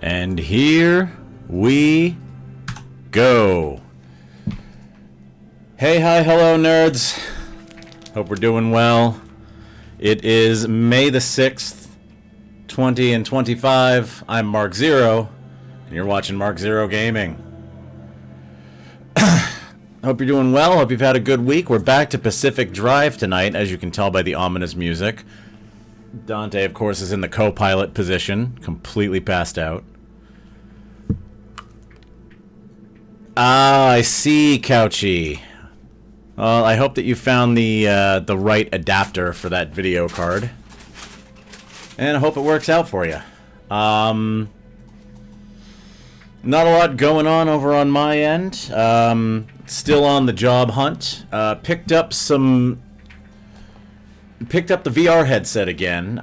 And here we go. Hey, hi, hello, nerds. Hope we're doing well. It is May the 6th, 20 and 25. I'm Mark Zero, and you're watching Mark Zero Gaming. Hope you're doing well. Hope you've had a good week. We're back to Pacific Drive tonight, as you can tell by the ominous music. Dante, of course, is in the co-pilot position, completely passed out. Ah, I see, Couchy. Well, I hope that you found the right adapter for that video card. And I hope it works out for you. Not a lot going on over on my end. Still on the job hunt. Picked up the VR headset again,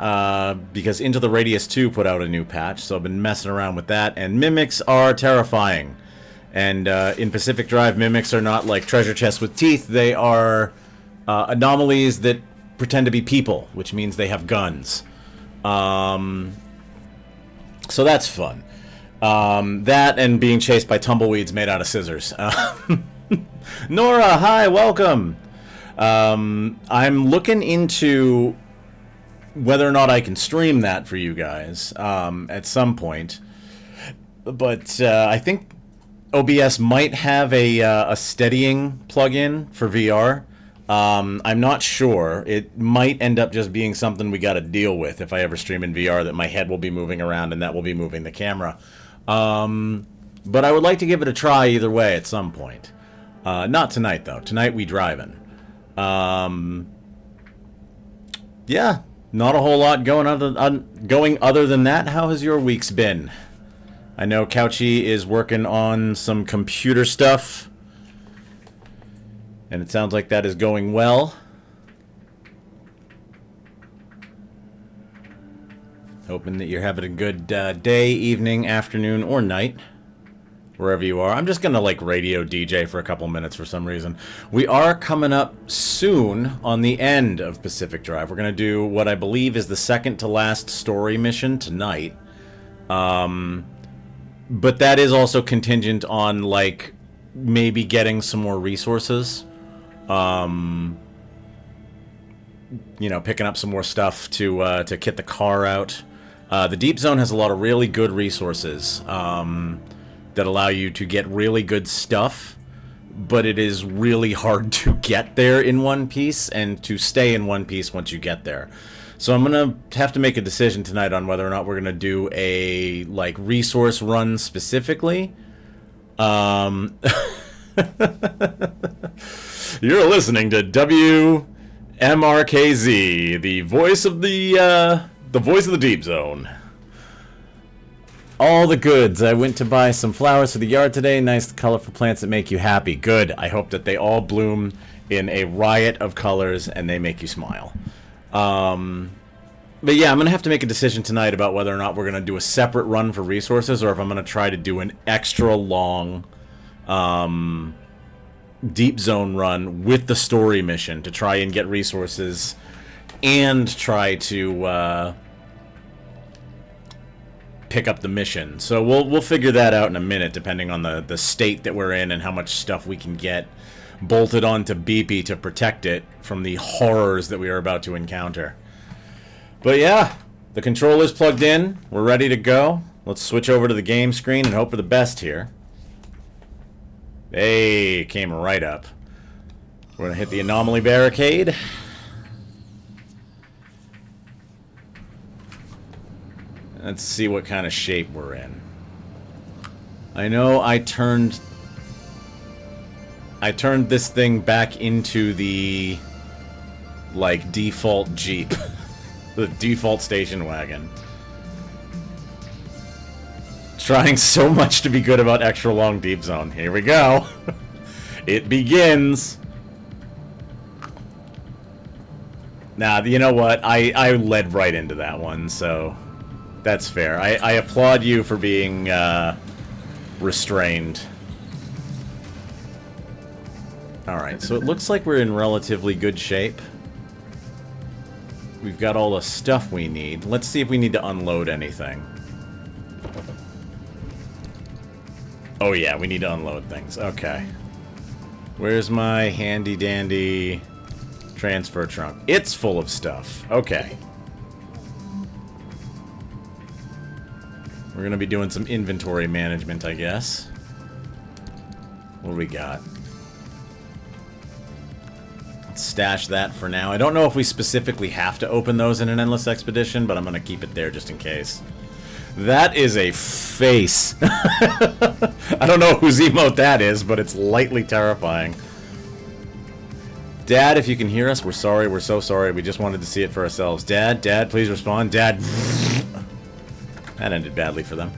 because Into the Radius 2 put out a new patch, so I've been messing around with that, and mimics are terrifying. And in Pacific Drive, mimics are not like treasure chests with teeth. They are anomalies that pretend to be people, which means they have guns. So that's fun. That and being chased by tumbleweeds made out of scissors. Nora, hi, welcome. I'm looking into whether or not I can stream that for you guys at some point. But I think OBS might have a steadying plugin for VR. I'm not sure. It might end up just being something we got to deal with if I ever stream in VR, that my head will be moving around and that will be moving the camera. But I would like to give it a try either way at some point. Not tonight, though. Tonight we driving. Yeah, not a whole lot going other than that. How has your weeks been? I know Couchy is working on some computer stuff, and it sounds like that is going well. Hoping that you're having a good day, evening, afternoon, or night, wherever you are. I'm just gonna like radio DJ for a couple minutes for some reason. We are coming up soon on the end of Pacific Drive. We're gonna do what I believe is the second to last story mission tonight. But that is also contingent on, like, maybe getting some more resources. You know, picking up some more stuff to kit the car out. The Deep Zone has a lot of really good resources that allow you to get really good stuff, but it is really hard to get there in one piece and to stay in one piece once you get there. So I'm going to have to make a decision tonight on whether or not we're going to do a, like, resource run specifically. You're listening to WMRKZ, the voice of the Deep Zone. All the goods. I went to buy some flowers for the yard today. Nice, colorful plants that make you happy. Good. I hope that they all bloom in a riot of colors and they make you smile. But yeah, I'm going to have to make a decision tonight about whether or not we're going to do a separate run for resources, or if I'm going to try to do an extra long Deep Zone run with the story mission to try and get resources and try to pick up the mission. So we'll figure that out in a minute, depending on the state that we're in and how much stuff we can get bolted onto BP to protect it from the horrors that we are about to encounter. But yeah, the controller's plugged in. We're ready to go. Let's switch over to the game screen and hope for the best here. Hey, came right up. We're going to hit the anomaly barricade. Let's see what kind of shape we're in. I know I turned this thing back into the, like, default Jeep. The default station wagon. Trying so much to be good about extra long Deep Zone. Here we go. It begins. Nah, you know what? I led right into that one, so that's fair. I applaud you for being restrained. Alright, so it looks like we're in relatively good shape. We've got all the stuff we need. Let's see if we need to unload anything. Oh yeah, we need to unload things. Okay. Where's my handy-dandy transfer trunk? It's full of stuff. Okay. We're gonna be doing some inventory management, I guess. What do we got? Let's stash that for now. I don't know if we specifically have to open those in an endless expedition, but I'm gonna keep it there just in case. That is a face. I don't know whose emote that is, but it's lightly terrifying. Dad, if you can hear us, we're sorry. We're so sorry. We just wanted to see it for ourselves. Dad, Dad, please respond. Dad. That ended badly for them.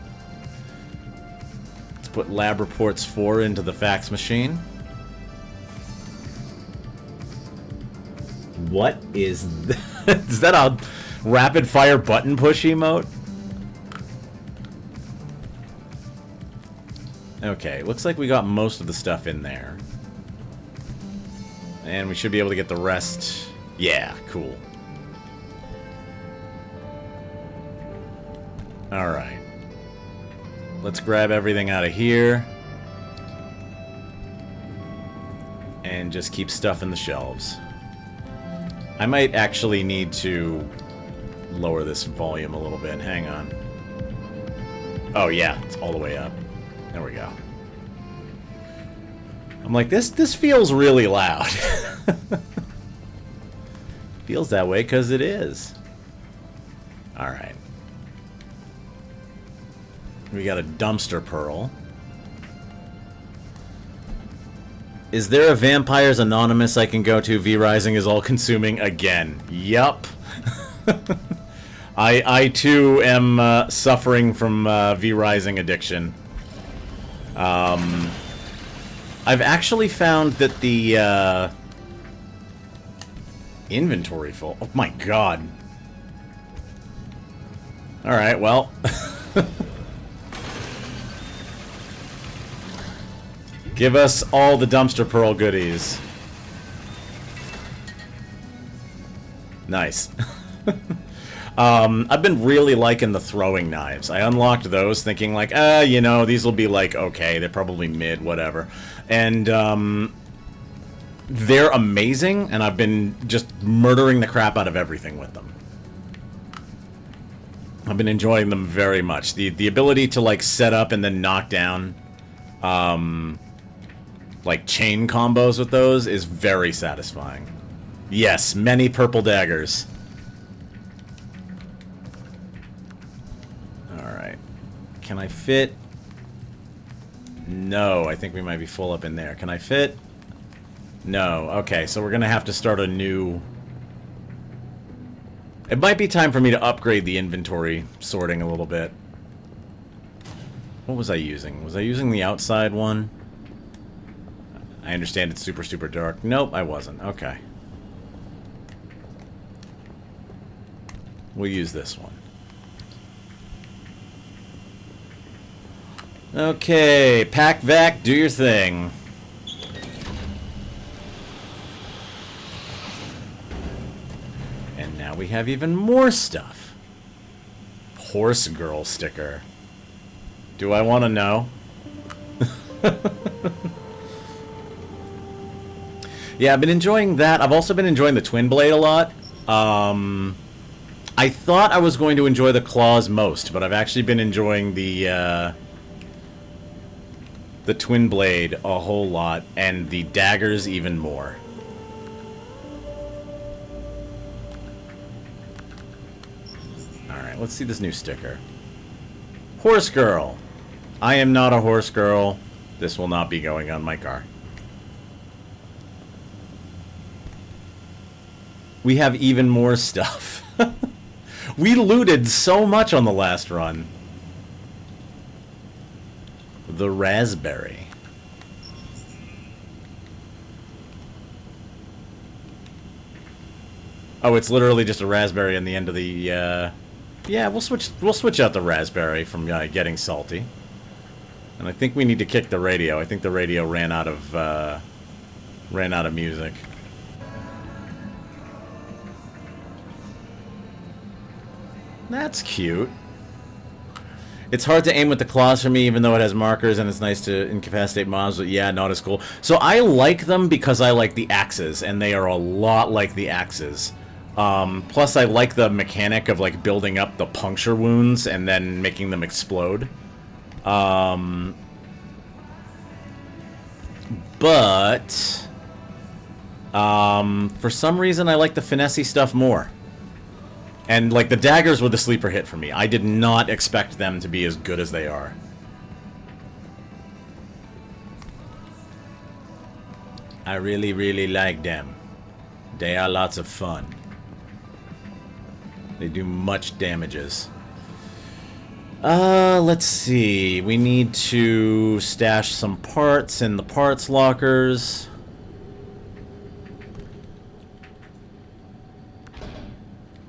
Let's put Lab Reports 4 into the fax machine. What is that? Is that a rapid fire button push emote? Okay, looks like we got most of the stuff in there. And we should be able to get the rest. Yeah, cool. Alright. Let's grab everything out of here. And just keep stuff in the shelves. I might actually need to lower this volume a little bit. Hang on. Oh yeah, it's all the way up. There we go. I'm like, this feels really loud. Feels that way because it is. Alright. We got a dumpster pearl. Is there a Vampires Anonymous I can go to? V-Rising is all-consuming again. Yup. I too am suffering from V-Rising addiction. I've actually found that the inventory full. Oh my god. Alright, well. Give us all the dumpster pearl goodies. Nice. I've been really liking the throwing knives. I unlocked those thinking like, you know, these will be like, okay, they're probably mid, whatever. And, they're amazing, and I've been just murdering the crap out of everything with them. I've been enjoying them very much. The ability to, like, set up and then knock down, like, chain combos with those is very satisfying. Yes, many purple daggers. Alright. Can I fit? No, I think we might be full up in there. Can I fit? No. Okay, so we're gonna have to start a new... It might be time for me to upgrade the inventory sorting a little bit. What was I using? Was I using the outside one? I understand it's super, super dark. Nope, I wasn't. Okay. We'll use this one. Okay, pack vac, do your thing. And now we have even more stuff. Horse girl sticker. Do I want to know? Yeah, I've been enjoying that. I've also been enjoying the Twin Blade a lot. I thought I was going to enjoy the claws most, but I've actually been enjoying the Twin Blade a whole lot, and the daggers even more. Alright, let's see this new sticker. Horse girl. I am not a horse girl. This will not be going on my car. We have even more stuff. We looted so much on the last run. The raspberry. Oh, it's literally just a raspberry on the end of the, yeah, we'll switch out the raspberry from getting salty. And I think we need to kick the radio. I think the radio ran out of music. That's cute. It's hard to aim with the claws for me, even though it has markers, and it's nice to incapacitate mobs, but yeah, not as cool. So I like them because I like the axes, and they are a lot like the axes. Plus, I like the mechanic of, like, building up the puncture wounds and then making them explode. But for some reason, I like the finessey stuff more. And, like, the daggers were the sleeper hit for me. I did not expect them to be as good as they are. I really, really like them. They are lots of fun. They do much damages. Let's see. We need to stash some parts in the parts lockers.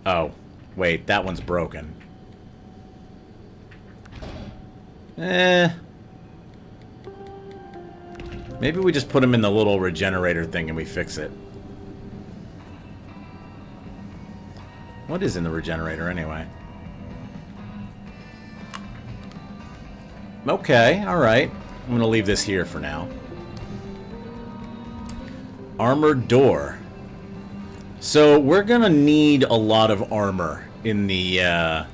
Oh. Wait, that one's broken. Maybe we just put him in the little regenerator thing and we fix it. What is in the regenerator anyway? Okay, alright. I'm gonna leave this here for now. Armored door. So we're gonna need a lot of armor in the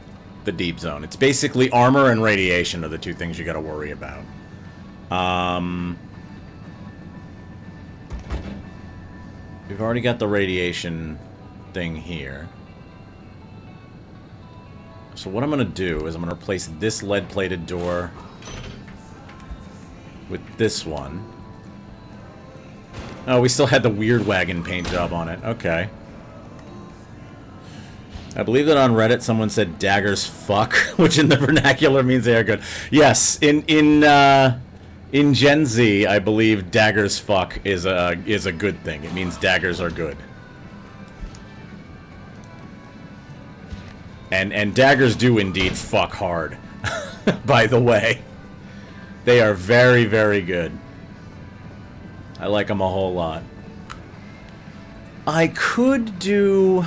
deep zone. It's basically armor and radiation are the two things you gotta worry about. We've already got the radiation thing here. So what I'm gonna do is I'm gonna replace this lead-plated door with this one. Oh, we still had the weird wagon paint job on it. Okay. I believe that on Reddit someone said daggers fuck, which in the vernacular means they are good. Yes, in Gen Z, I believe daggers fuck is a good thing. It means daggers are good. And daggers do indeed fuck hard. By the way. They are very, very good. I like them a whole lot. I could do...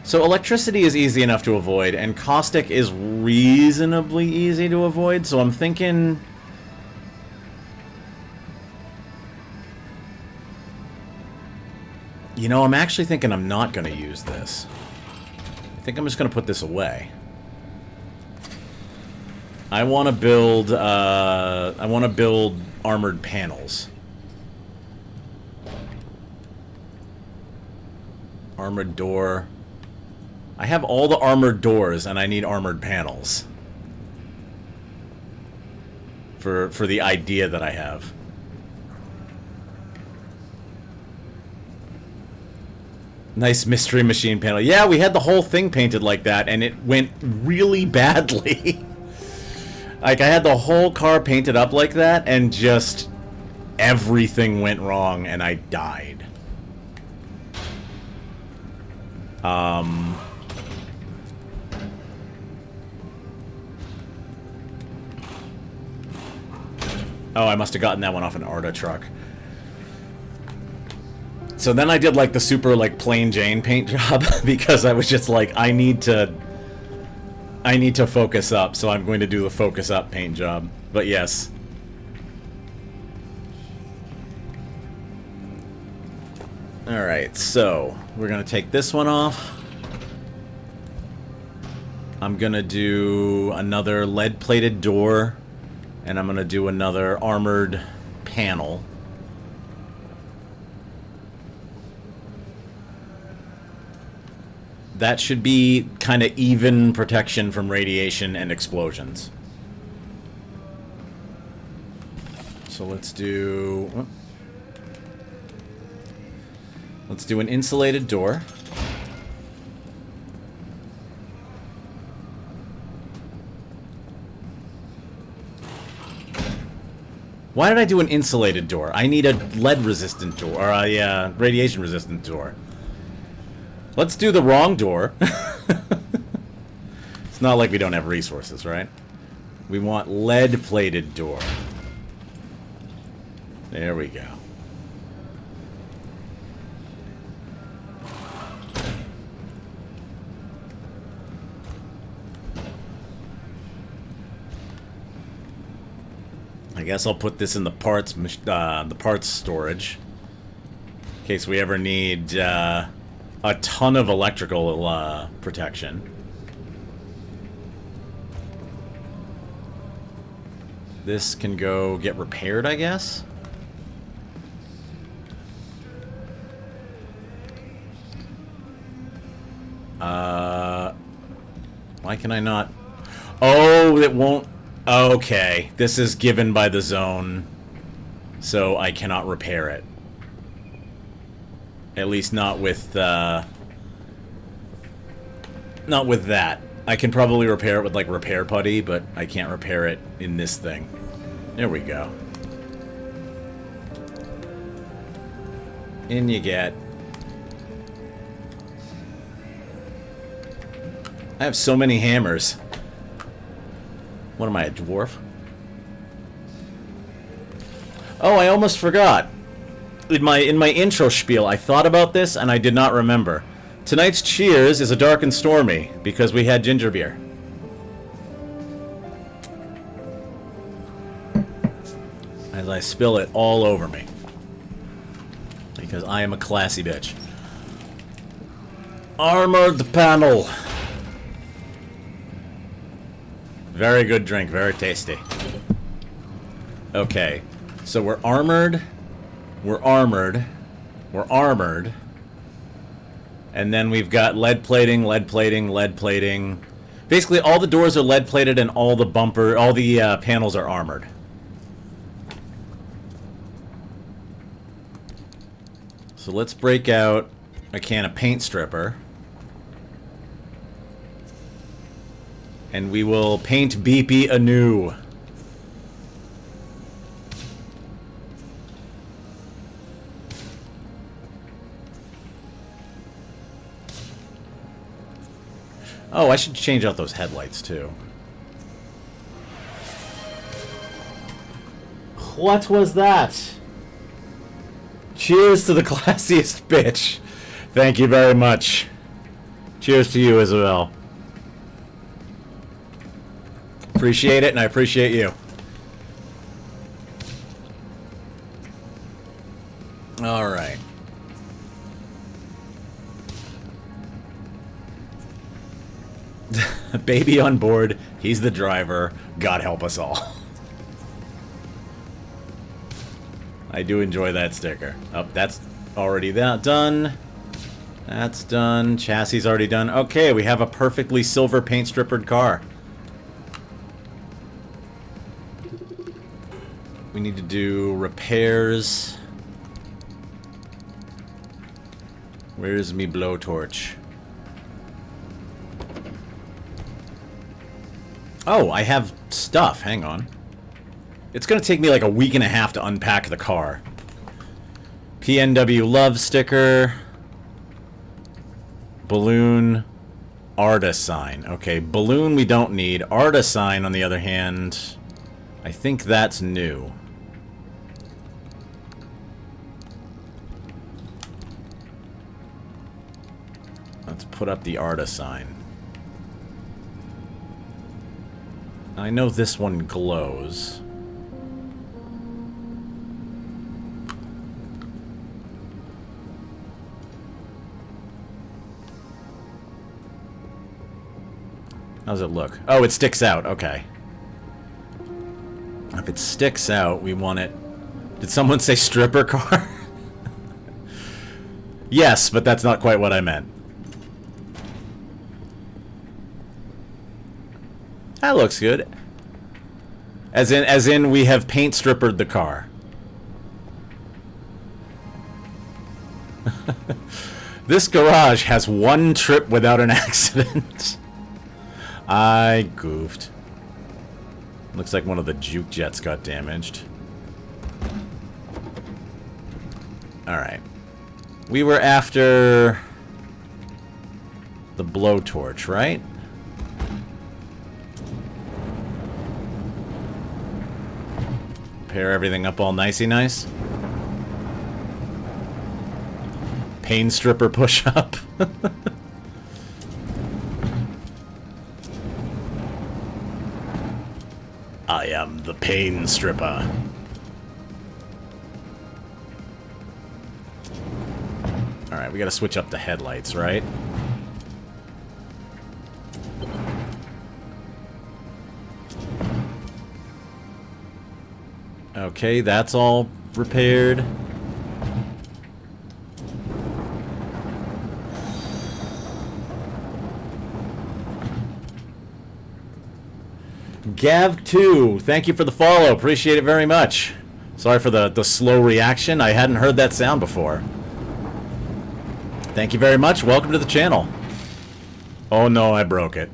So electricity is easy enough to avoid, and caustic is reasonably easy to avoid, so I'm thinking... You know, I'm actually thinking I'm not going to use this. I think I'm just going to put this away. I want to build armored panels. Armored door. I have all the armored doors, and I need armored panels. For the idea that I have. Nice mystery machine panel. Yeah, we had the whole thing painted like that, and it went really badly. Like, I had the whole car painted up like that, and just everything went wrong, and I died. Oh, I must have gotten that one off an Arda truck. So then I did, like, the super, like, plain Jane paint job, because I was just like, I need to focus up, so I'm going to do the focus up paint job. But yes. Alright, so we're going to take this one off. I'm going to do another lead-plated door, and I'm going to do another armored panel. That should be kind of even protection from radiation and explosions. So let's do an insulated door. Why did I do an insulated door? I need a lead-resistant door, or a radiation-resistant door. Let's do the wrong door. It's not like we don't have resources, right? We want lead-plated door. There we go. guess I'll put this in the parts storage. In case we ever need a ton of electrical protection. This can go get repaired, I guess? Why can I not? Oh, it won't. Okay, this is given by the zone, so I cannot repair it. At least not with that. I can probably repair it with, like, repair putty, but I can't repair it in this thing. There we go. In you get. I have so many hammers. What am I, a dwarf? Oh, I almost forgot. In my intro spiel, I thought about this and I did not remember. Tonight's cheers is a dark and stormy because we had ginger beer. As I spill it all over me. Because I am a classy bitch. Armored panel. Very good drink, very tasty. Okay, so we're armored. We're armored. We're armored. And then we've got lead plating, lead plating, lead plating. Basically, all the doors are lead plated and all the panels are armored. So let's break out a can of paint stripper. And we will paint Beepy anew. Oh, I should change out those headlights, too. What was that? Cheers to the classiest bitch. Thank you very much. Cheers to you, Isabel. Appreciate it, and I appreciate you. All right. Baby on board. He's the driver. God help us all. I do enjoy that sticker. Oh, that's already done. That's done. Chassis already done. Okay, we have a perfectly silver paint strippered car. We need to do repairs. Where's me blowtorch? Oh, I have stuff. Hang on. It's going to take me like a week and a half to unpack the car. PNW love sticker. Balloon. Arta sign. Okay, balloon we don't need. Arta sign, on the other hand, I think that's new. Let's put up the Arta sign. I know this one glows. How does it look? Oh, it sticks out. Okay. If it sticks out, we want it... Did someone say stripper car? Yes, but that's not quite what I meant. That looks good. As in we have paint strippered the car. This garage has one trip without an accident. I goofed. Looks like one of the juke jets got damaged. Alright. We were after the blowtorch, right? Pair everything up all nicey nice. Pain stripper push up. I am the pain stripper. Alright, we gotta switch up the headlights, right? Okay, that's all repaired. Gav2, thank you for the follow. Appreciate it very much. Sorry for the slow reaction. I hadn't heard that sound before. Thank you very much. Welcome to the channel. Oh no, I broke it.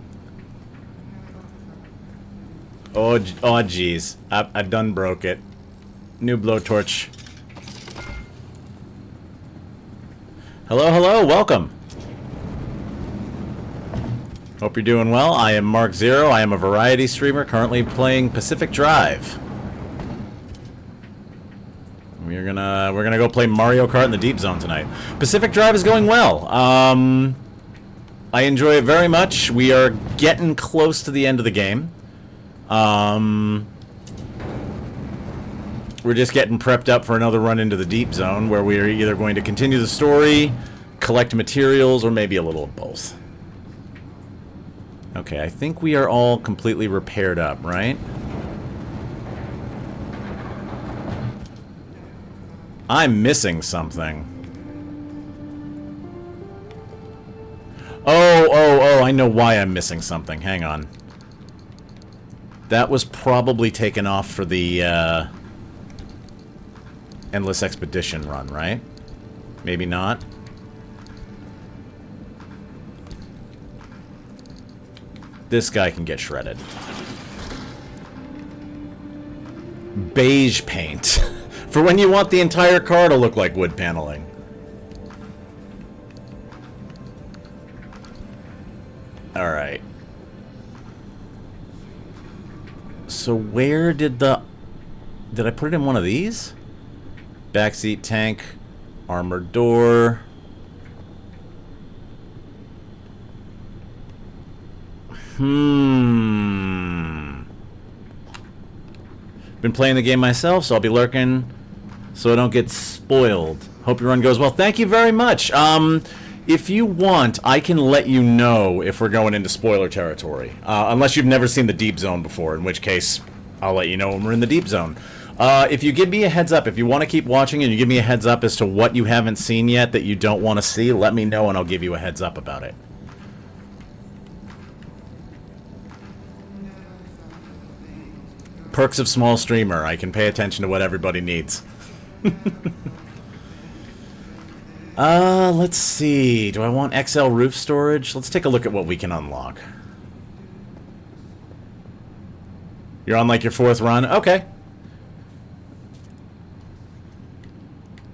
Oh jeez. I done broke it. New blowtorch. Hello, hello, welcome. Hope you're doing well. I am Mark Zero. I am a variety streamer currently playing Pacific Drive. We're gonna go play Mario Kart in the Deep Zone tonight. Pacific Drive is going well. I enjoy it very much. We are getting close to the end of the game. We're just getting prepped up for another run into the Deep Zone, where we are either going to continue the story, collect materials, or maybe a little of both. Okay, I think we are all completely repaired up, right? I'm missing something. Oh, I know why I'm missing something. Hang on. That was probably taken off for the, Endless Expedition run, right? Maybe not. This guy can get shredded. Beige paint. For when you want the entire car to look like wood paneling. Alright. So where did the... Did I put it in one of these? Backseat tank. Armored door. Been playing the game myself, so I'll be lurking so I don't get spoiled. Hope your run goes well. Thank you very much. If you want, I can let you know if we're going into spoiler territory. Unless you've never seen the Deep Zone before, in which case I'll let you know when we're in the Deep Zone. If you give me a heads up, if you want to keep watching and you give me a heads up as to what you haven't seen yet that you don't want to see, let me know and I'll give you a heads up about it. Perks of small streamer. I can pay attention to what everybody needs. Let's see. Do I want XL roof storage? Let's take a look at what we can unlock. You're on like your 4th run? Okay.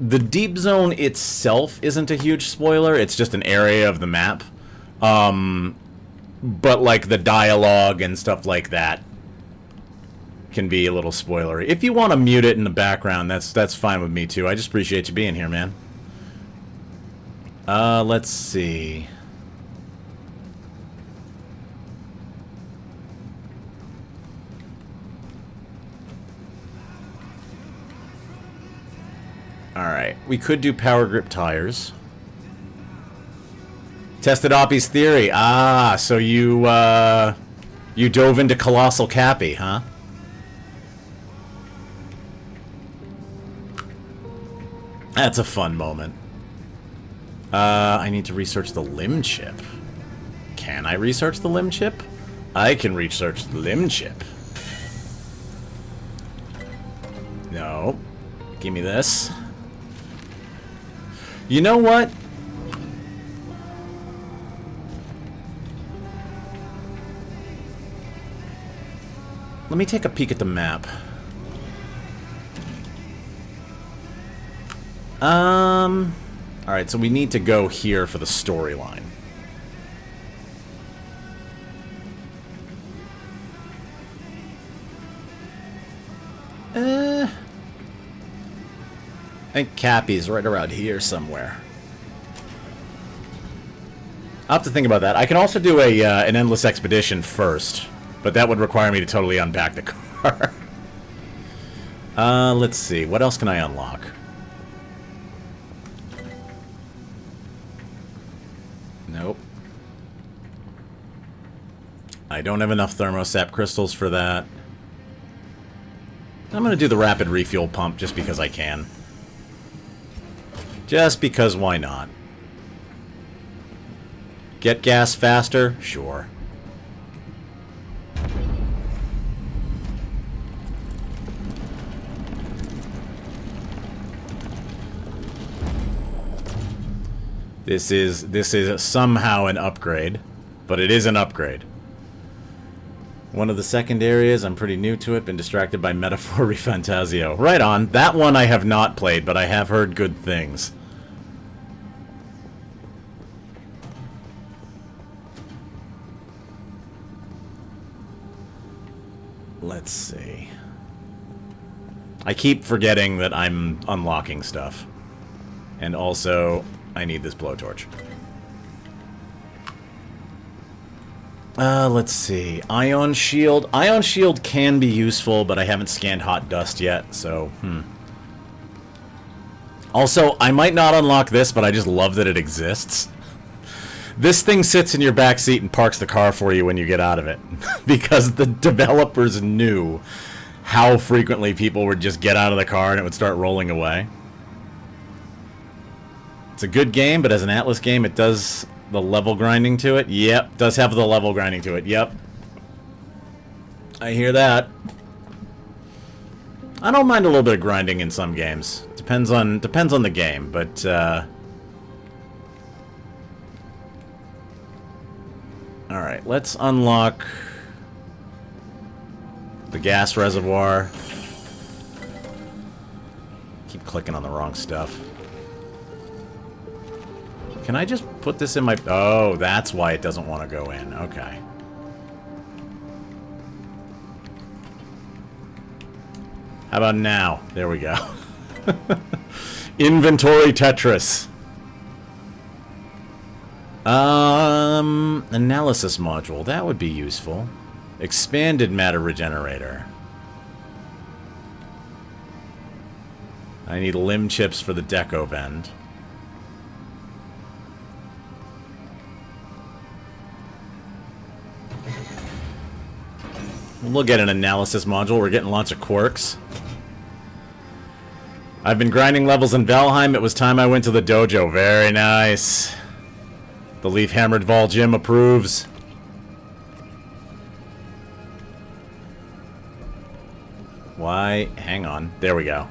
The Deep Zone itself isn't a huge spoiler. It's just an area of the map. But like the dialogue and stuff like that can be a little spoilery. If you want to mute it in the background, that's fine with me too. I just appreciate you being here, man. Let's see. Alright, we could do power grip tires. Tested Oppie's theory. Ah, so you dove into Colossal Cappy, huh? That's a fun moment. I need to research the limb chip. Can I research the limb chip? I can research the limb chip. No. Give me this. You know what? Let me take a peek at the map. Alright, so we need to go here for the storyline. I think Cappy's right around here somewhere. I'll have to think about that. I can also do an endless expedition first, but that would require me to totally unpack the car. car. Let's see. What else can I unlock? Nope. I don't have enough thermosap crystals for that. I'm going to do the rapid refuel pump just because I can. Just because, why not? Get gas faster? Sure. This is somehow an upgrade, but it is an upgrade. One of the second areas, I'm pretty new to it, been distracted by Metaphor Refantasio. Right on. That one I have not played, but I have heard good things. Let's see. I keep forgetting that I'm unlocking stuff. And also, I need this blowtorch. Let's see. Ion Shield. Ion Shield can be useful, but I haven't scanned Hot Dust yet, so, Also, I might not unlock this, but I just love that it exists. This thing sits in your back seat and parks the car for you when you get out of it. Because the developers knew how frequently people would just get out of the car and it would start rolling away. It's a good game, but as an Atlas game, it does the level grinding to it. Yep, does have the level grinding to it. Yep. I hear that. I don't mind a little bit of grinding in some games. Depends on the game, but alright, let's unlock the gas reservoir. Keep clicking on the wrong stuff. Can I just put this in my... Oh, that's why it doesn't want to go in. Okay. How about now? There we go. Inventory Tetris. Analysis module. That would be useful. Expanded matter regenerator. I need limb chips for the deco vent. We'll get an analysis module. We're getting lots of quirks. I've been grinding levels in Valheim. It was time I went to the dojo. Very nice. The Leaf Hammered Vol Gym approves. Why? Hang on. There we go.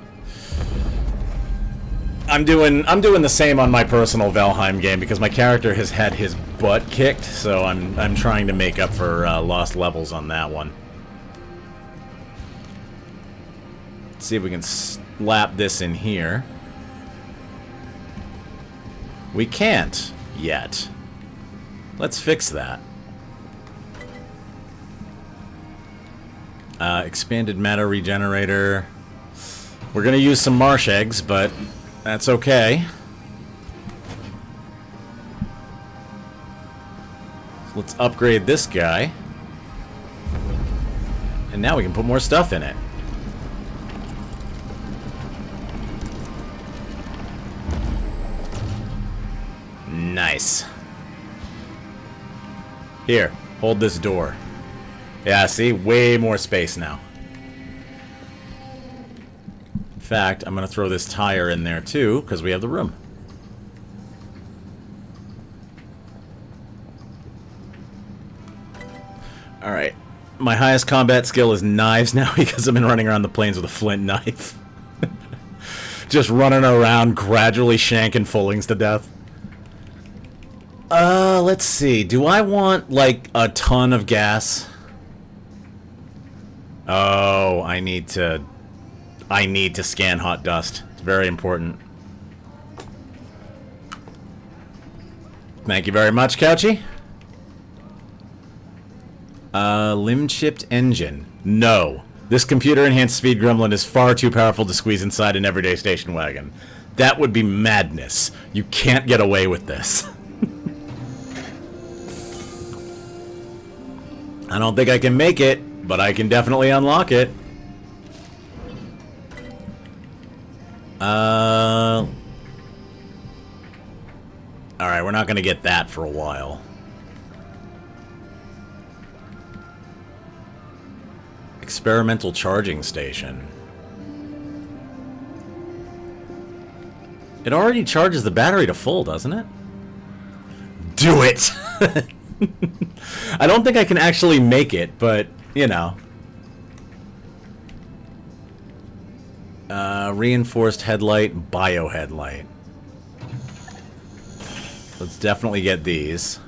I'm doing the same on my personal Valheim game because my character has had his butt kicked, so I'm trying to make up for lost levels on that one. Let's see if we can slap this in here. We can't yet. Let's fix that. Expanded matter regenerator. We're gonna use some marsh eggs, but that's okay. So let's upgrade this guy. And now we can put more stuff in it. Nice. Here, hold this door. Yeah, see? Way more space now. In fact, I'm going to throw this tire in there too, because we have the room. Alright. My highest combat skill is knives now because I've been running around the plains with a flint knife. Just running around, gradually shanking fullings to death. Let's see. Do I want, like, a ton of gas? Oh, I need to scan hot dust. It's very important. Thank you very much, Couchy. Limb-chipped engine. No. This computer-enhanced speed gremlin is far too powerful to squeeze inside an everyday station wagon. That would be madness. You can't get away with this. I don't think I can make it, but I can definitely unlock it. Alright, we're not gonna get that for a while. Experimental charging station. It already charges the battery to full, doesn't it? Do it! I don't think I can actually make it, but, you know. Reinforced headlight, bio headlight. Let's definitely get these.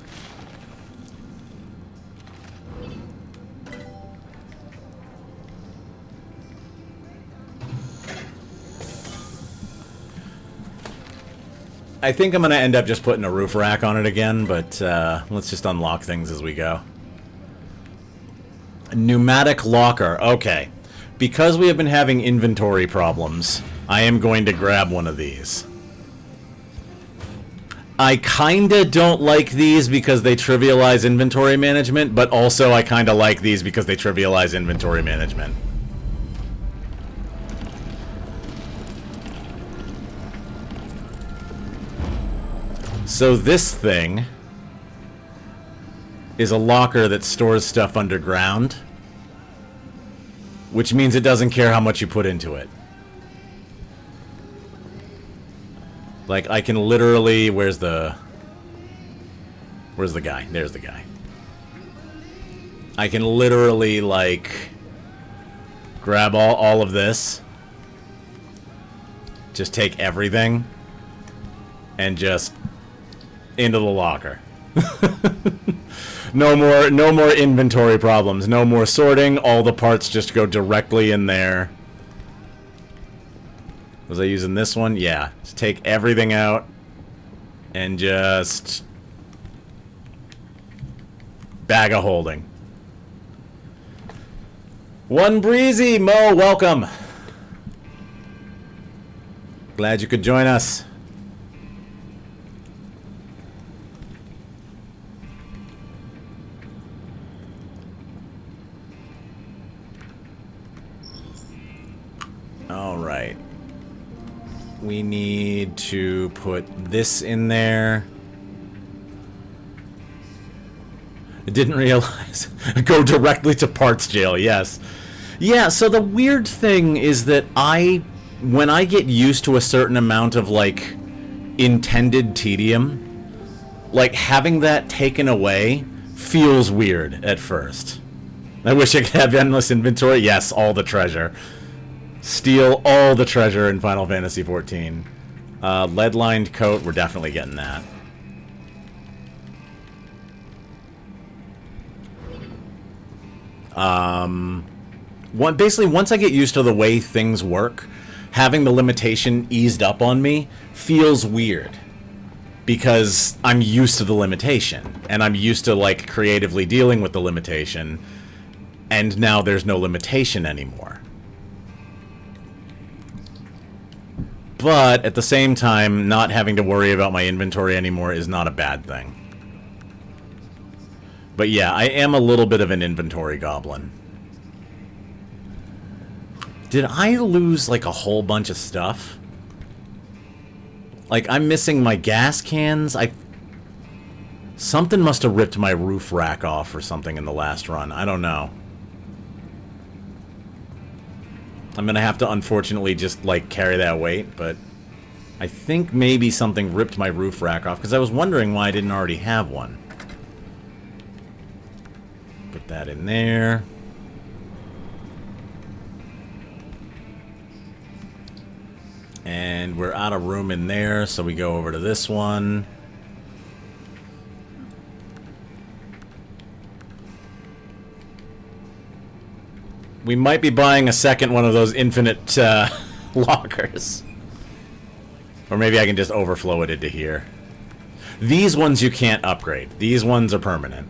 I think I'm going to end up just putting a roof rack on it again, but let's just unlock things as we go. Pneumatic locker. Okay. Because we have been having inventory problems, I am going to grab one of these. I kinda don't like these because they trivialize inventory management, but also I kinda like these because they trivialize inventory management. So this thing is a locker that stores stuff underground, which means it doesn't care how much you put into it. Like, I can literally... Where's the guy? There's the guy. I can literally, like, grab all of this. Just take everything. And just... into the locker. No more inventory problems. No more sorting. All the parts just go directly in there. Was I using this one? Yeah. Just take everything out and just bag of holding. One Breezy, Mo, welcome. Glad you could join us. All right. We need to put this in there. I didn't realize. Go directly to parts jail, yes. Yeah, so the weird thing is that when I get used to a certain amount of, like, intended tedium, like, having that taken away feels weird at first. I wish I could have endless inventory. Yes, all the treasure. Steal all the treasure in Final Fantasy XIV. Lead-lined coat, we're definitely getting that. Basically, once I get used to the way things work, having the limitation eased up on me feels weird. Because I'm used to the limitation, and I'm used to, like, creatively dealing with the limitation, and now there's no limitation anymore. But, at the same time, not having to worry about my inventory anymore is not a bad thing. But yeah, I am a little bit of an inventory goblin. Did I lose, like, a whole bunch of stuff? Like, I'm missing my gas cans. Something must have ripped my roof rack off or something in the last run. I don't know. I'm gonna have to, unfortunately, just, like, carry that weight, but I think maybe something ripped my roof rack off, because I was wondering why I didn't already have one. Put that in there. And we're out of room in there, so we go over to this one. We might be buying a second one of those infinite lockers. Or maybe I can just overflow it into here. These ones you can't upgrade. These ones are permanent.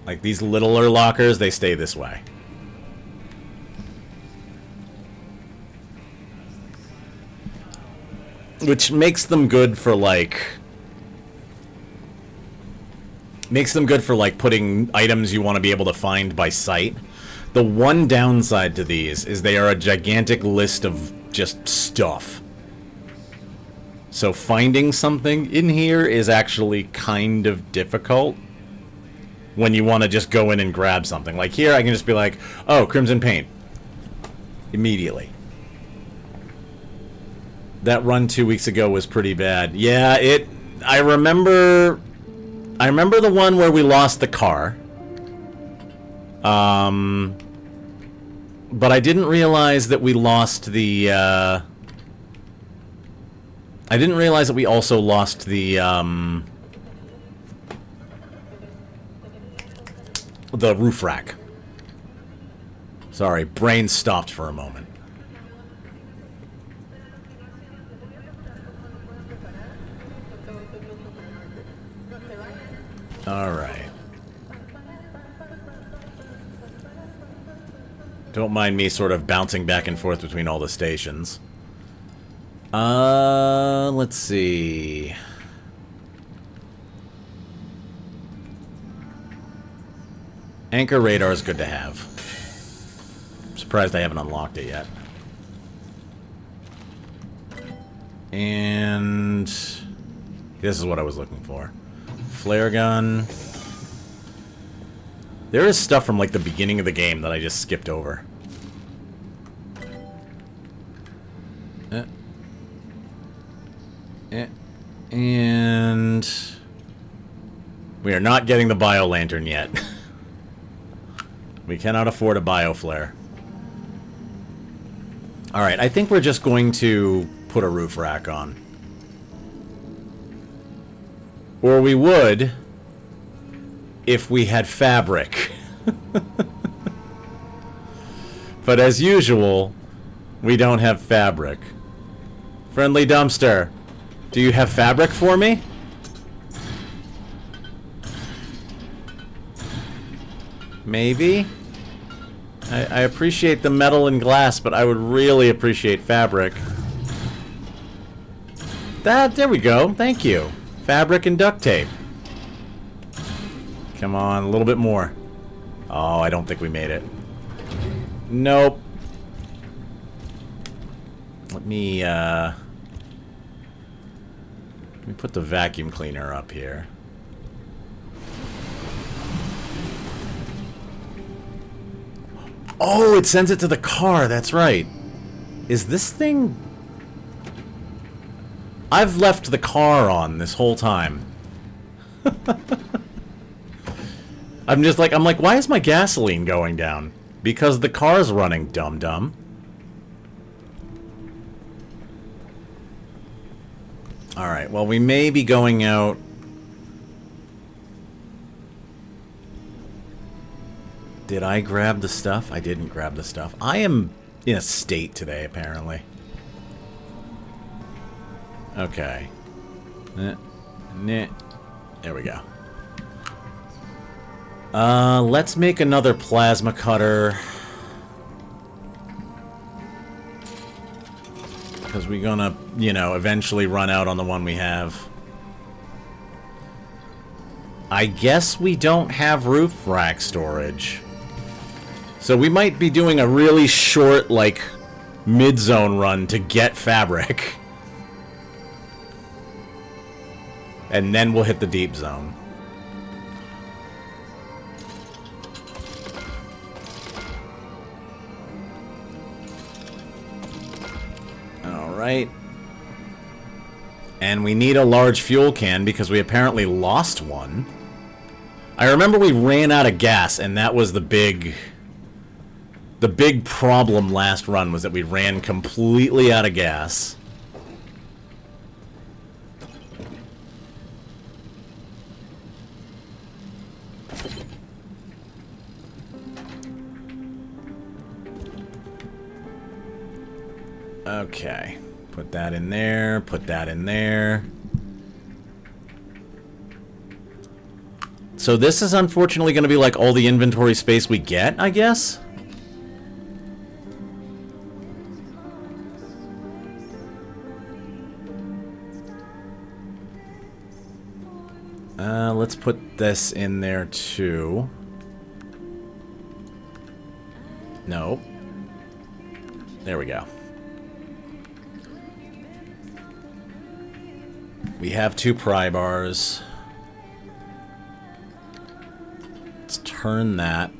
Like these littler lockers, they stay this way. Which makes them good for, like... makes them good for, like, putting items you want to be able to find by sight. The one downside to these is they are a gigantic list of just stuff. So finding something in here is actually kind of difficult when you want to just go in and grab something. Like here, I can just be like, oh, crimson paint. Immediately. That run 2 weeks ago was pretty bad. Yeah, I remember the one where we lost the car. But I didn't realize that we lost the, I didn't realize that we also lost the roof rack. Sorry, brain stopped for a moment. Alright. Don't mind me sort of bouncing back and forth between all the stations. Let's see. Anchor radar is good to have. I'm surprised I haven't unlocked it yet. And this is what I was looking for. Flare gun. There is stuff from like the beginning of the game that I just skipped over. And we are not getting the bio lantern yet. We cannot afford a bio flare. Alright, I think we're just going to put a roof rack on. Or we would if we had fabric. But as usual, we don't have fabric. Friendly dumpster, do you have fabric for me? Maybe? I appreciate the metal and glass, but I would really appreciate fabric. There we go. Thank you. Fabric and duct tape. Come on, a little bit more. Oh, I don't think we made it. Nope. Let me put the vacuum cleaner up here. Oh, it sends it to the car. That's right. Is this thing... I've left the car on this whole time. I'm like, why is my gasoline going down? Because the car's running, dum-dum. Alright, well, we may be going out... Did I grab the stuff? I didn't grab the stuff. I am in a state today, apparently. Okay. There we go. Let's make another plasma cutter. Because we're gonna, you know, eventually run out on the one we have. I guess we don't have roof rack storage. So we might be doing a really short, like, mid-zone run to get fabric. And then we'll hit the deep zone. Alright. And we need a large fuel can because we apparently lost one. I remember we ran out of gas, and that was the big problem last run, was that we ran completely out of gas. Okay. Put that in there, put that in there. So this is unfortunately going to be like all the inventory space we get, I guess? Let's put this in there too. No. There we go. We have 2 pry bars. Let's turn that.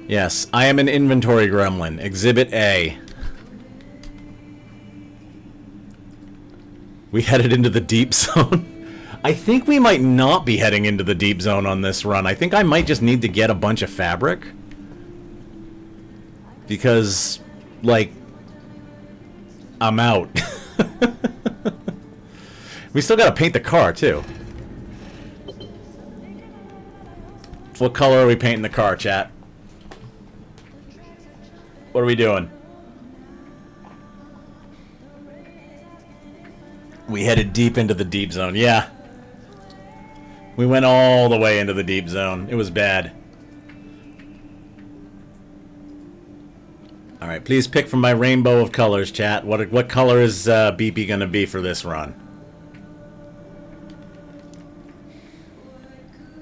Yes, I am an inventory gremlin. Exhibit A. We headed into the deep zone. I think we might not be heading into the deep zone on this run. I think I might just need to get a bunch of fabric. Because, like, I'm out. We still gotta paint the car, too. What color are we painting the car, chat? What are we doing? We headed deep into the deep zone. Yeah. We went all the way into the deep zone. It was bad. Alright, please pick from my rainbow of colors, chat. What color is BP gonna be for this run?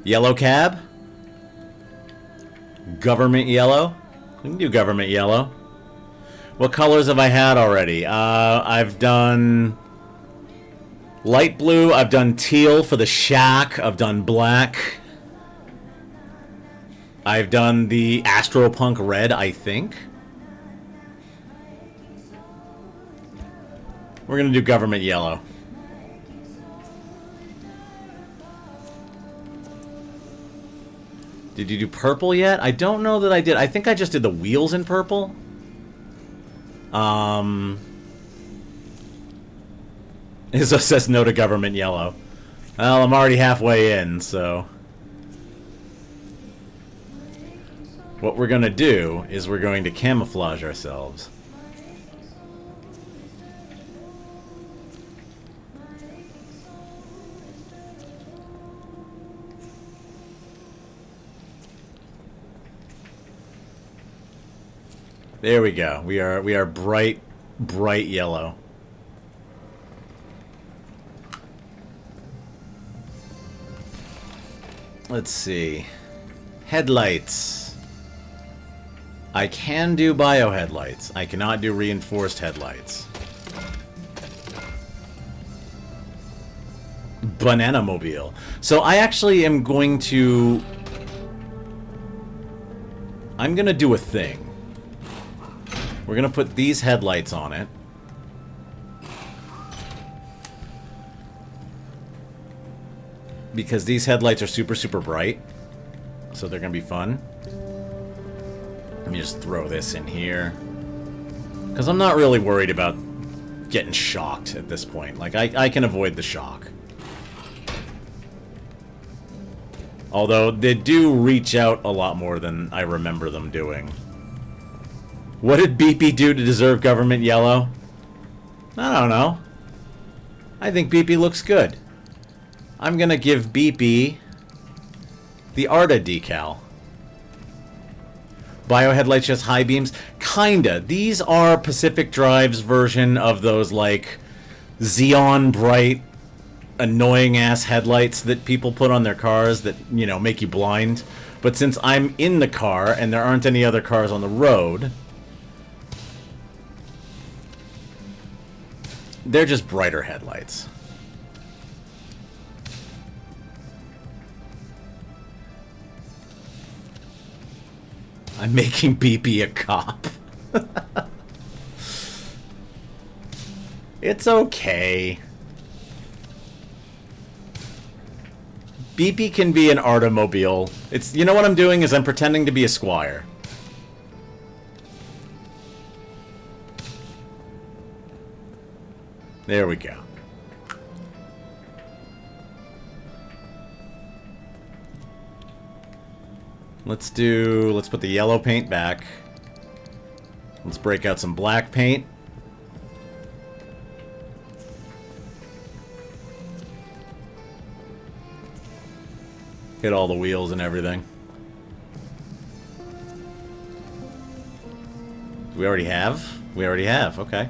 Yellow cab? Government yellow? We can do government yellow. What colors have I had already? I've done light blue. I've done teal for the shack. I've done black. I've done the Astropunk red, I think. We're going to do government yellow. Did you do purple yet? I don't know that I did. I think I just did the wheels in purple. It says no to government yellow. Well, I'm already halfway in, so... What we're going to do is we're going to camouflage ourselves. There we go. We are bright yellow. Let's see. Headlights. I can do bio headlights. I cannot do reinforced headlights. Banana mobile. So I actually am going to... I'm gonna do a thing. We're gonna put these headlights on it. Because these headlights are super bright. So they're gonna be fun. Let me just throw this in here. Because I'm not really worried about getting shocked at this point. Like, I can avoid the shock. Although, they do reach out a lot more than I remember them doing. What did BP do to deserve government yellow? I don't know. I think BP looks good. I'm gonna give BP the Arta decal. Bio headlights just high beams? Kinda. These are Pacific Drive's version of those, like, Xeon bright, annoying-ass headlights that people put on their cars that, you know, make you blind. But since I'm in the car and there aren't any other cars on the road... they're just brighter headlights. I'm making BP a cop. It's okay. BP can be an automobile. It's, you know what I'm doing is I'm pretending to be a squire. There we go. Let's put the yellow paint back. Let's break out some black paint. Hit all the wheels and everything. We already have? We already have, okay.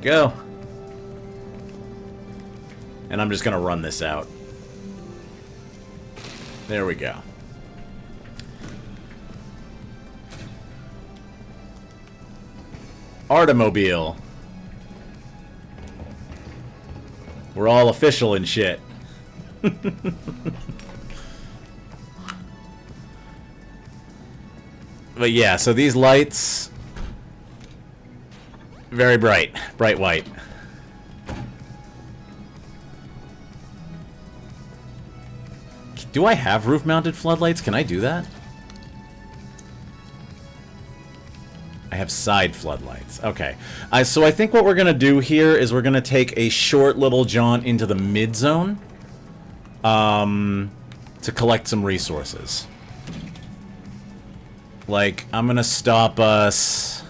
go. And I'm just going to run this out. There we go. Artimobile. We're all official and shit. But yeah, so these lights, very bright. Bright white. Do I have roof-mounted floodlights? Can I do that? I have side floodlights. Okay. So I think what we're going to do here is we're going to take a short little jaunt into the mid-zone to collect some resources. Like, I'm going to stop us...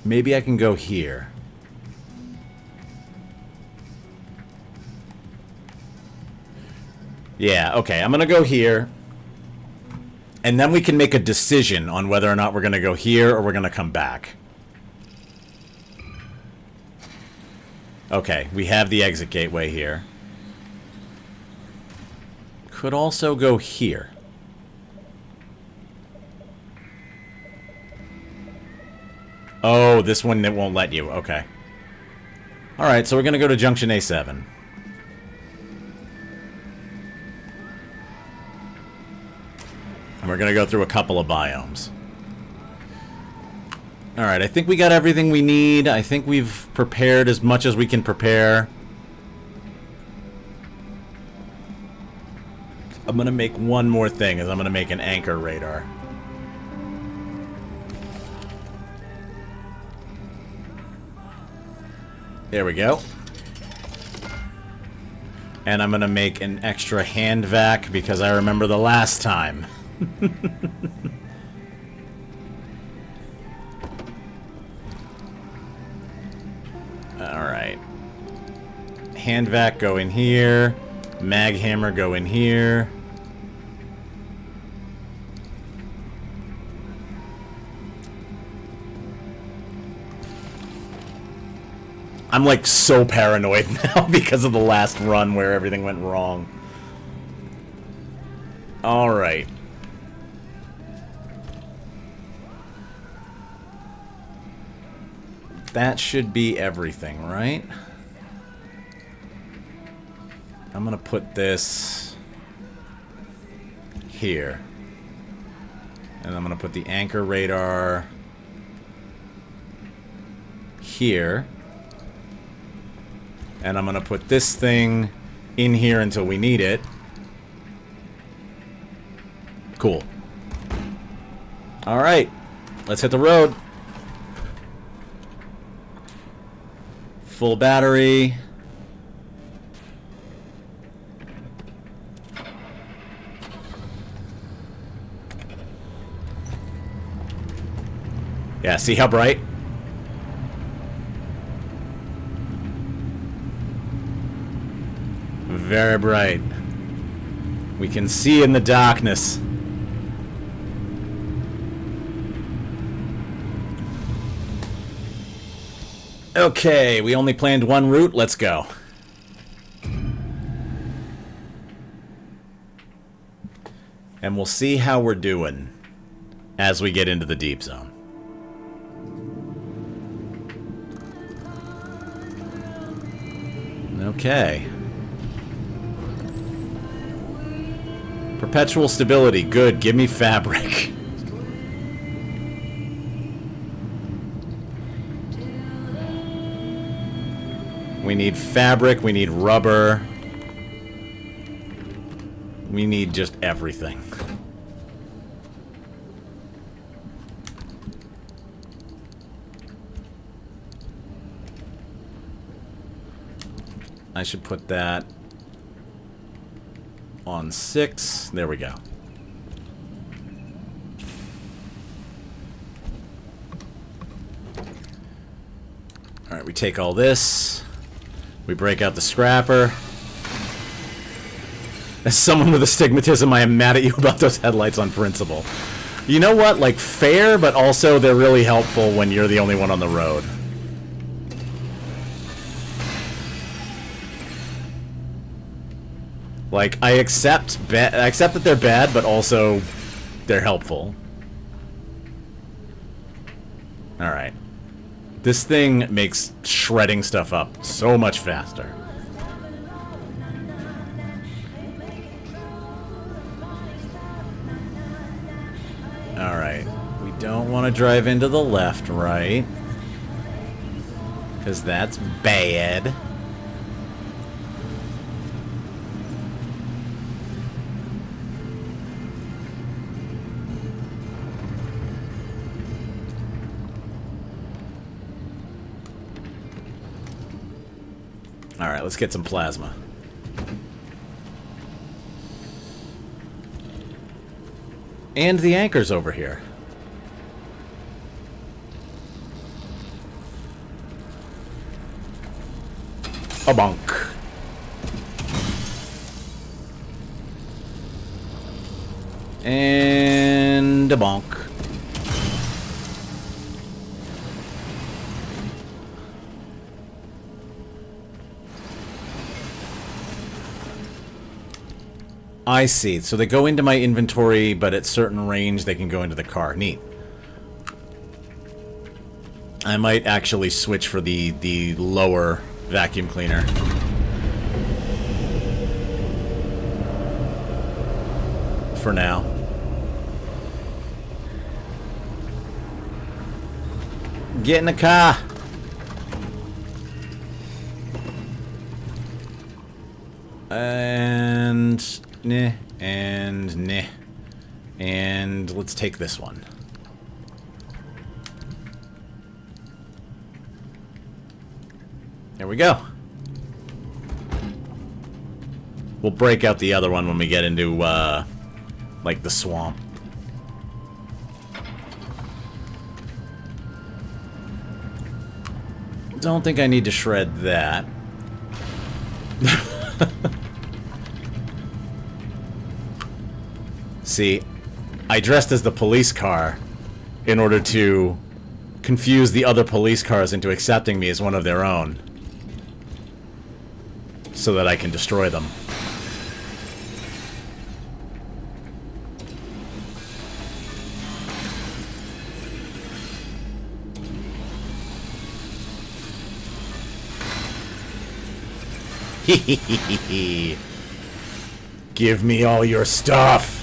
Maybe I can go here. Yeah, okay, I'm gonna go here. And then we can make a decision on whether or not we're gonna go here or we're gonna come back. Okay, we have the exit gateway here. Could also go here. Oh, this one that won't let you. Okay. Alright, so we're gonna go to Junction A7. And we're gonna go through a couple of biomes. Alright, I think we got everything we need. I think we've prepared as much as we can prepare. I'm gonna make one more thing, is I'm gonna make an anchor radar. There we go. And I'm gonna make an extra hand vac because I remember the last time. Alright. Hand vac go in here. Mag hammer go in here. I'm like so paranoid now because of the last run where everything went wrong. Alright. That should be everything, right? I'm gonna put this here. And I'm gonna put the anchor radar here. And I'm gonna put this thing in here until we need it. Cool. Alright. Let's hit the road. Full battery. Yeah, see how bright? Very bright. We can see in the darkness. Okay, we only planned one route. Let's go. And we'll see how we're doing as we get into the deep zone. Okay. Perpetual stability. Good. Give me fabric. We need fabric. We need rubber. We need just everything. I should put that on 6. There we go. Alright, we take all this. We break out the scrapper. As someone with astigmatism, I am mad at you about those headlights on principle. You know what? Like, fair, but also they're really helpful when you're the only one on the road. Like, I accept that they're bad, but also they're helpful. Alright. This thing makes shredding stuff up so much faster. Alright. We don't want to drive into the left, right? Because that's bad. Alright, let's get some plasma. And the anchor's over here. A bonk. And a bonk. I see. So they go into my inventory, but at certain range they can go into the car. Neat. I might actually switch for the lower vacuum cleaner. For now. Get in the car. And nah, and nah. And let's take this one. There we go. We'll break out the other one when we get into, like, the swamp. Don't think I need to shred that. See, I dressed as the police car in order to confuse the other police cars into accepting me as one of their own. So that I can destroy them. Give me all your stuff.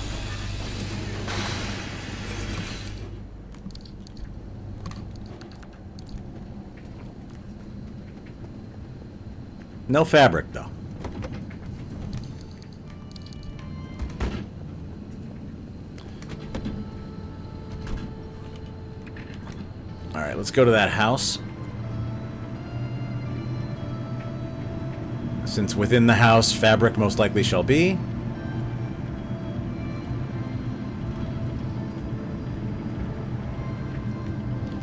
No fabric, though. Alright, let's go to that house. Since within the house, fabric most likely shall be.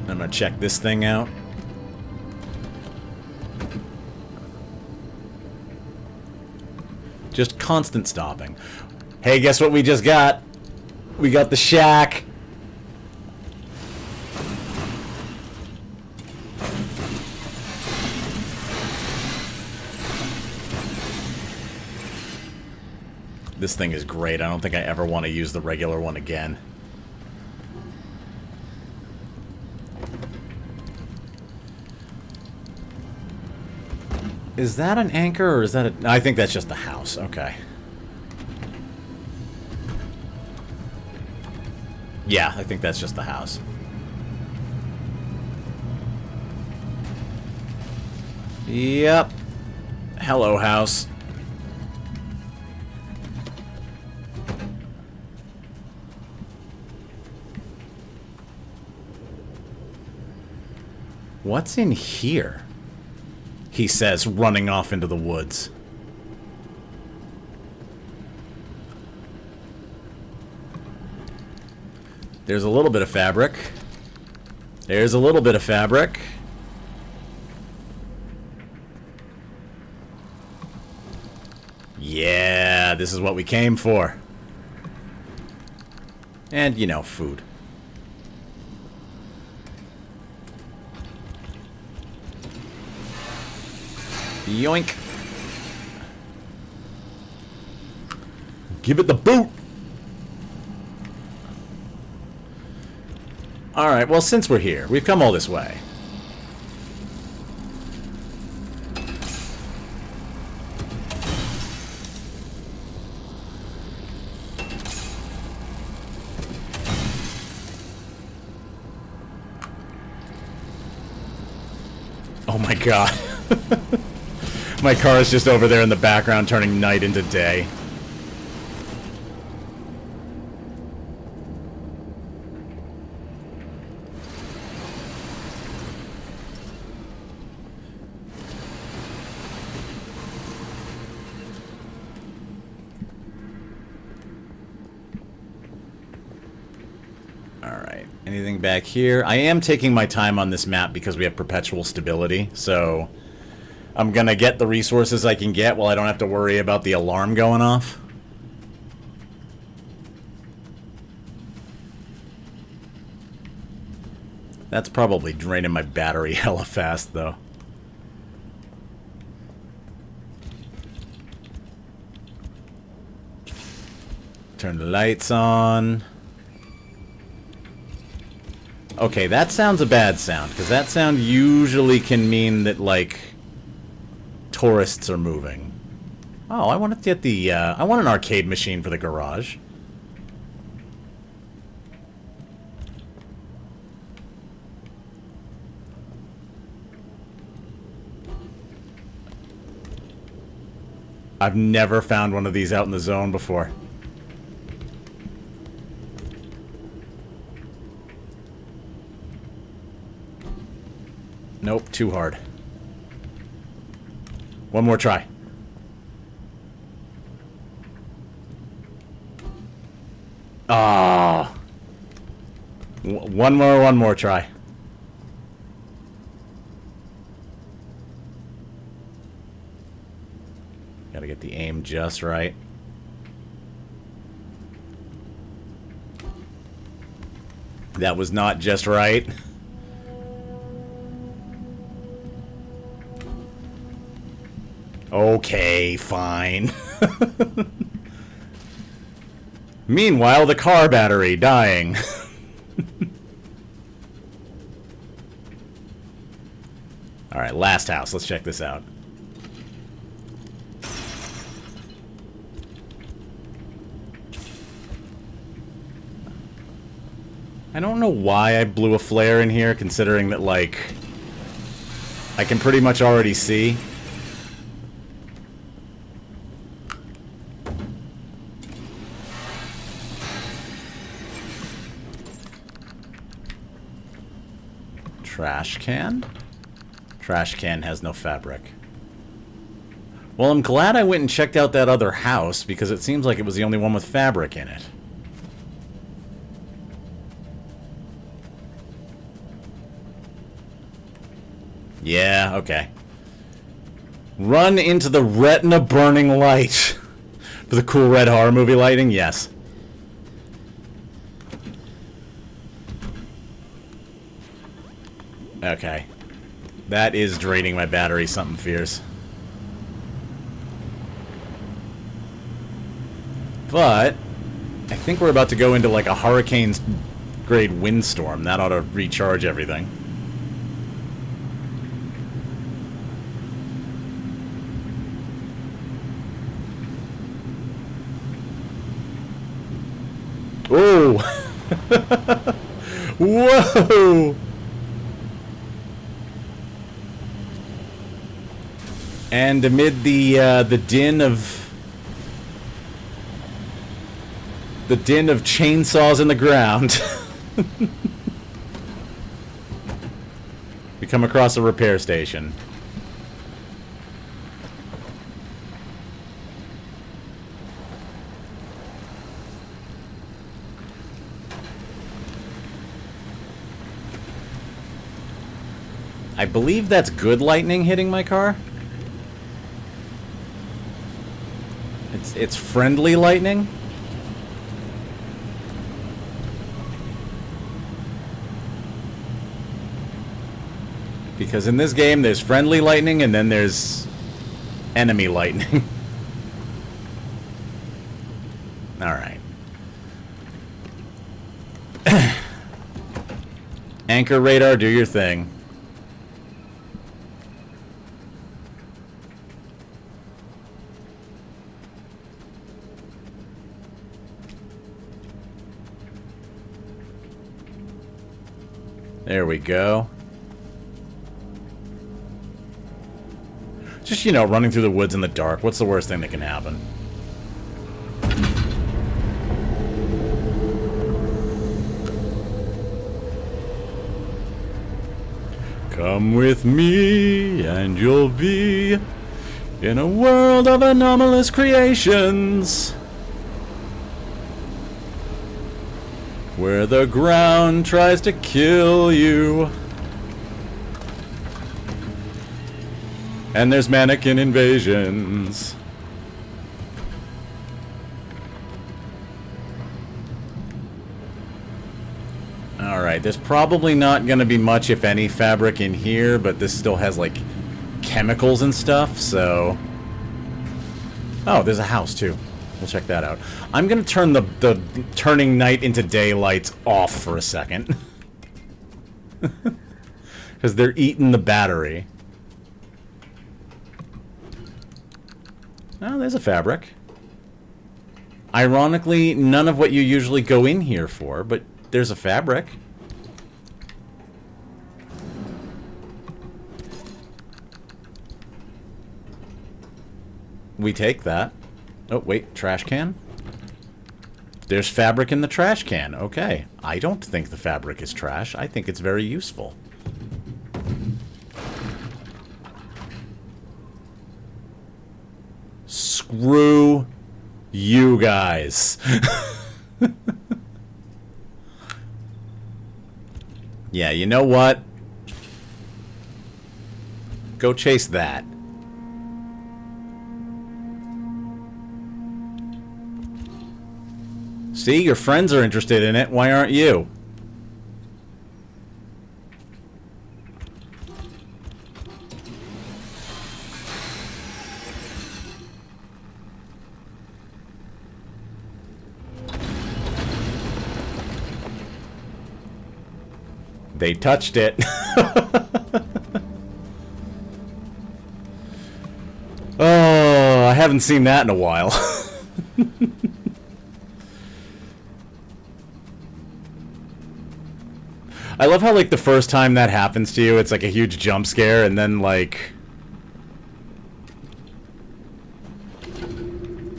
I'm gonna check this thing out. Just constant stopping. Hey, guess what we just got? We got the shack. This thing is great. I don't think I ever want to use the regular one again. Is that an anchor, or is that a... I think that's just the house. Okay. Yeah, I think that's just the house. Yep. Hello, house. What's in here? He says, running off into the woods. There's a little bit of fabric. There's a little bit of fabric. Yeah. Yeah, this is what we came for. And, you know, food. Yoink. Give it the boot! Alright, well, since we're here, we've come all this way. Oh my god. My car is just over there in the background turning night into day. Alright, anything back here? I am taking my time on this map because we have perpetual stability, so I'm gonna get the resources I can get while I don't have to worry about the alarm going off. That's probably draining my battery hella fast, though. Turn the lights on. Okay, that sound's a bad sound, because that sound usually can mean that, like, tourists are moving. Oh, I want to get the, I want an arcade machine for the garage. I've never found one of these out in the zone before. Nope, too hard. One more try. Ah. One more try. Gotta get the aim just right. That was not just right. Okay, fine. Meanwhile, the car battery dying. Alright, last house. Let's check this out. I don't know why I blew a flare in here, considering that, like, I can pretty much already see. Trash can? Trash can has no fabric. Well, I'm glad I went and checked out that other house, because it seems like it was the only one with fabric in it. Yeah, okay. Run into the retina burning light. For the cool red horror movie lighting? Yes. Okay. That is draining my battery something fierce. But I think we're about to go into like a hurricane's grade windstorm. That ought to recharge everything. Oh! Whoa! And amid the din of chainsaws in the ground, we come across a repair station. I believe that's good lightning hitting my car. It's friendly lightning? Because in this game, there's friendly lightning and then there's enemy lightning. Alright. Anchor radar, do your thing. There we go. Just, you know, running through the woods in the dark. What's the worst thing that can happen? Come with me and you'll be in a world of anomalous creations, where the ground tries to kill you. And there's mannequin invasions. Alright, there's probably not going to be much, if any, fabric in here, but this still has, like, chemicals and stuff, so... Oh, there's a house, too. We'll check that out. I'm going to turn the turning night into daylights off for a second. Because they're eating the battery. Oh, there's a fabric. Ironically, none of what you usually go in here for, but there's a fabric. We take that. Oh, wait, trash can? There's fabric in the trash can. Okay. I don't think the fabric is trash. I think it's very useful. Screw you guys. Yeah, you know what? Go chase that. See, your friends are interested in it. Why aren't you? They touched it. Oh, I haven't seen that in a while. I love how, like, the first time that happens to you, it's like a huge jump scare, and then, like...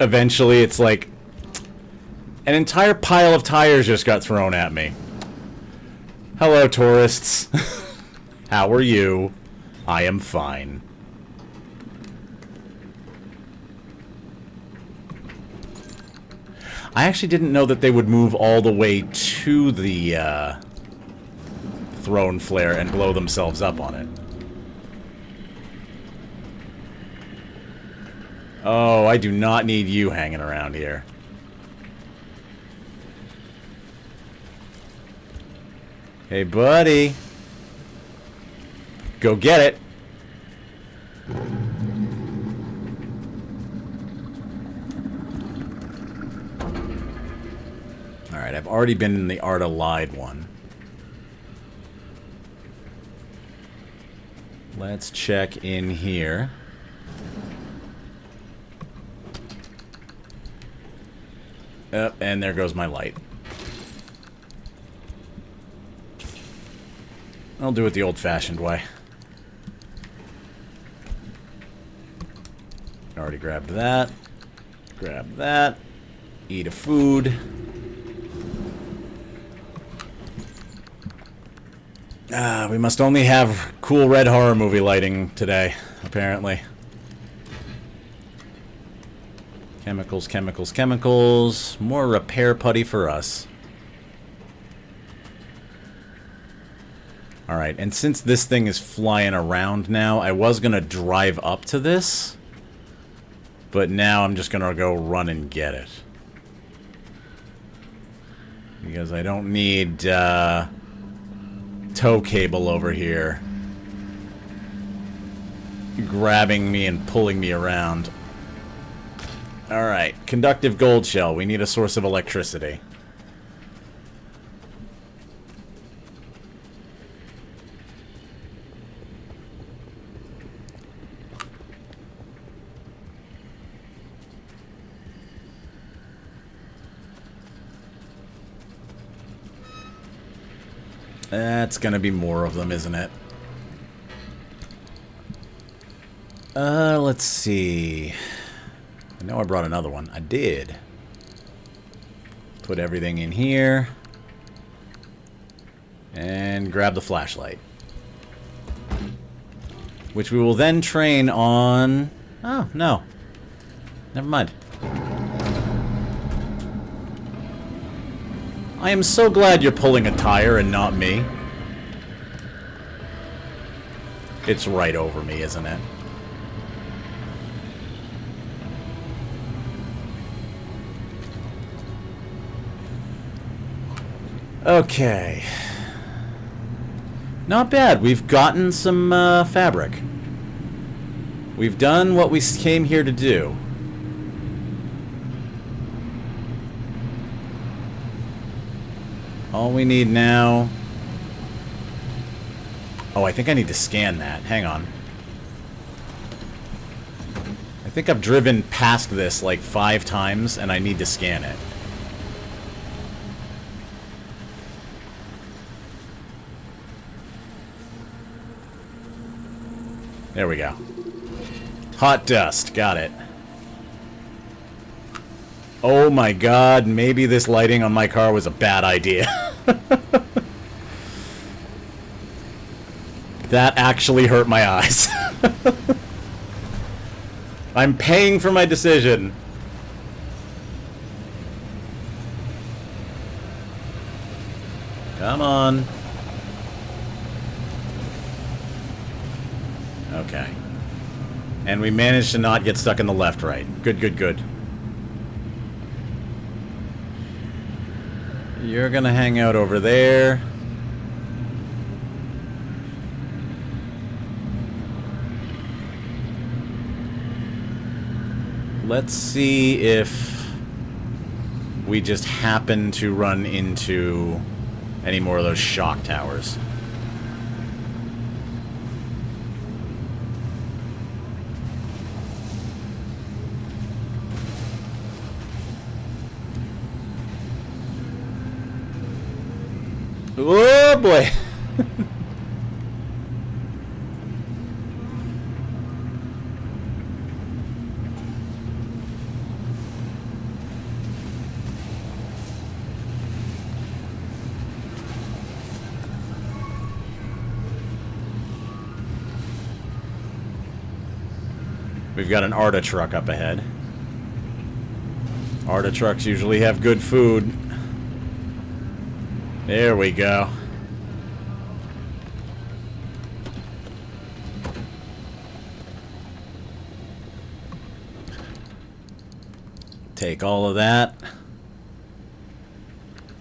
eventually, it's like... an entire pile of tires just got thrown at me. Hello, tourists. How are you? I am fine. I actually didn't know that they would move all the way to the, thrown flare and blow themselves up on it. Oh, I do not need you hanging around here. Hey, buddy. Go get it. Alright, I've already been in the Art Allied one. Let's check in here. And there goes my light. I'll do it the old-fashioned way. Already grabbed that. Grab that. Eat a food. We must only have cool red horror movie lighting today, apparently. Chemicals, chemicals, chemicals. More repair putty for us. Alright, and since this thing is flying around now, I was gonna drive up to this. But now I'm just gonna go run and get it. Because I don't need tow cable over here grabbing me and pulling me around. Alright, conductive gold shell. We need a source of electricity. That's gonna be more of them, isn't it? Let's see. I know I brought another one. I did. Put everything in here. And grab the flashlight. Which we will then train on... Oh, no. Never mind. I am so glad you're pulling a tire and not me. It's right over me, isn't it? Okay. Not bad. We've gotten some fabric. We've done what we came here to do. All we need now... Oh, I think I need to scan that. Hang on. I think I've driven past this like 5 times, and I need to scan it. There we go. Hot dust. Got it. Oh my god, maybe this lighting on my car was a bad idea. That actually hurt my eyes. I'm paying for my decision. Come on. Okay. And we managed to not get stuck in the left-right. Good, good, good. You're gonna hang out over there. Let's see if we just happen to run into any more of those shock towers. Oh boy. We've got an Arta truck up ahead. Arta trucks usually have good food. There we go. Take all of that.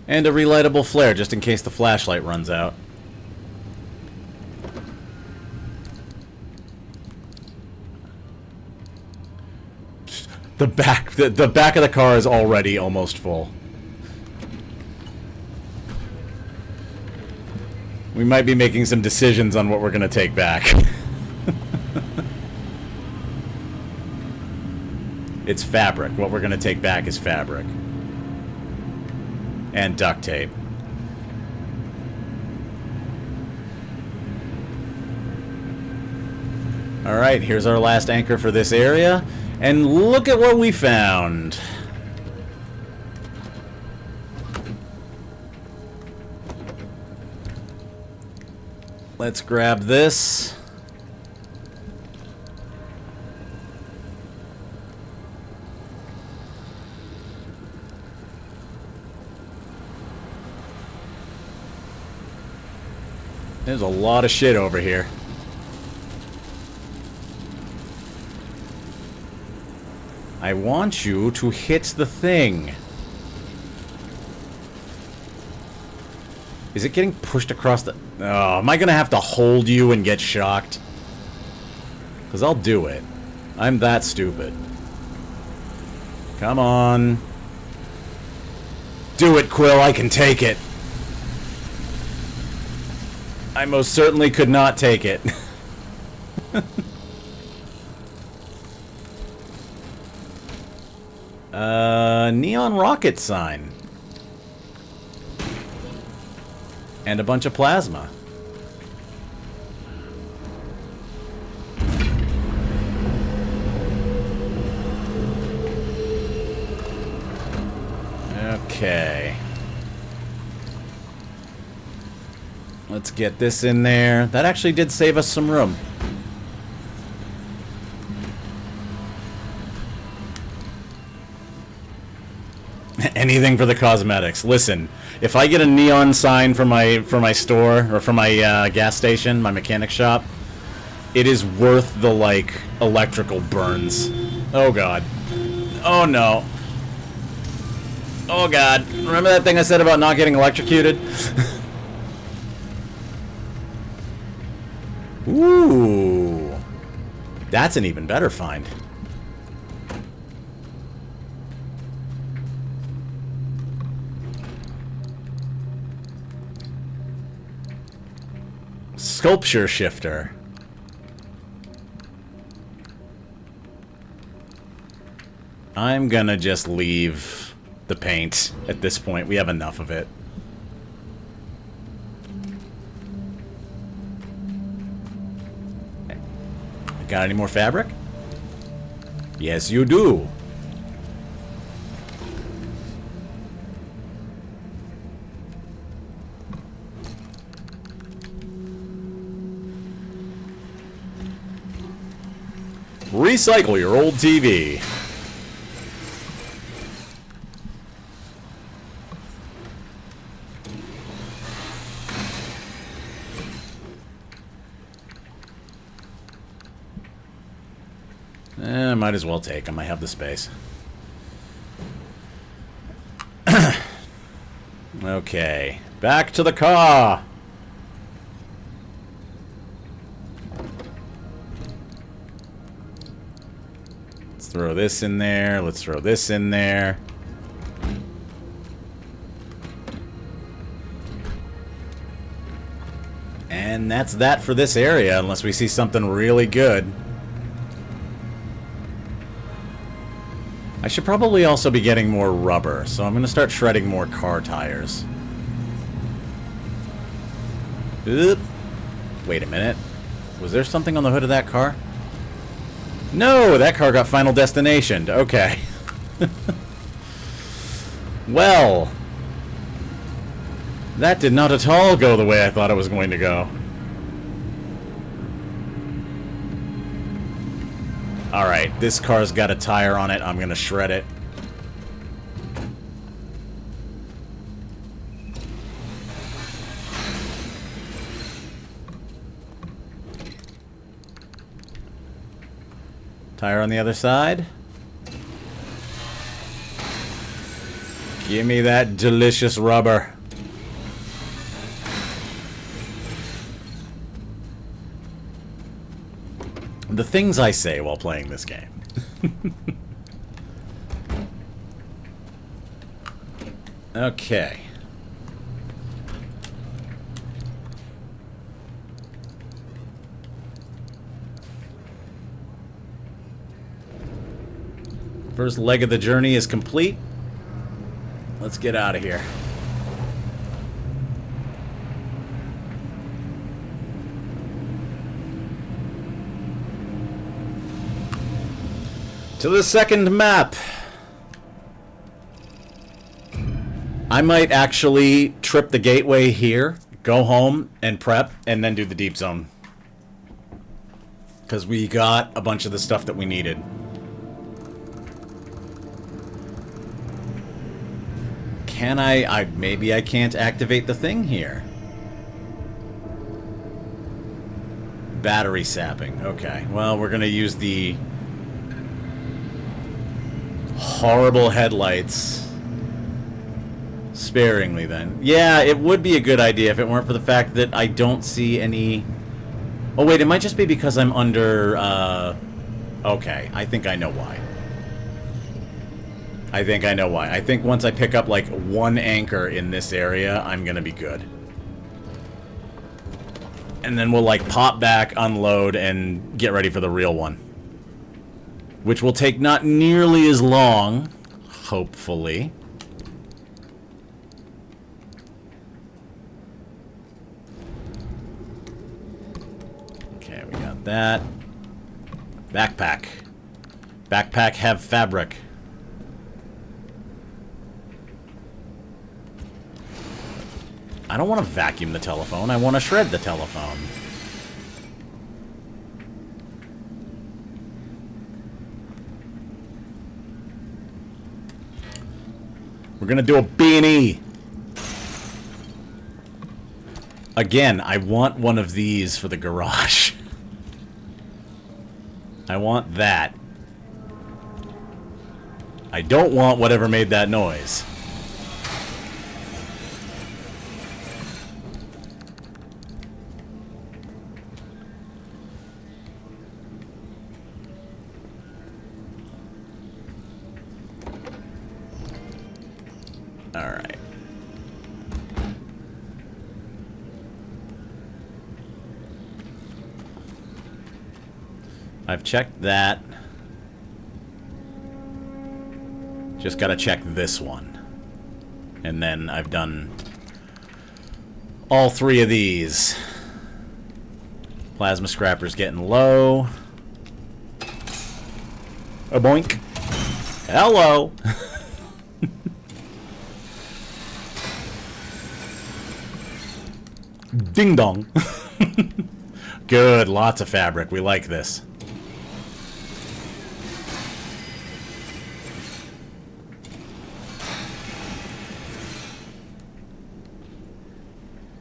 And a relightable flare just in case the flashlight runs out. The back of the car is already almost full. We might be making some decisions on what we're going to take back. It's fabric. What we're going to take back is fabric. And duct tape. Alright, here's our last anchor for this area. And look at what we found. Let's grab this. There's a lot of shit over here. I want you to hit the thing. Is it getting pushed across the... Oh, am I gonna have to hold you and get shocked? Because I'll do it. I'm that stupid. Come on. Do it, Quill. I can take it. I most certainly could not take it. Neon rocket sign. And a bunch of plasma. Okay. Let's get this in there. That actually did save us some room. Anything for the cosmetics. Listen, if I get a neon sign for my store or for my gas station, my mechanic shop, it is worth the like electrical burns. Oh god. Oh no. Oh god. Remember that thing I said about not getting electrocuted? Ooh. That's an even better find. Sculpture shifter. I'm gonna just leave the paint at this point. We have enough of it. Got any more fabric? Yes, you do. Recycle your old TV. Might as well take them. I have the space. Okay. Back to the car. Let's throw this in there. Let's throw this in there. And that's that for this area, unless we see something really good. I should probably also be getting more rubber, so I'm going to start shredding more car tires. Oop. Wait a minute. Was there something on the hood of that car? No, that car got Final Destinationed. Okay. Well, that did not at all go the way I thought it was going to go. Alright, this car's got a tire on it. I'm going to shred it. Tire on the other side. Give me that delicious rubber. The things I say while playing this game. Okay. First leg of the journey is complete. Let's get out of here. To the second map. I might actually trip the gateway here, go home and prep, and then do the deep zone. Because we got a bunch of the stuff that we needed. Can maybe I can't activate the thing here. Battery sapping. Okay, well, we're gonna use the horrible headlights sparingly then. Yeah, it would be a good idea if it weren't for the fact that I don't see any... Oh, wait, it might just be because I'm under... Okay, I think I know why. I think I know why. I think once I pick up, like, one anchor in this area, I'm gonna be good. And then we'll, like, pop back, unload, and get ready for the real one. Which will take not nearly as long, hopefully. Okay, we got that. Backpack. Backpack have fabric. I don't want to vacuum the telephone. I want to shred the telephone. We're gonna do a B&E. Again, I want one of these for the garage. I want that. I don't want whatever made that noise. Alright. I've checked that. Just gotta check this one. And then I've done all three of these. Plasma scrapper's getting low. A boink. Hello! Ding dong. Good, lots of fabric. We like this.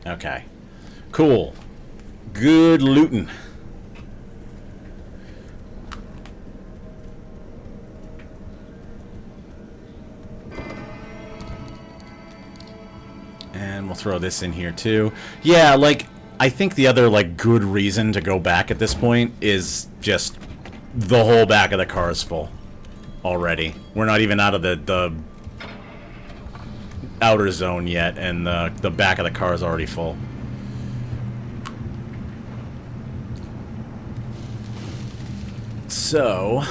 Okay. Cool. Good looting. And we'll throw this in here too. Yeah, like, I think the other, like, good reason to go back at this point is just the whole back of the car is full already. We're not even out of the outer zone yet, and the back of the car is already full. So...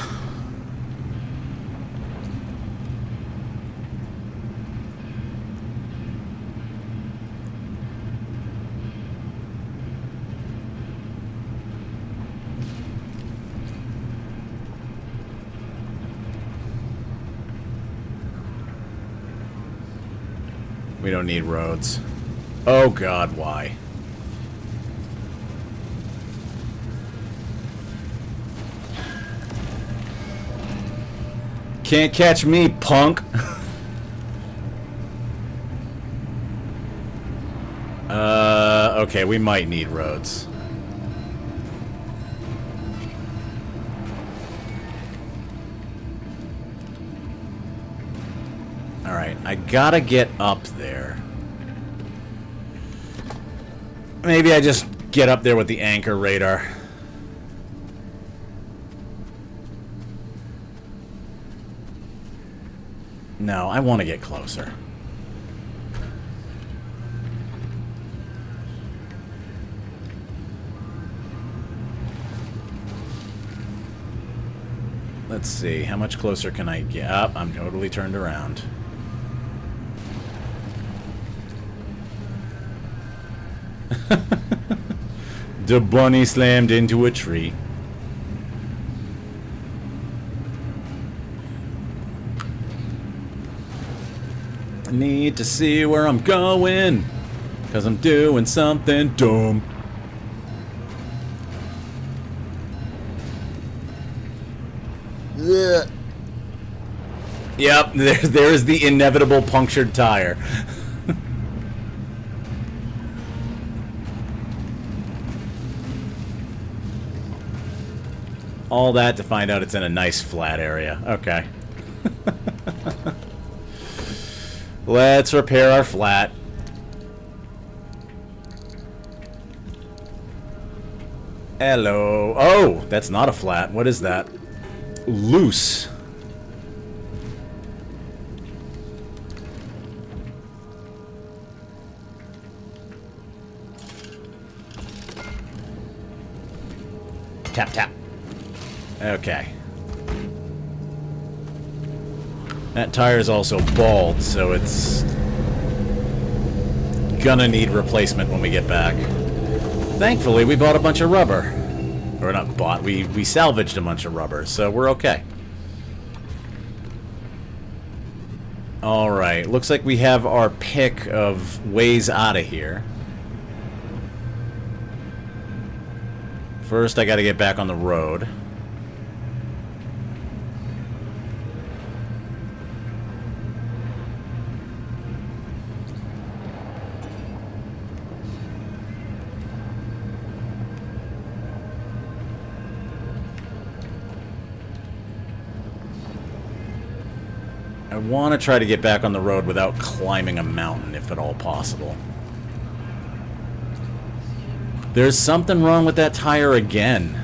we don't need roads. Oh God, why? Can't catch me, punk. Okay, we might need roads. Alright, I gotta get up there. Maybe I just get up there with the anchor radar. No, I want to get closer. Let's see, how much closer can I get? Up, I'm totally turned around. The bunny slammed into a tree. I need to see where I'm going, 'cause I'm doing something dumb. Yeah. Yep, there's the inevitable punctured tire. All that to find out it's in a nice flat area. Okay. Let's repair our flat. Hello. Oh, that's not a flat. What is that? Loose. Tap, tap. Okay. That tire is also bald, so it's gonna need replacement when we get back. Thankfully, we bought a bunch of rubber. Or not bought, we salvaged a bunch of rubber, so we're okay. Alright, looks like we have our pick of ways out of here. First, I gotta get back on the road. I want to try to get back on the road without climbing a mountain, if at all possible. There's something wrong with that tire again.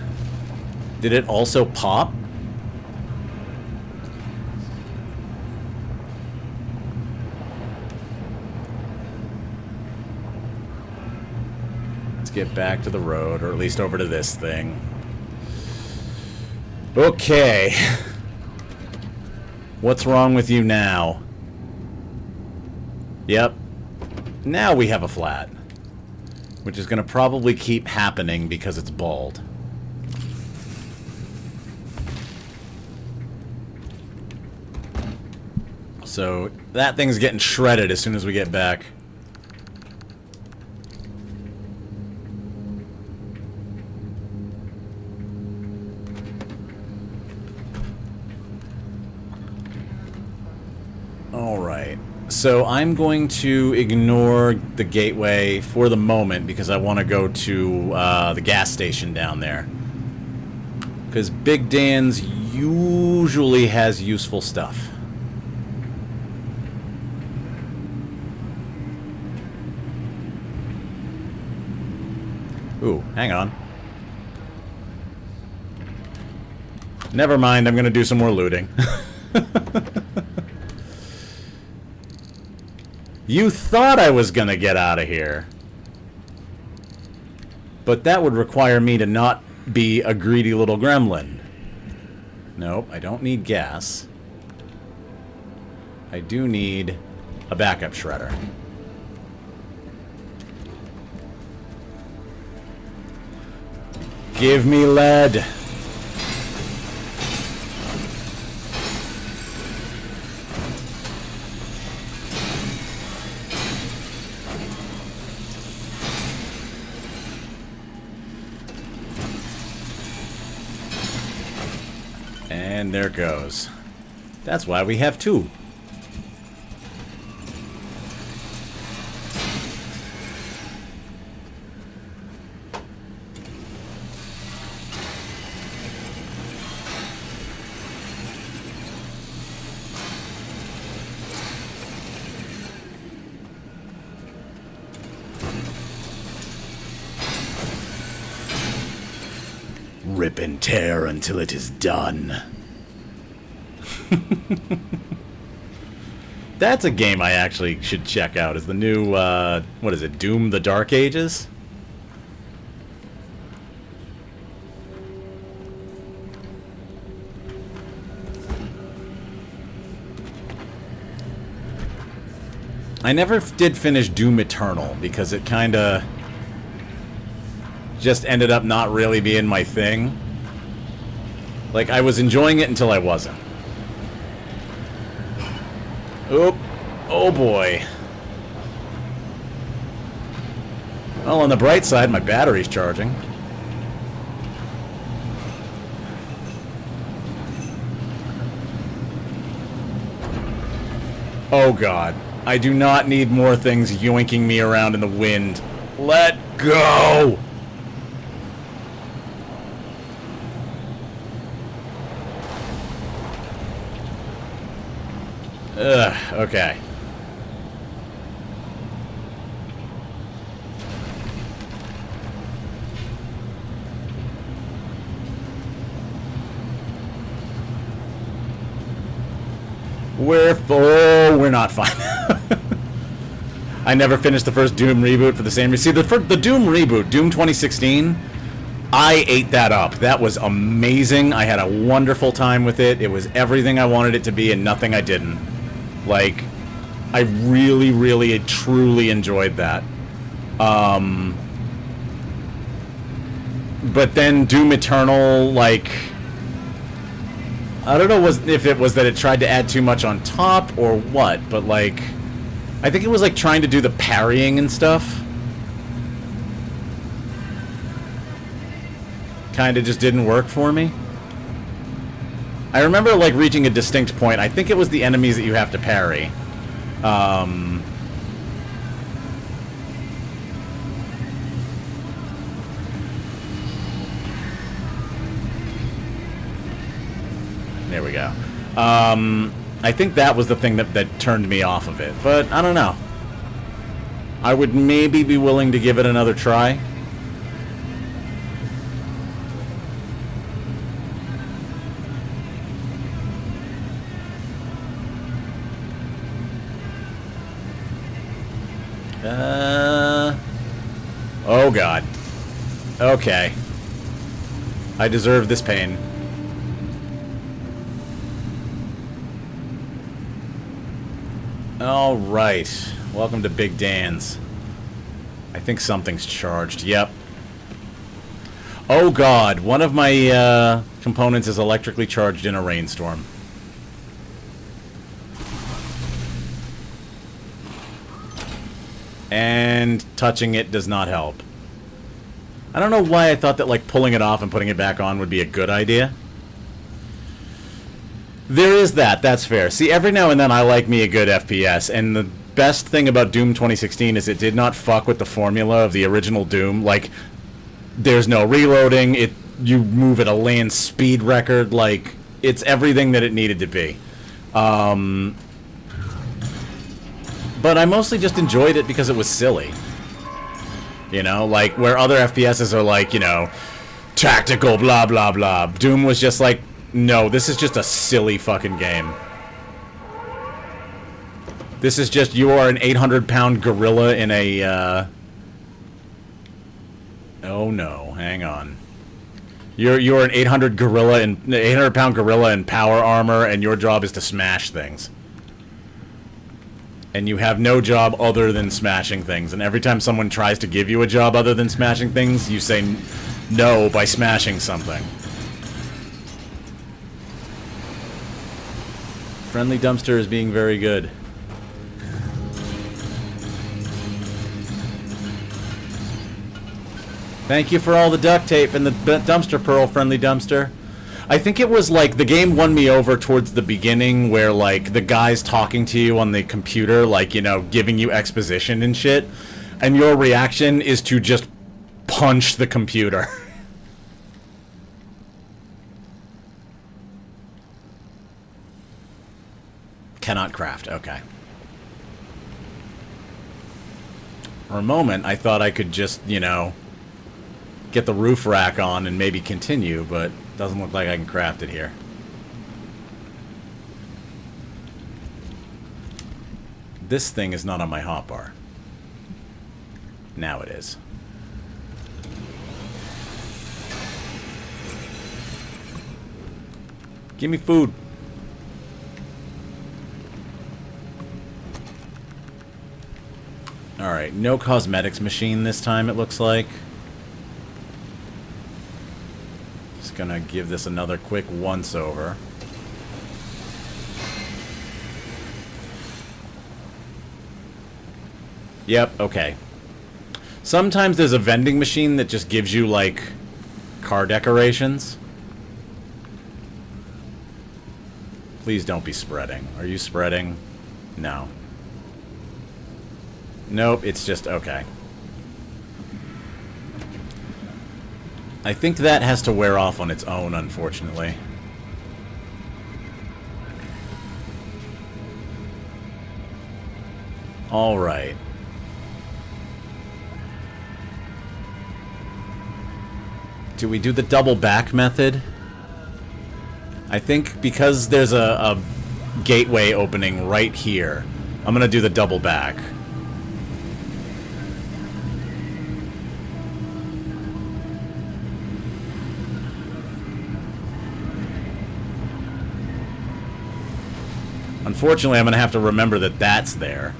Did it also pop? Let's get back to the road, or at least over to this thing. Okay. What's wrong with you now? Yep. Now we have a flat. Which is going to probably keep happening because it's bald. So that thing's getting shredded as soon as we get back. Alright. So I'm going to ignore the gateway for the moment because I want to go to the gas station down there. Because Big Dan's usually has useful stuff. Ooh, hang on. Never mind, I'm going to do some more looting. You thought I was gonna get out of here. But that would require me to not be a greedy little gremlin. Nope, I don't need gas. I do need a backup shredder. Give me lead. And there it goes. That's why we have two. Rip and tear until it is done. That's a game I actually should check out. Is the new, what is it, Doom the Dark Ages? I never did finish Doom Eternal because it kinda just ended up not really being my thing. Like, I was enjoying it until I wasn't. Oop. Oh boy. Well, on the bright side, my battery's charging. Oh god. I do not need more things yoinking me around in the wind. Let go! Ugh, okay. We're not fine. I never finished the first Doom reboot for the same reason. See, the Doom reboot, Doom 2016, I ate that up. That was amazing. I had a wonderful time with it. It was everything I wanted it to be and nothing I didn't. Like, I really, really, truly enjoyed that. But then Doom Eternal, like, I don't know if it was that it tried to add too much on top or what, but like, I think it was like trying to do the parrying and stuff. Kind of just didn't work for me. I remember like reaching a distinct point. I think it was the enemies that you have to parry. There we go. I think that was the thing that turned me off of it. But I don't know. I would maybe be willing to give it another try. Oh God. Okay. I deserve this pain. All right. Welcome to Big Dan's. I think something's charged. Yep. Oh God. One of my components is electrically charged in a rainstorm. And touching it does not help. I don't know why I thought that like pulling it off and putting it back on would be a good idea. There is that, that's fair. See, every now and then I like me a good FPS, and the best thing about Doom 2016 is it did not fuck with the formula of the original Doom. Like, there's no reloading, you move at a land speed record, like, it's everything that it needed to be. But I mostly just enjoyed it because it was silly. You know, like, where other FPSs are like, you know, tactical, blah, blah, blah. Doom was just like, no, this is just a silly fucking game. This is just, you are an 800-pound gorilla in a, oh no, hang on. You're an 800-pound gorilla in power armor, and your job is to smash things. And you have no job other than smashing things. And every time someone tries to give you a job other than smashing things, you say no by smashing something. Friendly Dumpster is being very good. Thank you for all the duct tape and the dumpster pearl, Friendly Dumpster. I think it was like the game won me over towards the beginning where like the guy's talking to you on the computer, like, you know, giving you exposition and shit, and your reaction is to just punch the computer. Cannot craft, okay. For a moment, I thought I could just, you know, get the roof rack on and maybe continue, but doesn't look like I can craft it here. This thing is not on my hotbar. Now it is. Give me food. Alright, no cosmetics machine this time, it looks like. Just gonna give this another quick once-over. Yep, okay. Sometimes there's a vending machine that just gives you, like, car decorations. Please don't be spreading. Are you spreading? No. Nope, it's just, okay. I think that has to wear off on its own, unfortunately. All right. Do we do the double back method? I think because there's a gateway opening right here, I'm gonna do the double back. Unfortunately, I'm gonna have to remember that that's there.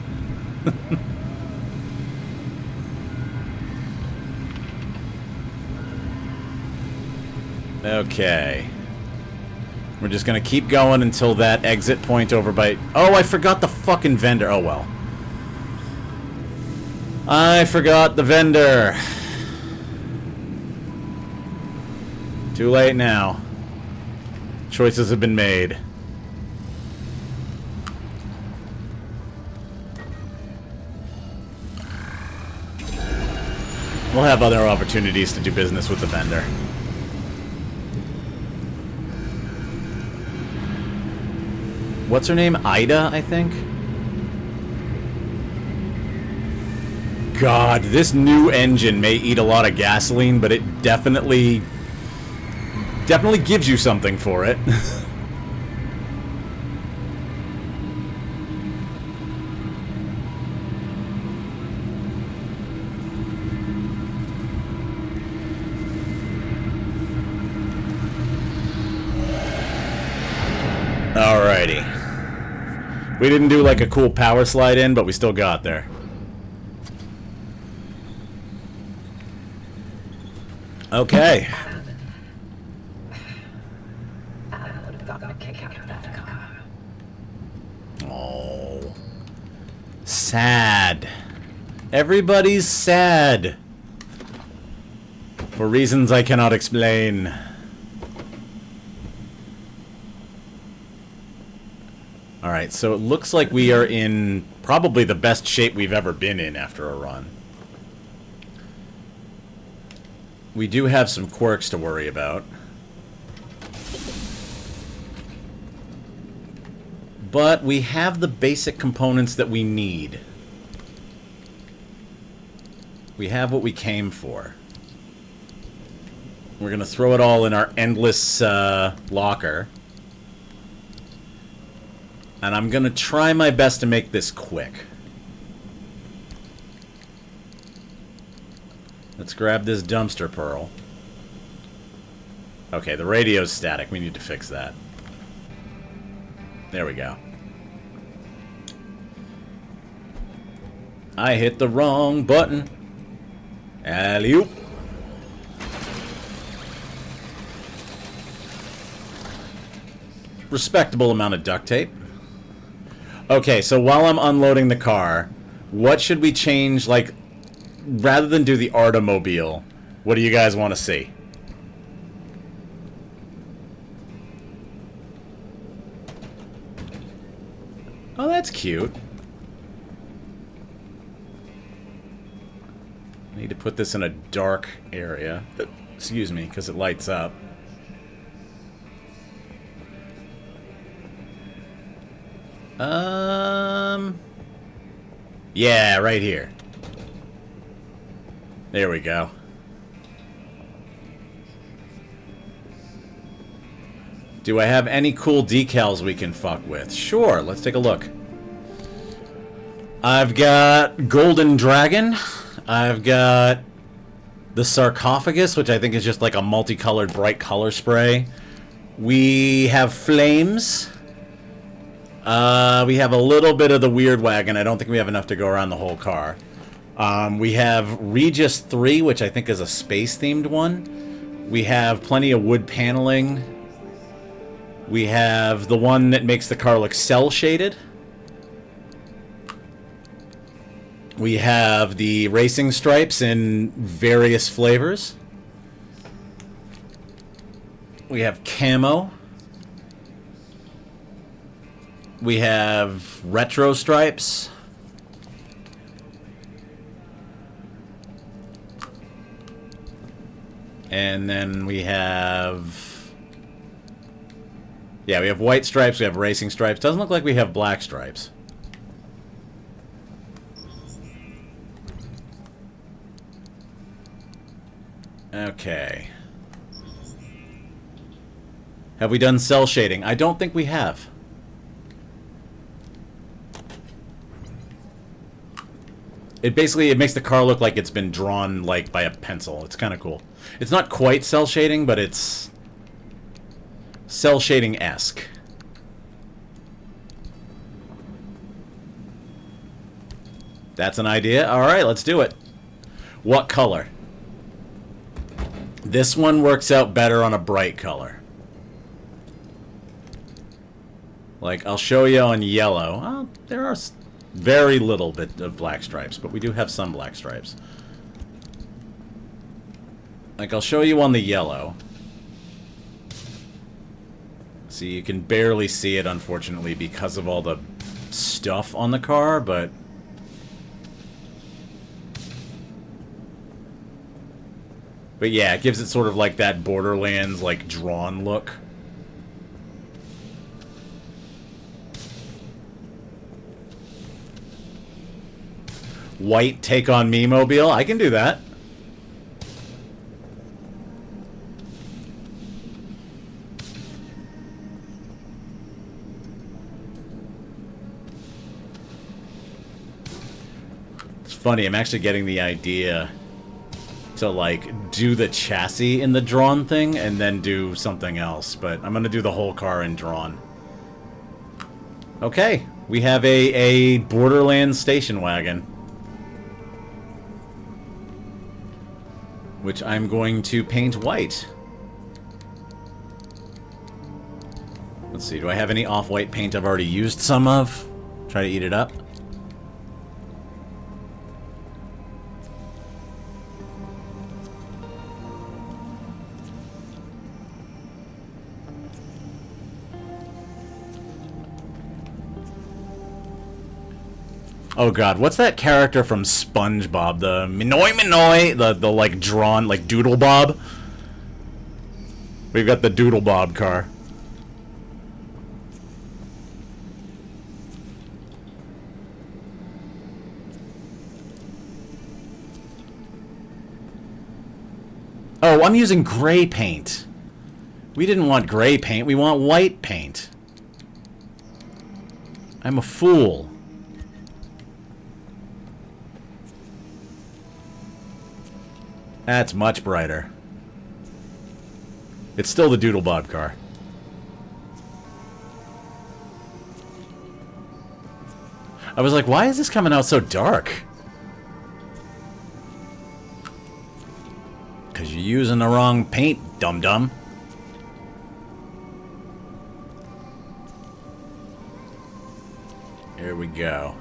Okay. We're just gonna keep going until that exit point over by... Oh, I forgot the fucking vendor. Oh, well. I forgot the vendor. Too late now. Choices have been made. We'll have other opportunities to do business with the vendor. What's her name? Ida, I think? God, this new engine may eat a lot of gasoline, but it definitely gives you something for it. Alrighty. We didn't do like a cool power slide in, but we still got there. Okay. Oh. Sad. Everybody's sad. For reasons I cannot explain. Alright, so it looks like we are in probably the best shape we've ever been in after a run. We do have some quirks to worry about. But we have the basic components that we need. We have what we came for. We're gonna throw it all in our endless locker. And I'm gonna try my best to make this quick. Let's grab this dumpster pearl. Okay, the radio's static. We need to fix that. There we go. I hit the wrong button. Alley-oop. Respectable amount of duct tape. Okay, so while I'm unloading the car, what should we change, like, rather than do the Artomobile, what do you guys want to see? Oh, that's cute. I need to put this in a dark area. Excuse me, because it lights up. Yeah, right here. There we go. Do I have any cool decals we can fuck with? Sure, let's take a look. I've got Golden Dragon. I've got the Sarcophagus, which I think is just like a multicolored bright color spray. We have Flames. We have a little bit of the Weird Wagon. I don't think we have enough to go around the whole car. We have Regis 3, which I think is a space-themed one. We have plenty of wood paneling. We have the one that makes the car look cel-shaded. We have the racing stripes in various flavors. We have camo. We have retro stripes. And then we have... Yeah, we have white stripes, we have racing stripes. Doesn't look like we have black stripes. Okay. Have we done cell shading? I don't think we have. It basically, it makes the car look like it's been drawn, like, by a pencil. It's kind of cool. It's not quite cell shading, but it's cell shading-esque. That's an idea. Alright, let's do it. What color? This one works out better on a bright color. Like, I'll show you on yellow. Well, there are very little bit of black stripes, but we do have some black stripes. Like, I'll show you on the yellow. See, you can barely see it, unfortunately, because of all the stuff on the car, but... But yeah, it gives it sort of like that Borderlands, like, drawn look. White take on me mobile. I can do that. It's funny, I'm actually getting the idea to, like, do the chassis in the drawn thing and then do something else, but I'm gonna do the whole car in drawn. Okay, we have a Borderlands station wagon, which I'm going to paint white. Let's see, do I have any off-white paint I've already used some of? Try to eat it up. Oh god, what's that character from SpongeBob? The Minoi, the like drawn, like Doodle Bob? We've got the Doodle Bob car. Oh, I'm using gray paint. We didn't want gray paint, we want white paint. I'm a fool. That's much brighter. It's still the Doodle Bob car. I was like, why is this coming out so dark? Because you're using the wrong paint, dum-dum. Here we go.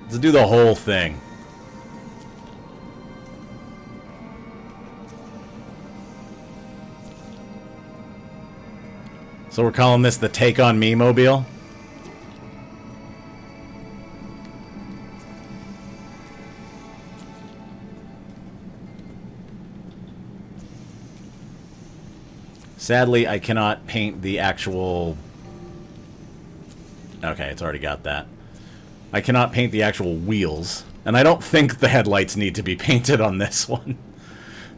Let's do the whole thing. So we're calling this the Take on Me mobile? Sadly, I cannot paint the actual... Okay, it's already got that. I cannot paint the actual wheels. And I don't think the headlights need to be painted on this one.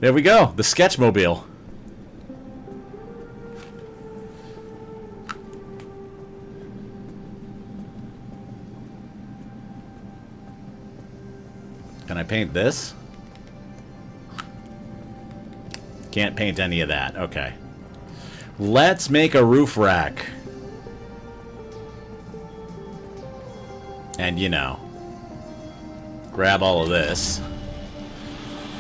There we go, the Sketchmobile. Can I paint this? Can't paint any of that, okay. Let's make a roof rack. And, you know, grab all of this.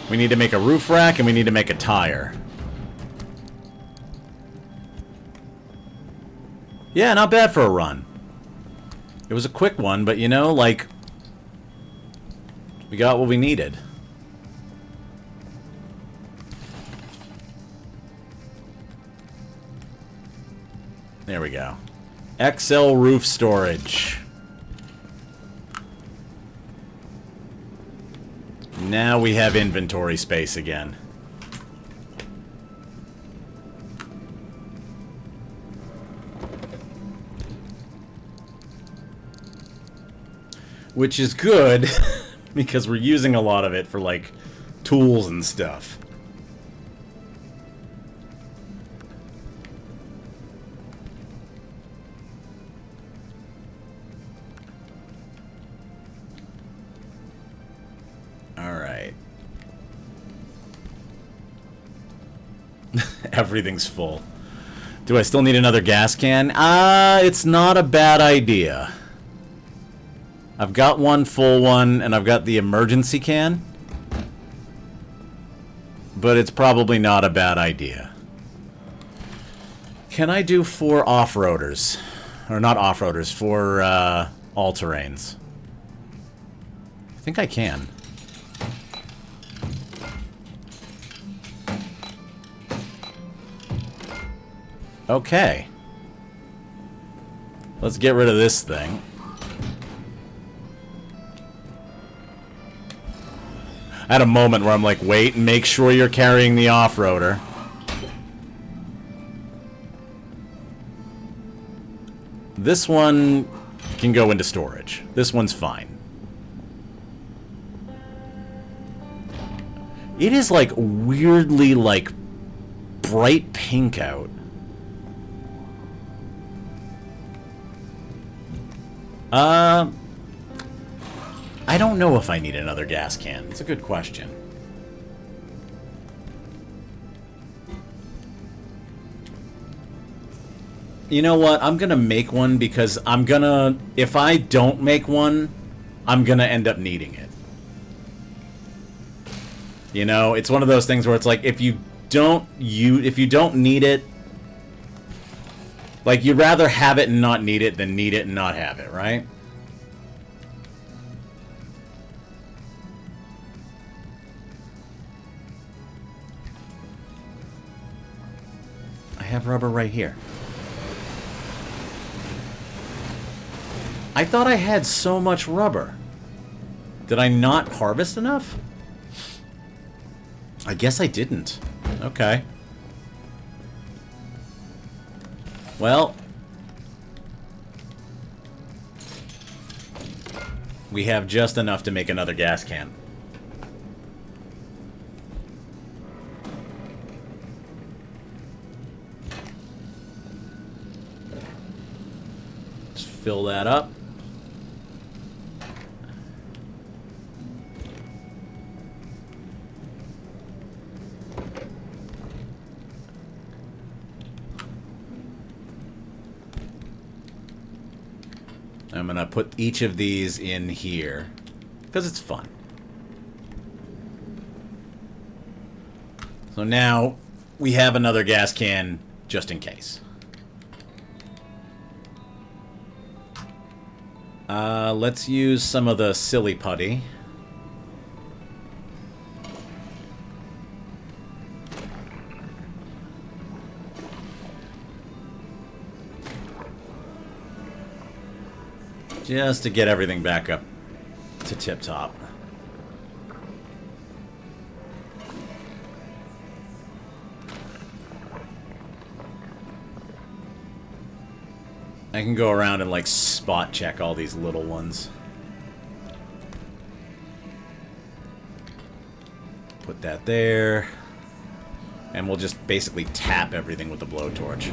We need to make a roof rack, and we need to make a tire. Yeah, not bad for a run. It was a quick one, but, you know, like, we got what we needed. There we go. XL roof storage. Now we have inventory space again. Which is good, because we're using a lot of it for, like, tools and stuff. Alright. Everything's full. Do I still need another gas can? It's not a bad idea. I've got one full one, and I've got the emergency can. But it's probably not a bad idea. Can I do 4 off-roaders? Or not off-roaders, 4 all-terrains. I think I can. Okay. Let's get rid of this thing. I had a moment where I'm like, wait, make sure you're carrying the off-roader. This one can go into storage. This one's fine. It is like weirdly like bright pink out. I don't know if I need another gas can. It's a good question. You know what? I'm gonna make one because I'm gonna... If I don't make one, I'm gonna end up needing it. You know, it's one of those things where it's like, if you don't need it, like, you'd rather have it and not need it than need it and not have it, right? I have rubber right here. I thought I had so much rubber. Did I not harvest enough? I guess I didn't. Okay. Well, we have just enough to make another gas can. Just fill that up. I'm gonna put each of these in here because it's fun. So now we have another gas can just in case. Let's use some of the silly putty. Just to get everything back up to tip-top. I can go around and, like, spot check all these little ones. Put that there. And we'll just basically tap everything with the blowtorch.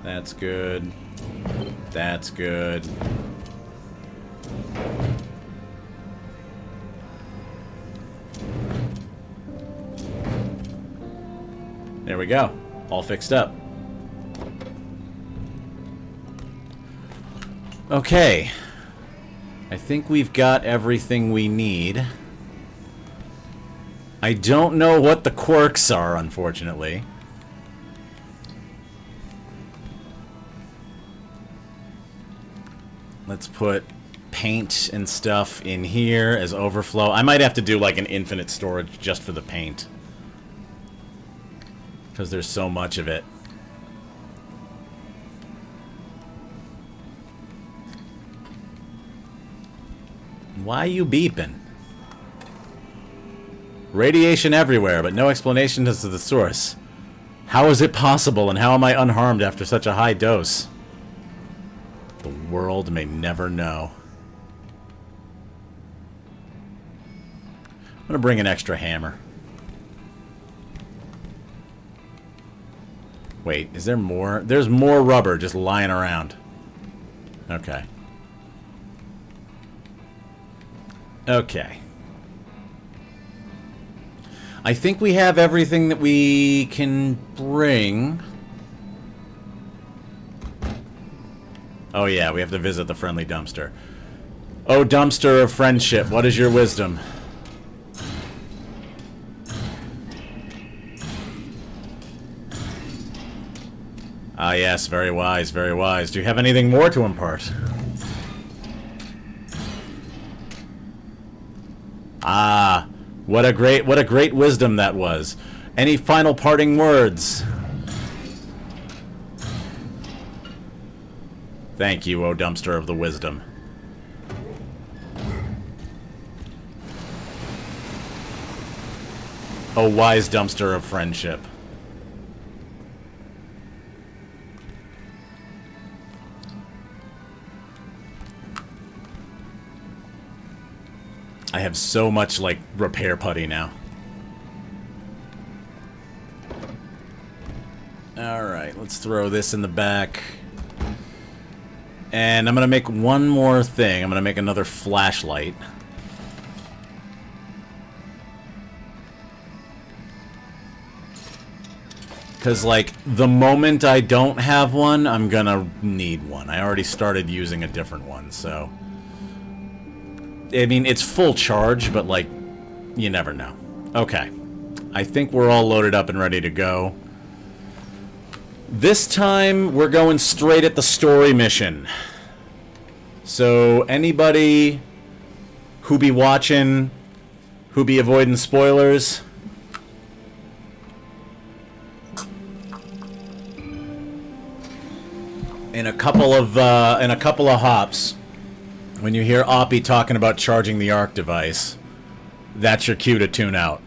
That's good. That's good. There we go. All fixed up. Okay. I think we've got everything we need. I don't know what the quirks are, unfortunately. Let's put paint and stuff in here as overflow. I might have to do like an infinite storage just for the paint, because there's so much of it. Why are you beeping? Radiation everywhere, but no explanation as to the source. How is it possible, and how am I unharmed after such a high dose? The world may never know. I'm gonna bring an extra hammer. Wait, is there more? There's more rubber just lying around. Okay. Okay. I think we have everything that we can bring. Oh yeah, we have to visit the friendly dumpster. Oh, dumpster of friendship, what is your wisdom? Ah yes, very wise, very wise. Do you have anything more to impart? Ah, what a great wisdom that was. Any final parting words? Thank you, O dumpster of the wisdom. O wise dumpster of friendship. I have so much, like, repair putty now. Alright, let's throw this in the back. And I'm gonna make one more thing. I'm gonna make another flashlight. Because, like, the moment I don't have one, I'm gonna need one. I already started using a different one, so... I mean, it's full charge, but, like, you never know. Okay. I think we're all loaded up and ready to go. This time, we're going straight at the story mission. So, anybody who be watching, who be avoiding spoilers... In a couple of hops... When you hear Oppie talking about charging the ARC device, that's your cue to tune out.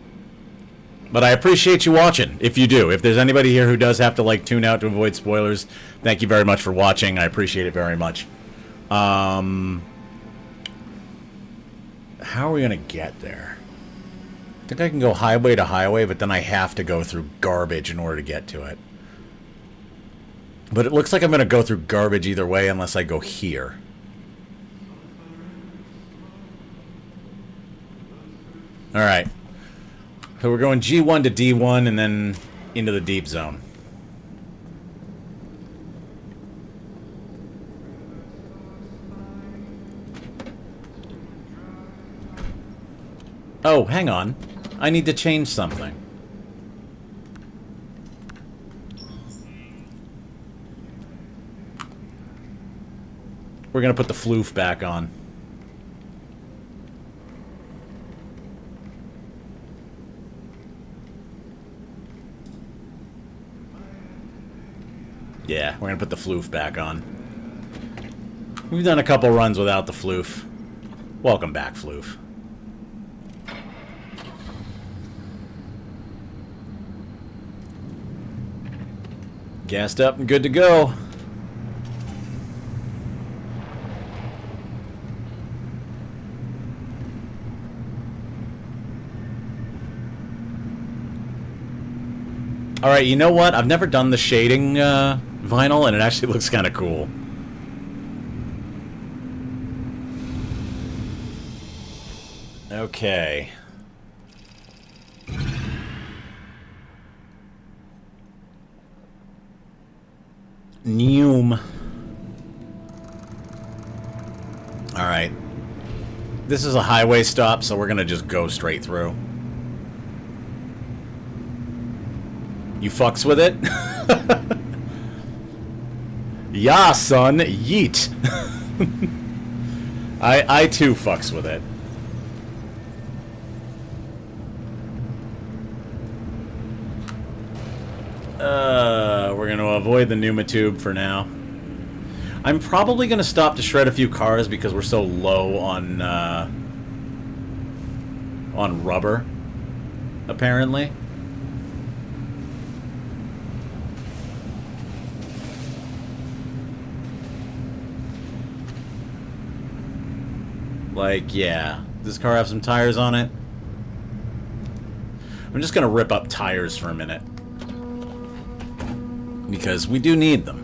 But I appreciate you watching, if you do. If there's anybody here who does have to, like, tune out to avoid spoilers, thank you very much for watching. I appreciate it very much. How are we gonna get there? I think I can go highway to highway, but then I have to go through garbage in order to get to it. But it looks like I'm gonna go through garbage either way unless I go here. Alright. So we're going G1 to D1 and then into the deep zone. Oh, hang on. I need to change something. We're gonna put the floof back on. Yeah, we're gonna put the floof back on. We've done a couple runs without the floof. Welcome back, floof. Gassed up and good to go. Alright, you know what? I've never done the shading vinyl, and it actually looks kind of cool. Okay. Neum. Alright. This is a highway stop, so we're gonna just go straight through. You fucks with it? Yeah, son. Yeet. I too fucks with it. We're gonna avoid the pneumatube for now. I'm probably gonna stop to shred a few cars because we're so low on rubber, apparently. Like, yeah. Does this car have some tires on it? I'm just gonna rip up tires for a minute. Because we do need them.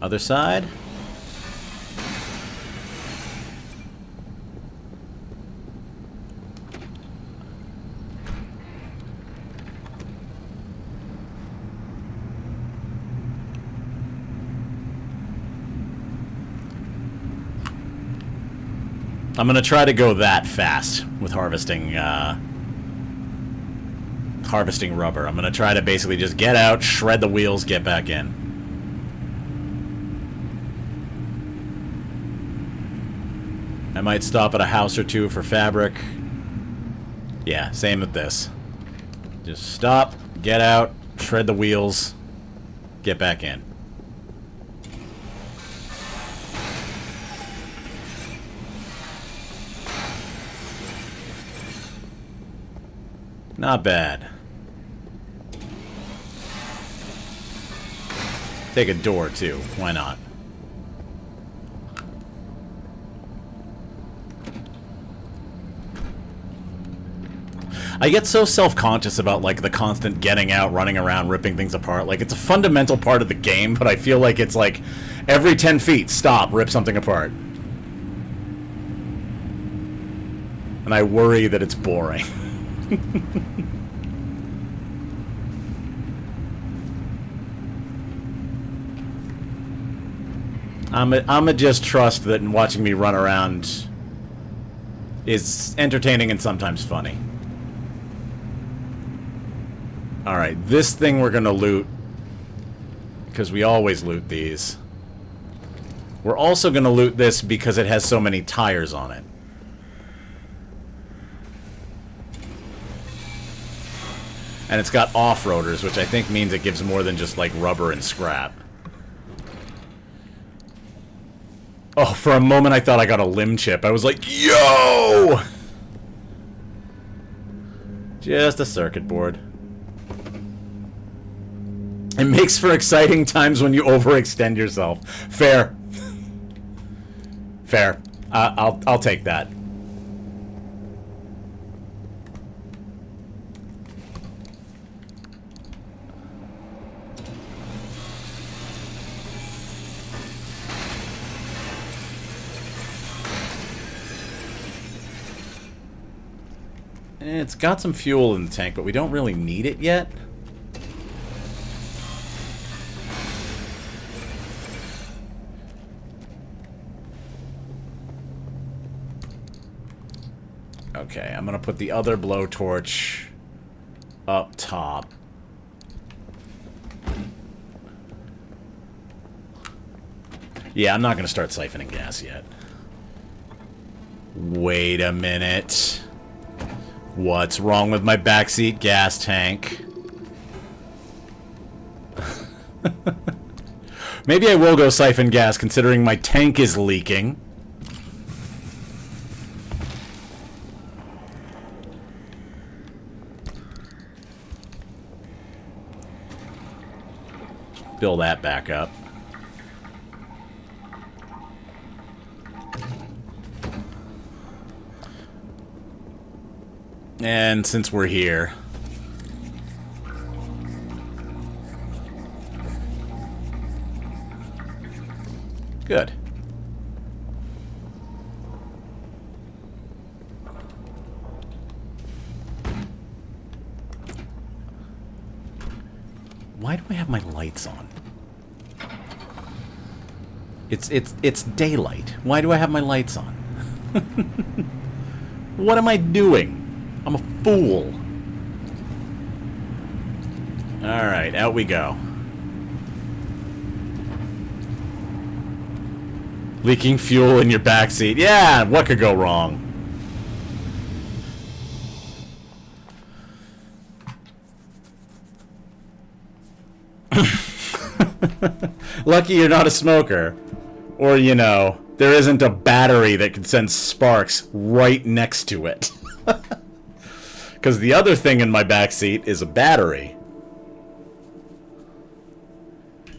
Other side. I'm gonna try to go that fast with harvesting rubber. I'm gonna try to basically just get out, shred the wheels, get back in. I might stop at a house or two for fabric. Yeah, same with this. Just stop, get out, shred the wheels, get back in. Not bad. Take a door, too. Why not? I get so self-conscious about, like, the constant getting out, running around, ripping things apart. Like, it's a fundamental part of the game, but I feel like it's like, every 10 feet, stop, rip something apart. And I worry that it's boring. I'ma just trust that watching me run around is entertaining and sometimes funny. Alright, this thing we're gonna loot, because we always loot these. We're also gonna loot this because it has so many tires on it. And it's got off-roaders, which I think means it gives more than just, like, rubber and scrap. Oh, for a moment I thought I got a limb chip. I was like, yo! Just a circuit board. It makes for exciting times when you overextend yourself. Fair. Fair. I'll take that. It's got some fuel in the tank, but we don't really need it yet. Okay, I'm gonna put the other blowtorch up top. Yeah, I'm not gonna start siphoning gas yet. Wait a minute. What's wrong with my backseat gas tank? Maybe I will go siphon gas considering my tank is leaking. Fill that back up. And since we're here... Good. Why do I have my lights on? It's daylight. Why do I have my lights on? What am I doing? I'm a fool. Alright, out we go. Leaking fuel in your backseat. Yeah, what could go wrong? Lucky you're not a smoker. Or, you know, there isn't a battery that can send sparks right next to it. Because the other thing in my backseat is a battery.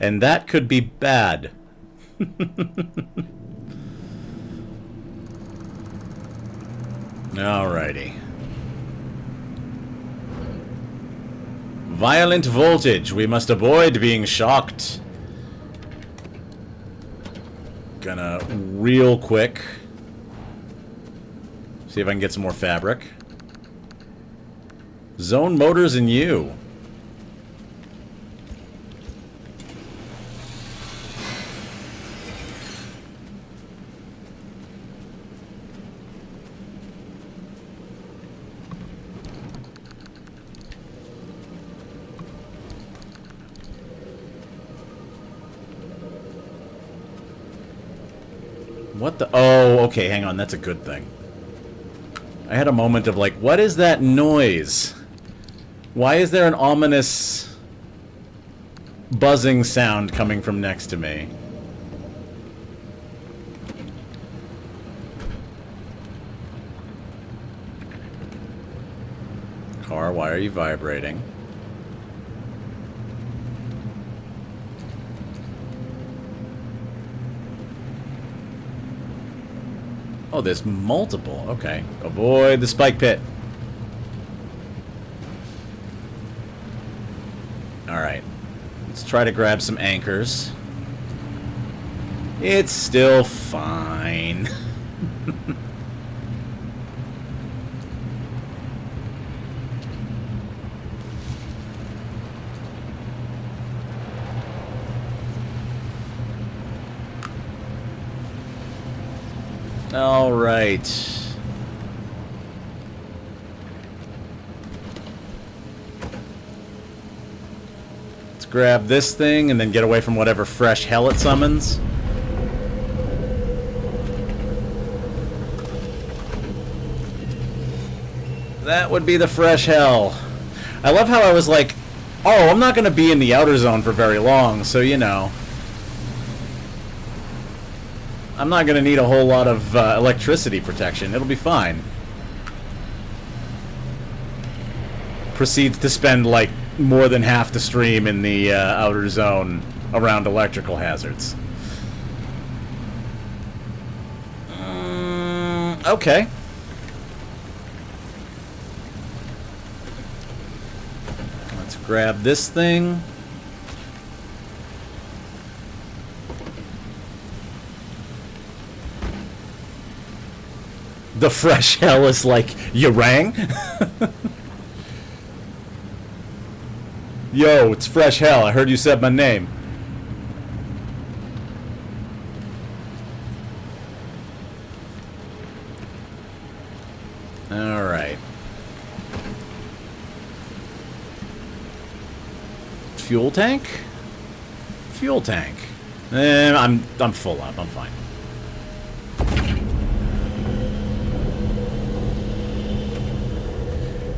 And that could be bad. Alrighty. Violent voltage. We must avoid being shocked. Gonna real quick see if I can get some more fabric. Zone motors and you. What the? Oh, okay, hang on. That's a good thing. I had a moment of like, what is that noise? Why is there an ominous buzzing sound coming from next to me? Car, why are you vibrating? Oh, there's multiple. Okay. Avoid the spike pit. Alright. Let's try to grab some anchors. It's still fine. All right. Let's grab this thing and then get away from whatever fresh hell it summons. That would be the fresh hell. I love how I was like, oh, I'm not going to be in the outer zone for very long, so you know. I'm not going to need a whole lot of electricity protection. It'll be fine. Proceeds to spend, like, more than half the stream in the outer zone around electrical hazards. Okay. Let's grab this thing. The fresh hell is like, you rang? Yo, it's fresh hell. I heard you said my name. Alright. Fuel tank? Fuel tank. I'm full up. I'm fine.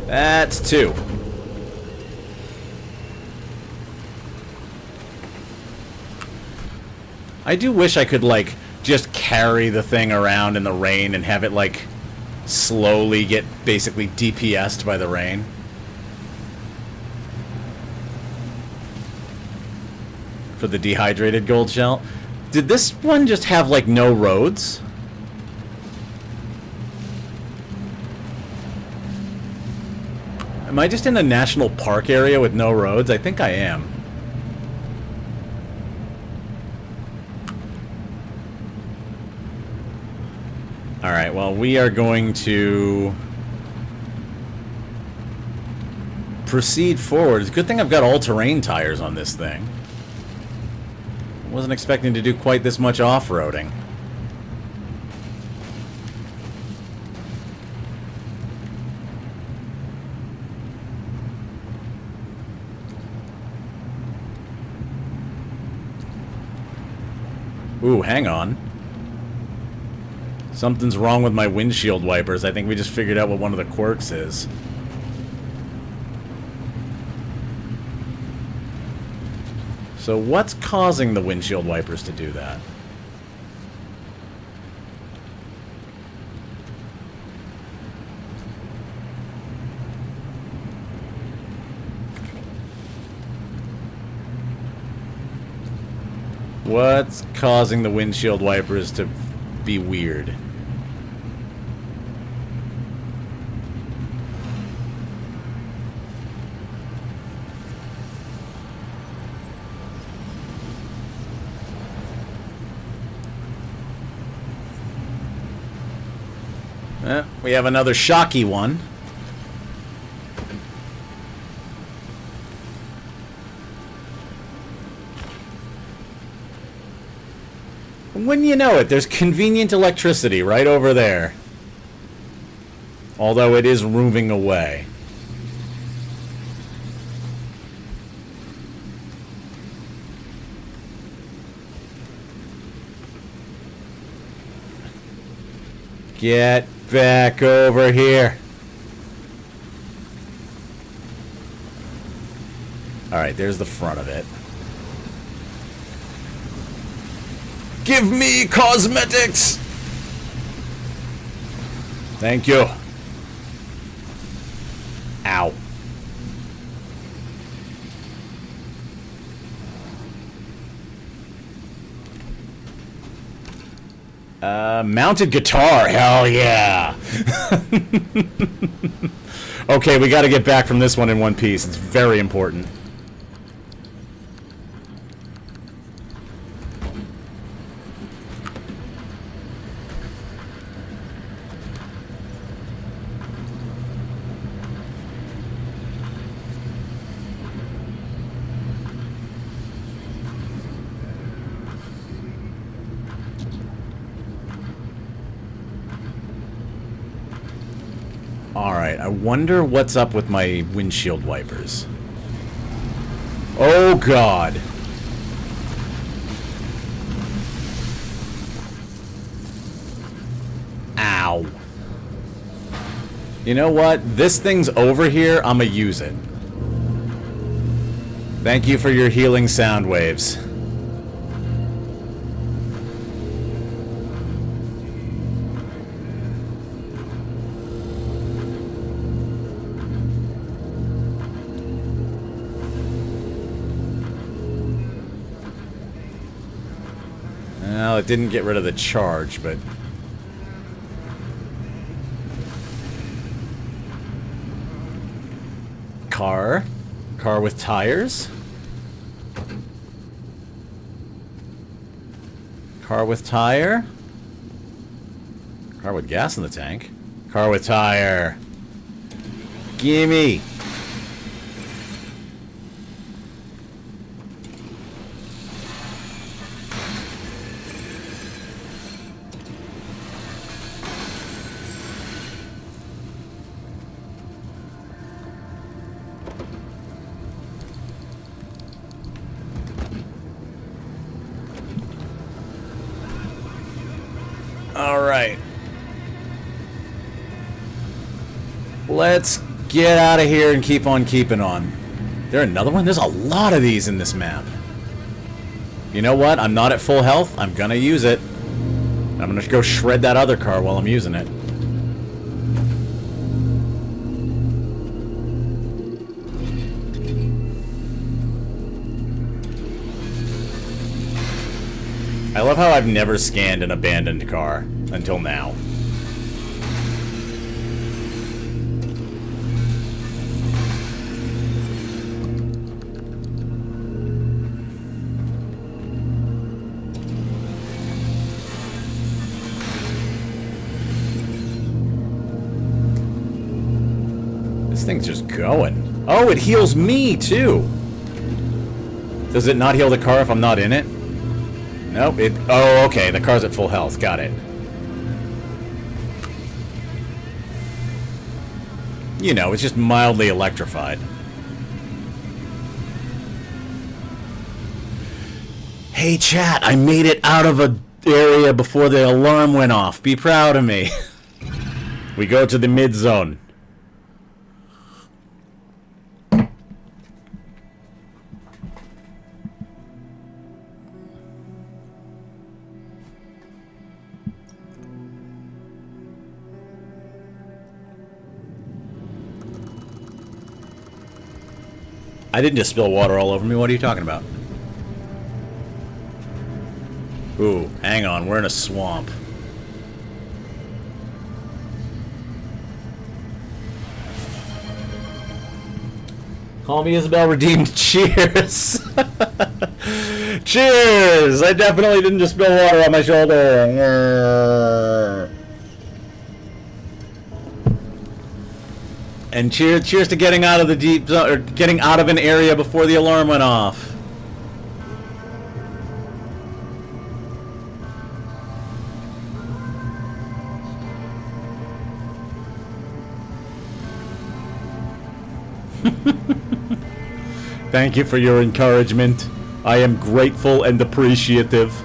That's 2. I do wish I could, like, just carry the thing around in the rain and have it, like, slowly get basically DPS'd by the rain. For the dehydrated gold shell. Did this one just have, like, no roads? Am I just in a national park area with no roads? I think I am. Alright, well, we are going to proceed forward. It's a good thing I've got all-terrain tires on this thing. Wasn't expecting to do quite this much off-roading. Ooh, hang on. Something's wrong with my windshield wipers. I think we just figured out what one of the quirks is. So what's causing the windshield wipers to do that? What's causing the windshield wipers to be weird? We have another shocky one. Wouldn't you know it, there's convenient electricity right over there. Although it is moving away. Get back over here. Alright, there's the front of it. Give me cosmetics! Thank you. Ow. Mounted guitar, hell yeah! Okay, we gotta get back from this one in one piece. It's very important. Alright, I wonder what's up with my windshield wipers. Oh god. Ow. You know what? This thing's over here, I'ma use it. Thank you for your healing sound waves. Well, it didn't get rid of the charge, but... Car with tires? Car with tire? Car with gas in the tank? Car with tire. Gimme! Alright. Let's get out of here and keep on keeping on. There another one? There's a lot of these in this map. You know what? I'm not at full health. I'm gonna use it. I'm gonna go shred that other car while I'm using it. I love how I've never scanned an abandoned car until now. This thing's just going. Oh, it heals me too. Does it not heal the car if I'm not in it? Nope, it... Oh, okay, the car's at full health. Got it. You know, it's just mildly electrified. Hey, chat, I made it out of an area before the alarm went off. Be proud of me. We go to the mid-zone. I didn't just spill water all over me. What are you talking about? Ooh, hang on, we're in a swamp. Call me Isabel Redeemed. Cheers! Cheers! I definitely didn't just spill water on my shoulder. And cheers to getting out of the deep zone, or getting out of an area before the alarm went off. Thank you for your encouragement. I am grateful and appreciative.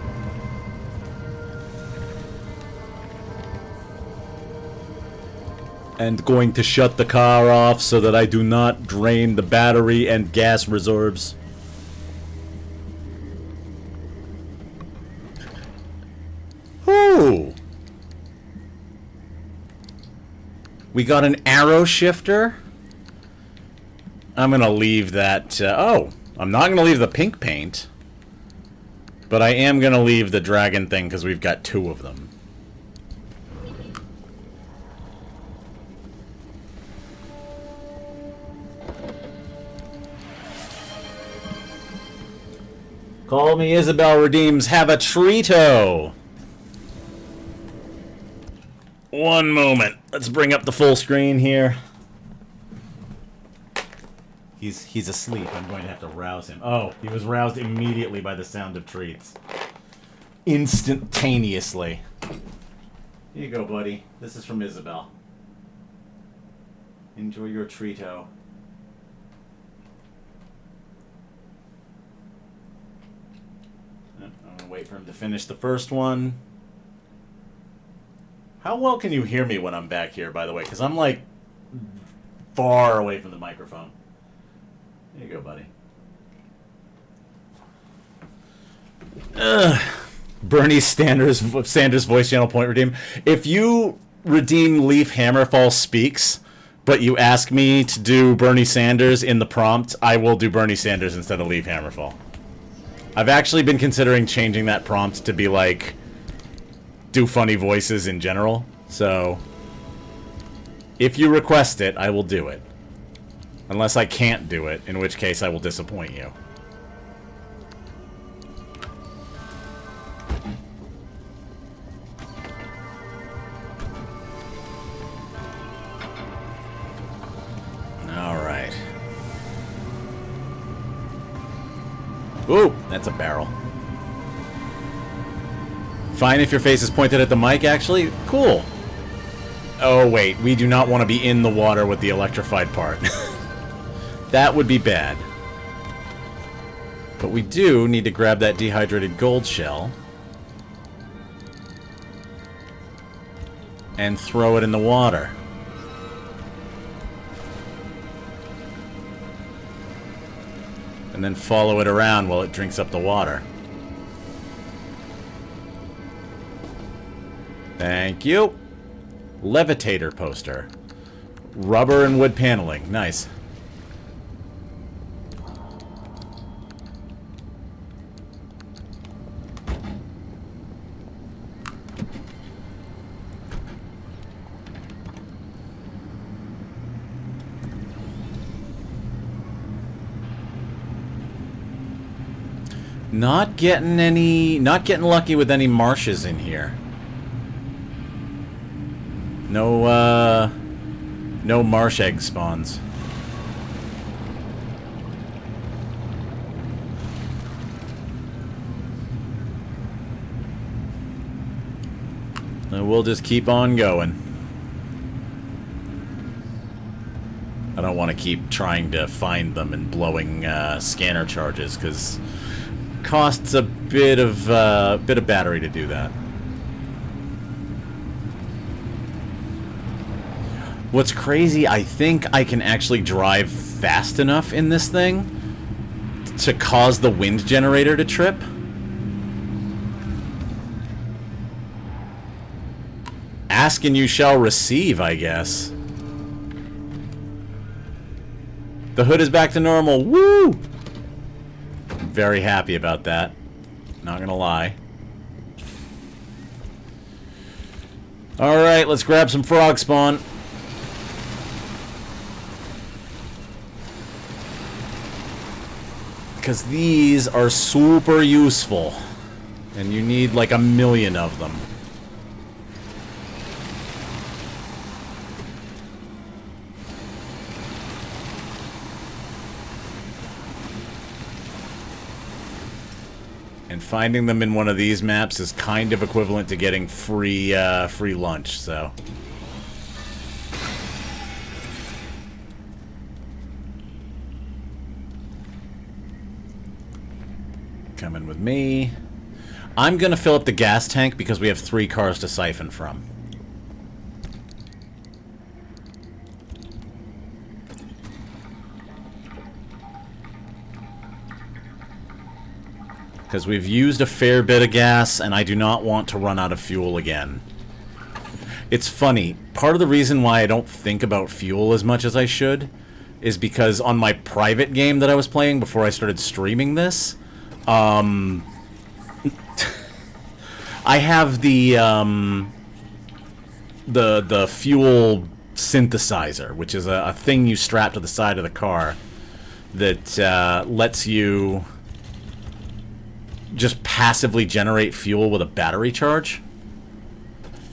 And going to shut the car off so that I do not drain the battery and gas reserves. Ooh. We got an arrow shifter. I'm gonna leave that. Oh, I'm not gonna leave the pink paint. But I am gonna leave the dragon thing because we've got 2 of them. Call me Isabel Redeems. Have a treato. One moment. Let's bring up the full screen here. He's asleep. I'm going to have to rouse him. Oh, he was roused immediately by the sound of treats. Instantaneously. Here you go, buddy. This is from Isabel. Enjoy your treato. I'm going to wait for him to finish the first one. How well can you hear me when I'm back here, by the way? Because I'm, like, far away from the microphone. There you go, buddy. Bernie Sanders voice channel point redeem. If you redeem Leaf Hammerfall Speaks, but you ask me to do Bernie Sanders in the prompt, I will do Bernie Sanders instead of Leaf Hammerfall. I've actually been considering changing that prompt to be like, do funny voices in general. So, if you request it, I will do it. Unless I can't do it, in which case I will disappoint you. Alright. Ooh, that's a barrel. Fine if your face is pointed at the mic, actually? Cool. Oh, wait. We do not want to be in the water with the electrified part. That would be bad. But we do need to grab that dehydrated gold shell. And throw it in the water. And then follow it around while it drinks up the water. Thank you. Levitator poster. Rubber and wood paneling. Nice. Not getting lucky with any marshes in here. No marsh egg spawns. And we'll just keep on going. I don't want to keep trying to find them and blowing scanner charges, because costs a bit of battery to do that. What's crazy, I think I can actually drive fast enough in this thing to cause the wind generator to trip. Ask and you shall receive, I guess. The hood is back to normal. Woo! I'm very happy about that. Not gonna lie. Alright, let's grab some frog spawn. Because these are super useful. And you need like 1,000,000 of them. And finding them in one of these maps is kind of equivalent to getting free lunch, so... Coming with me. I'm gonna fill up the gas tank because we have 3 cars to siphon from. Because we've used a fair bit of gas, and I do not want to run out of fuel again. It's funny. Part of the reason why I don't think about fuel as much as I should is because on my private game that I was playing before I started streaming this, I have the fuel synthesizer, which is a thing you strap to the side of the car that lets you just passively generate fuel with a battery charge.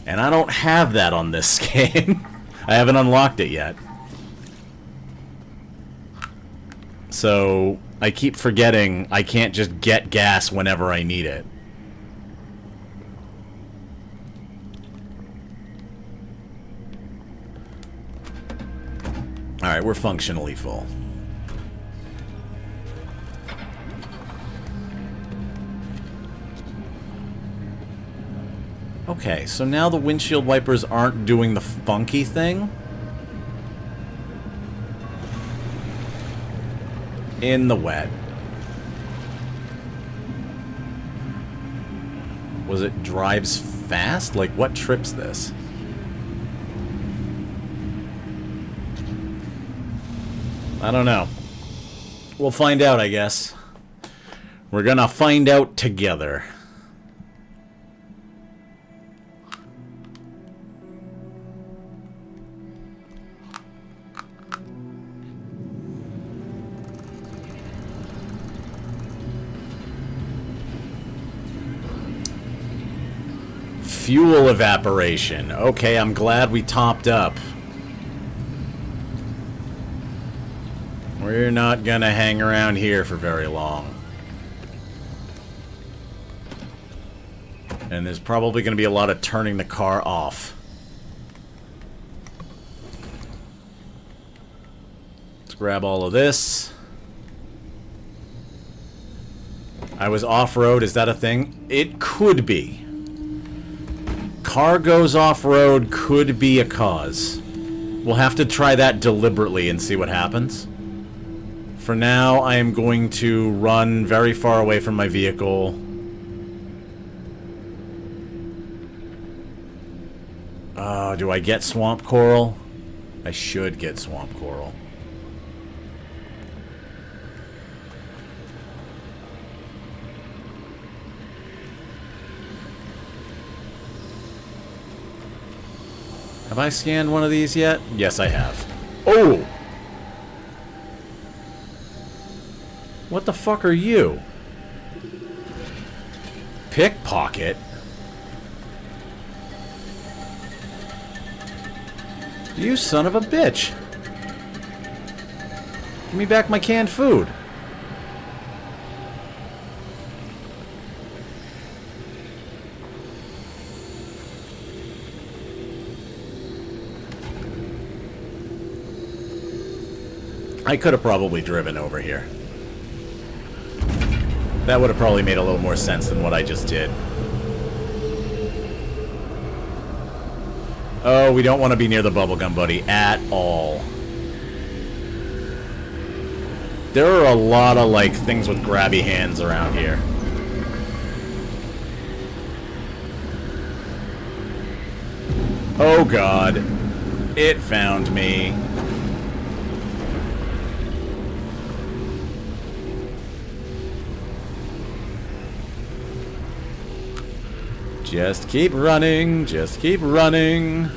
And I don't have that on this game. I haven't unlocked it yet. So I keep forgetting I can't just get gas whenever I need it. Alright, we're functionally full. Okay, so now the windshield wipers aren't doing the funky thing. In the wet. Was it drives fast? Like, what trips this? I don't know. We'll find out, I guess. We're gonna find out together. Fuel evaporation. Okay, I'm glad we topped up. We're not gonna hang around here for very long. And there's probably gonna be a lot of turning the car off. Let's grab all of this. I was off-road, is that a thing? It could be. Car goes off-road could be a cause. We'll have to try that deliberately and see what happens. For now, I am going to run very far away from my vehicle. Do I get swamp coral? I should get swamp coral. Have I scanned one of these yet? Yes, I have. Oh! What the fuck are you? Pickpocket? You son of a bitch! Give me back my canned food. I could have probably driven over here. That would have probably made a little more sense than what I just did. Oh, we don't want to be near the bubblegum buddy at all. There are a lot of, like, things with grabby hands around here. Oh god. It found me. Just keep running. Just keep running.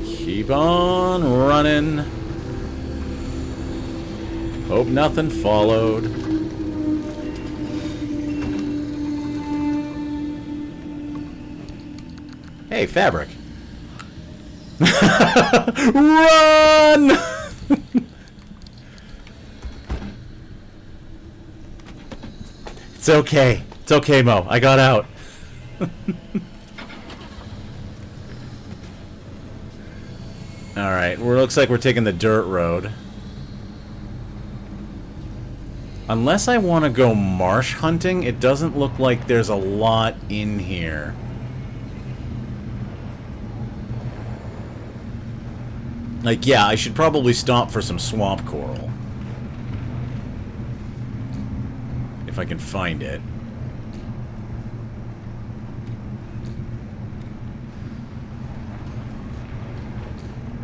Keep on running. Hope nothing followed. Hey, fabric. Run! It's okay. It's okay, Mo. I got out. Alright, looks like we're taking the dirt road. Unless I want to go marsh hunting, it doesn't look like there's a lot in here. Like, yeah, I should probably stop for some swamp coral. If I can find it.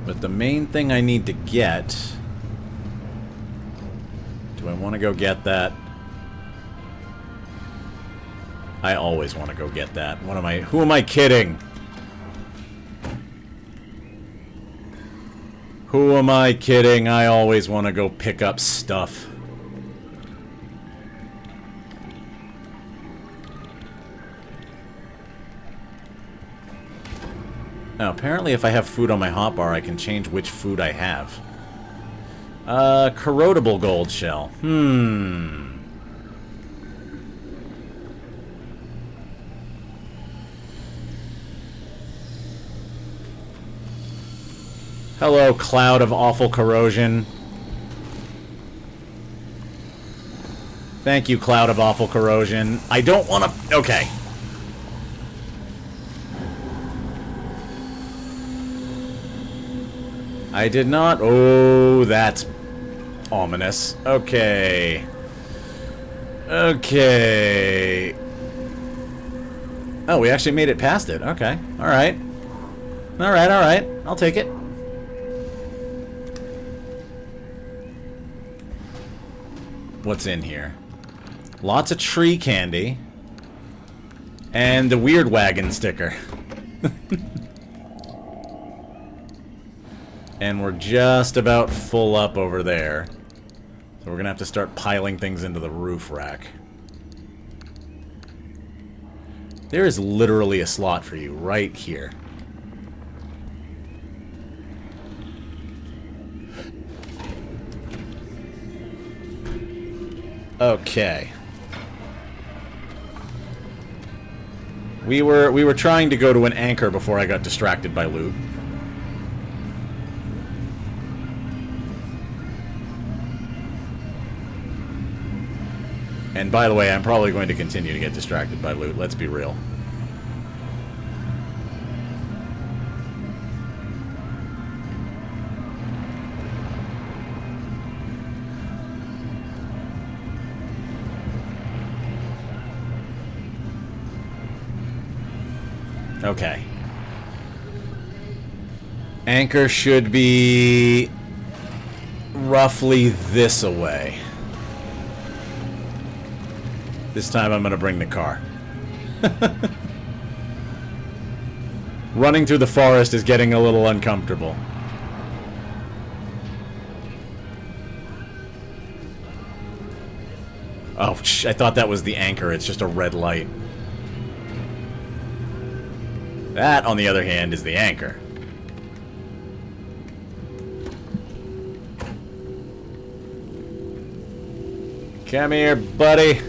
But the main thing I need to get... Do I want to go get that? I always want to go get that. What am I... Who am I kidding? Who am I kidding? I always want to go pick up stuff. Now, apparently if I have food on my hotbar, I can change which food I have. Corrodable gold shell. Hello, cloud of awful corrosion. Thank you, cloud of awful corrosion. I don't want to... Okay. I did not... Oh, that's ominous. Okay. Okay. Oh, we actually made it past it. Okay. Alright. Alright, alright. I'll take it. What's in here? Lots of tree candy. And the weird wagon sticker. And we're just about full up over there. So we're gonna have to start piling things into the roof rack. There is literally a slot for you right here. Okay. We were trying to go to an anchor before I got distracted by loot. And by the way, I'm probably going to continue to get distracted by loot, let's be real. Okay. Anchor should be roughly this away. This time I'm gonna bring the car. Running through the forest is getting a little uncomfortable. Oh, I thought that was the anchor. It's just a red light. That, on the other hand, is the anchor. Come here, buddy.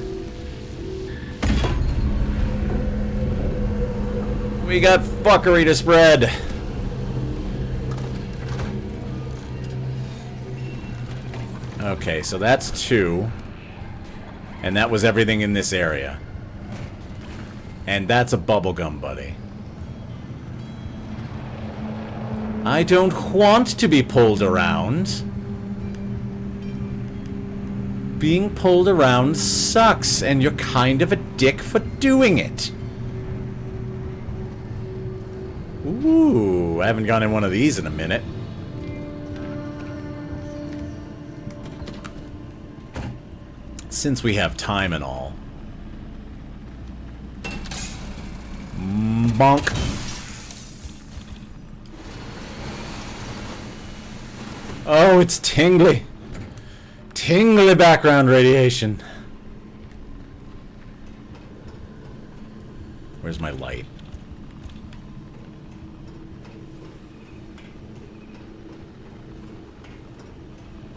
We got fuckery to spread. Okay, so that's 2. And that was everything in this area. And that's a bubblegum buddy. I don't want to be pulled around. Being pulled around sucks, and you're kind of a dick for doing it. Ooh, I haven't gone in one of these in a minute. since we have time and all. Bonk. Oh, it's tingly. Tingly background radiation. Where's my light?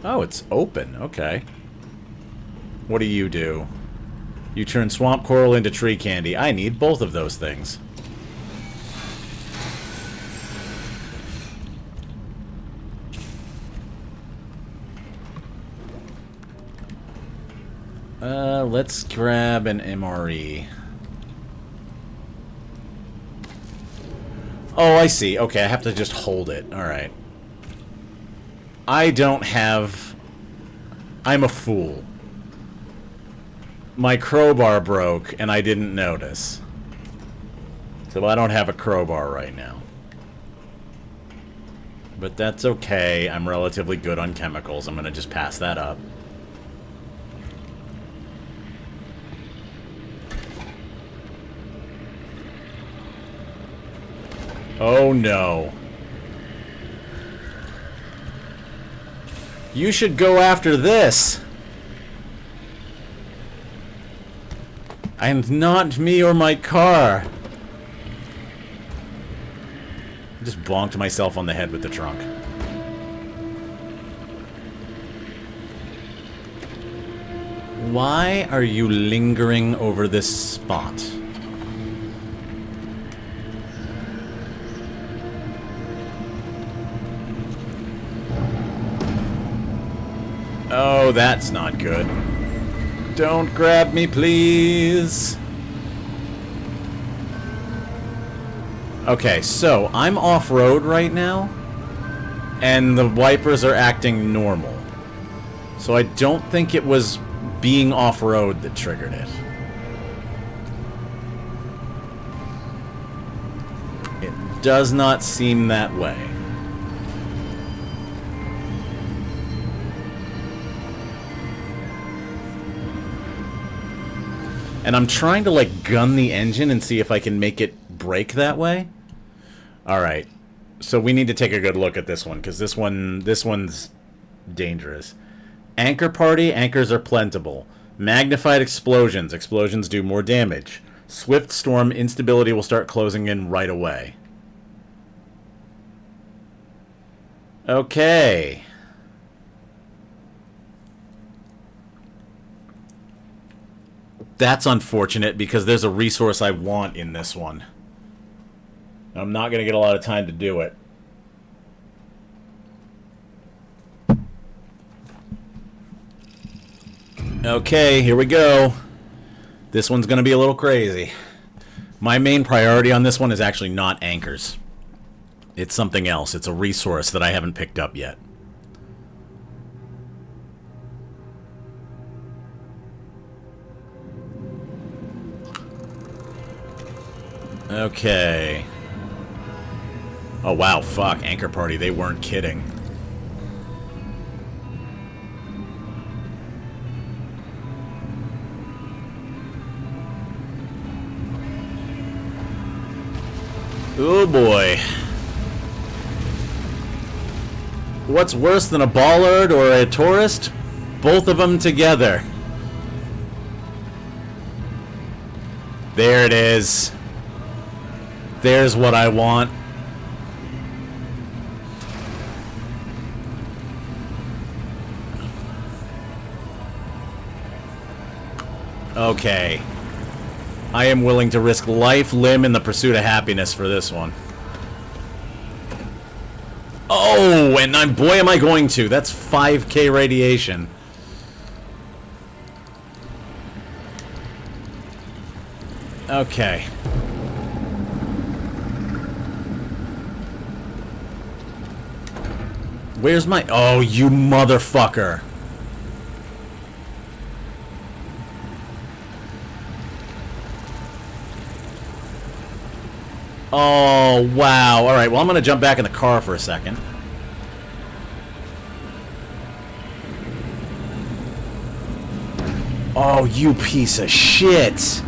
Oh, it's open. Okay. What do? You turn swamp coral into tree candy. I need both of those things. Let's grab an MRE. Oh, I see. Okay, I have to just hold it. Alright. I don't have... I'm a fool. My crowbar broke, and I didn't notice. So I don't have a crowbar right now. But that's okay. I'm relatively good on chemicals. I'm gonna just pass that up. Oh no. You should go after this. And not me or my car. I just bonked myself on the head with the trunk. Why are you lingering over this spot? Oh, that's not good. Don't grab me, please. Okay, so I'm off-road right now, and the wipers are acting normal. So I don't think it was being off-road that triggered it. It does not seem that way. And I'm trying to, like, gun the engine and see if I can make it brake that way. Alright. So we need to take a good look at this one, because this one's dangerous. Anchor party, anchors are plentiful. Magnified explosions, explosions do more damage. Swift storm, instability will start closing in right away. Okay. That's unfortunate, because there's a resource I want in this one. I'm not going to get a lot of time to do it. Okay, here we go. This one's going to be a little crazy. My main priority on this one is actually not anchors. It's something else. It's a resource that I haven't picked up yet. Okay. Oh, wow, fuck. Anchor party, they weren't kidding. Oh, boy. What's worse than a bollard or a tourist? Both of them together. There it is. There's what I want. Okay. I am willing to risk life, limb, and the pursuit of happiness for this one. Oh, and boy am I going to. That's 5K radiation. Okay. Where's my... Oh, you motherfucker. Oh, wow. Alright, well, I'm gonna jump back in the car for a second. Oh, you piece of shit.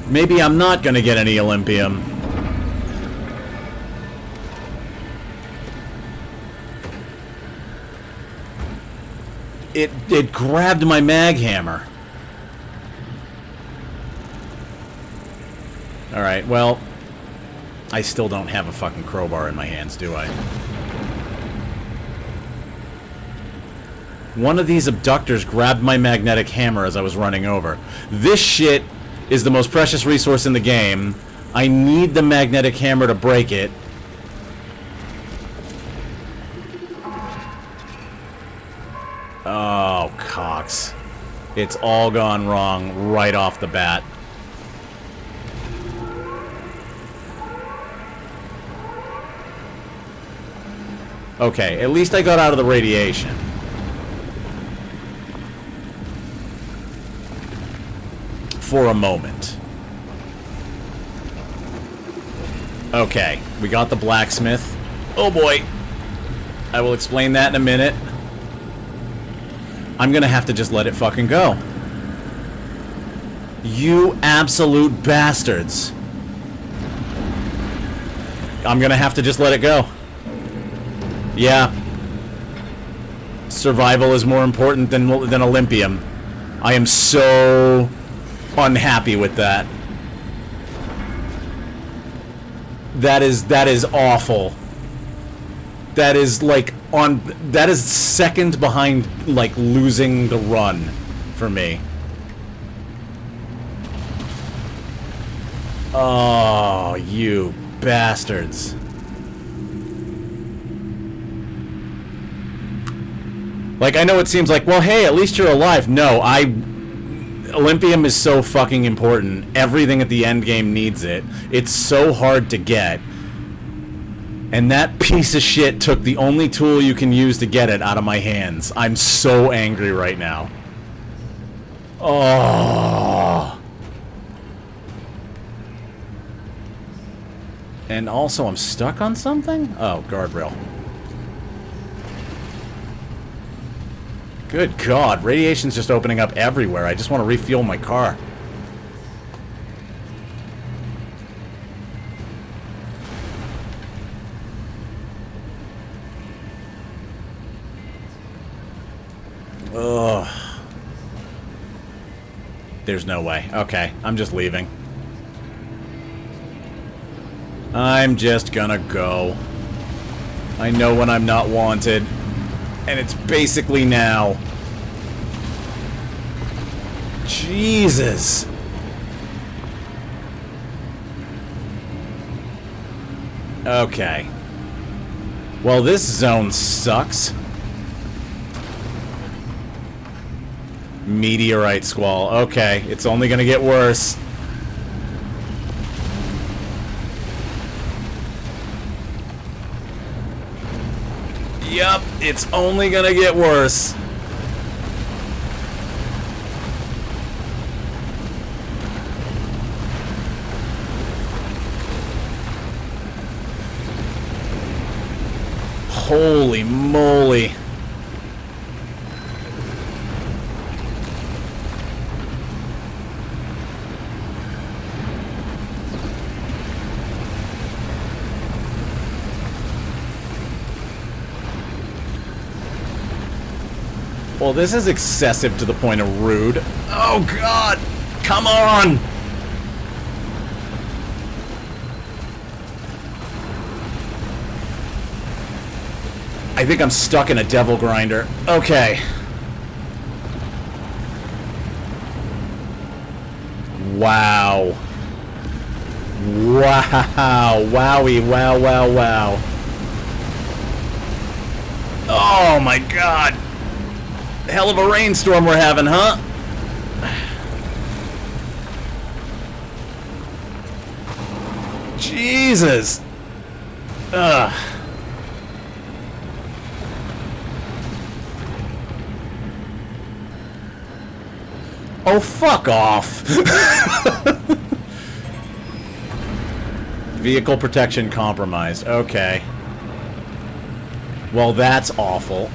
Maybe I'm not gonna get any Olympium. It grabbed my mag hammer. Alright, well, I still don't have a fucking crowbar in my hands, do I? One of these abductors grabbed my magnetic hammer as I was running over. This shit is the most precious resource in the game. I need the magnetic hammer to break it. Oh, cocks. It's all gone wrong right off the bat. Okay, at least I got out of the radiation. For a moment. Okay, we got the blacksmith. Oh boy. I will explain that in a minute. I'm gonna have to just let it fucking go. You absolute bastards. I'm gonna have to just let it go. Yeah. Survival is more important than Olympium. I am so unhappy with that. That is awful. That is like that is second behind like losing the run for me. Oh, you bastards. Like, I know it seems like, well, hey, at least you're alive. No, Olympium is so fucking important. Everything at the end game needs it. It's so hard to get. And that piece of shit took the only tool you can use to get it out of my hands. I'm so angry right now. Oh. And also, I'm stuck on something? Oh, guardrail. Good God, radiation's just opening up everywhere. I just want to refuel my car. Ugh. There's no way. Okay, I'm just leaving. I'm just gonna go. I know when I'm not wanted. And it's basically now. Jesus. Okay. Well, this zone sucks. Meteorite squall. Okay, it's only gonna get worse. Yup, it's only gonna get worse. Holy moly. Well, this is excessive to the point of rude. Oh, God! Come on! I think I'm stuck in a devil grinder. Okay. Wow. Wow. Wowie, wow, wow, wow. Oh, my God. Hell of a rainstorm we're having, huh? Jesus. Ugh. Oh, fuck off. Vehicle protection compromised. Okay. Well, that's awful.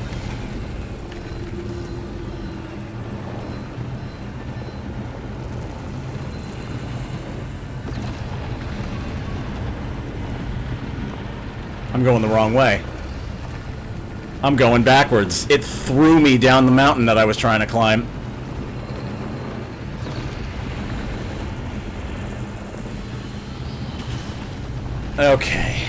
I'm going the wrong way. I'm going backwards. It threw me down the mountain that I was trying to climb. Okay.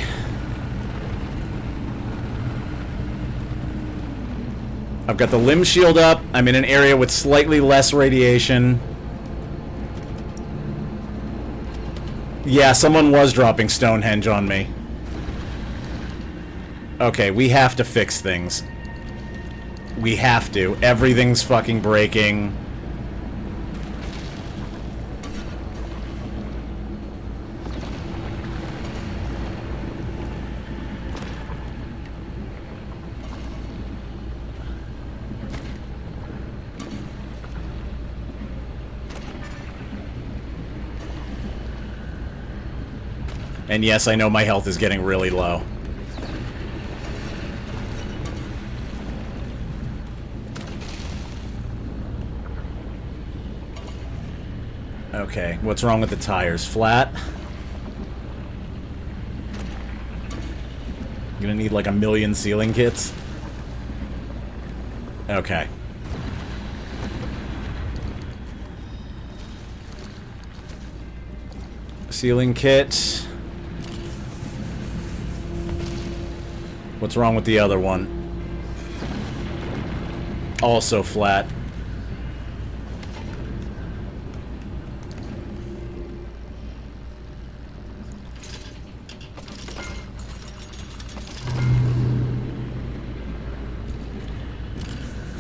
I've got the limb shield up. I'm in an area with slightly less radiation. Yeah, someone was dropping Stonehenge on me. Okay, we have to fix things. We have to. Everything's fucking breaking. And yes, I know my health is getting really low. Okay, what's wrong with the tires? Flat? Gonna need like 1,000,000 sealing kits? Okay. Sealing kit. What's wrong with the other one? Also flat.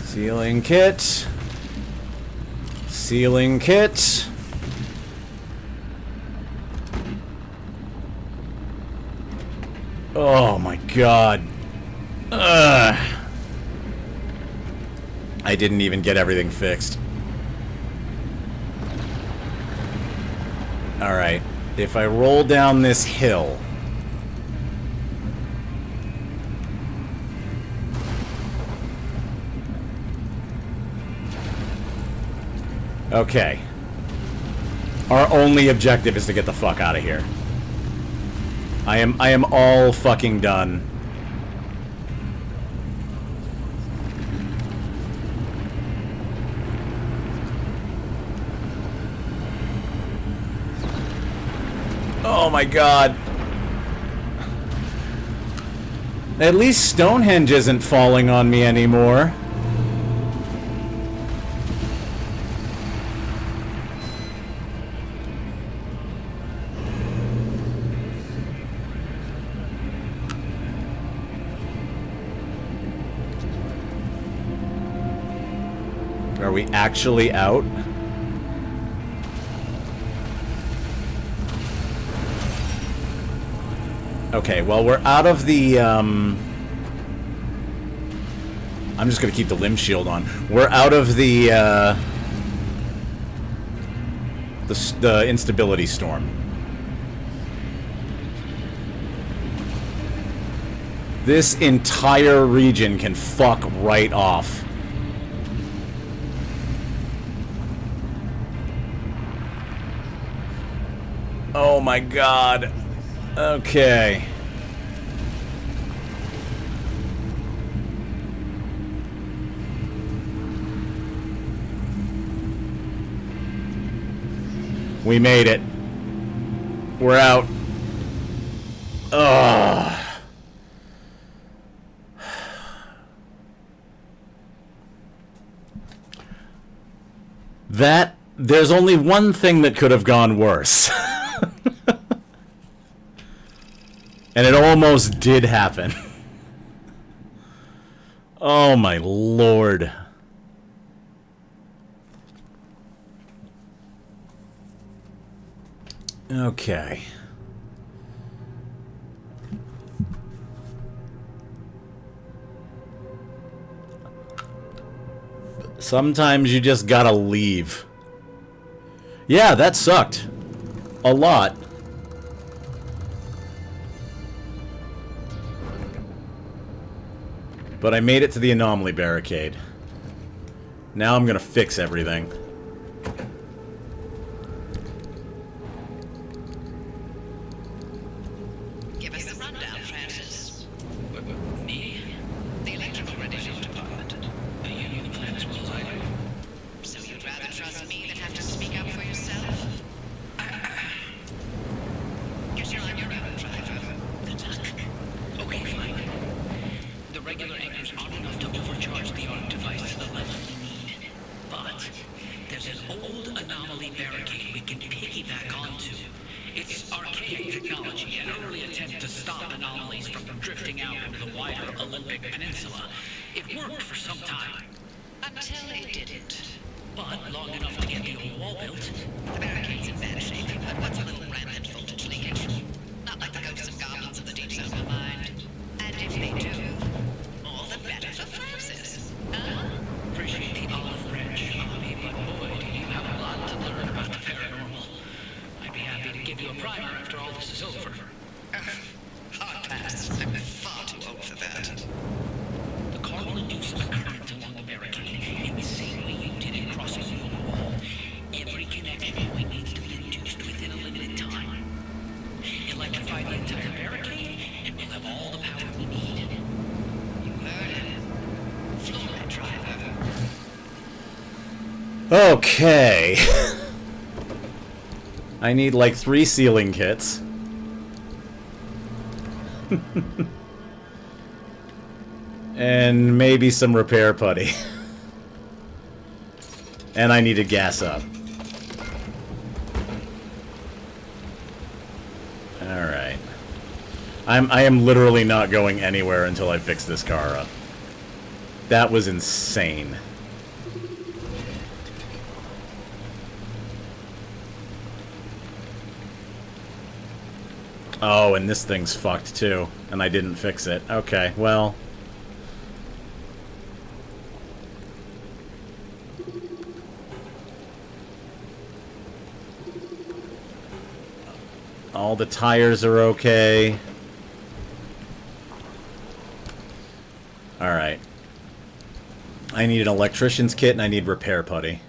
Sealing kit. Sealing kit. Oh my god. I didn't even get everything fixed. Alright. If I roll down this hill... Okay. Our only objective is to get the fuck out of here. I am all fucking done. Oh my god. At least Stonehenge isn't falling on me anymore. Are we actually out? Okay, well, we're out of the, I'm just gonna keep the limb shield on. We're out of the instability storm. This entire region can fuck right off. Oh my god. Okay. We made it. We're out. Ugh. There's only one thing that could have gone worse. And it almost did happen. Oh my lord. Okay. Sometimes you just gotta leave. Yeah, that sucked. A lot. But I made it to the anomaly barricade. Now I'm gonna fix everything. Give us the rundown, Francis. right. There's an old anomaly barricade we can piggyback onto. It's archaic technology, an early attempt to stop anomalies from drifting out into the wider Olympic Peninsula. It worked for some time. Until it didn't. But long enough to get the old wall built. The barricade's in bad shape, but what's a little rampant voltage leakage? Not like the ghosts and goblins of the deep silver mind. And if they do, all the better for Francis. Huh? Appreciate the olive branch, Ami, but boy, do you have a lot to learn about the paranormal. I'd be happy to give you a primer after all this is over. Hard pass. I'm far too old for that. The car will induce a current along the barricade in the same way you did it crossing the old wall. Every connection point needs to be induced within a limited time. Electrify the entire barricade, and we'll have all the power we need. You heard him. Fluid driver. Okay. I need like 3 sealing kits. And maybe some repair putty. And I need to gas up. Alright. I am literally not going anywhere until I fix this car up. That was insane. Oh, and this thing's fucked too. And I didn't fix it. Okay, well. All the tires are okay. Alright. I need an electrician's kit and I need repair putty.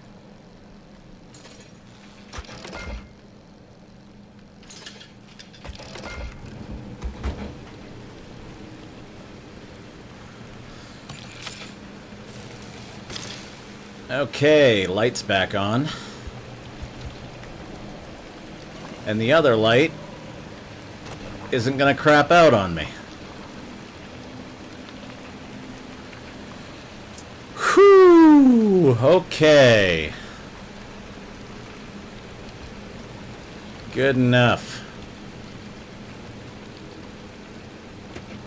Okay, light's back on. And the other light isn't gonna crap out on me. Whew! Okay. Good enough.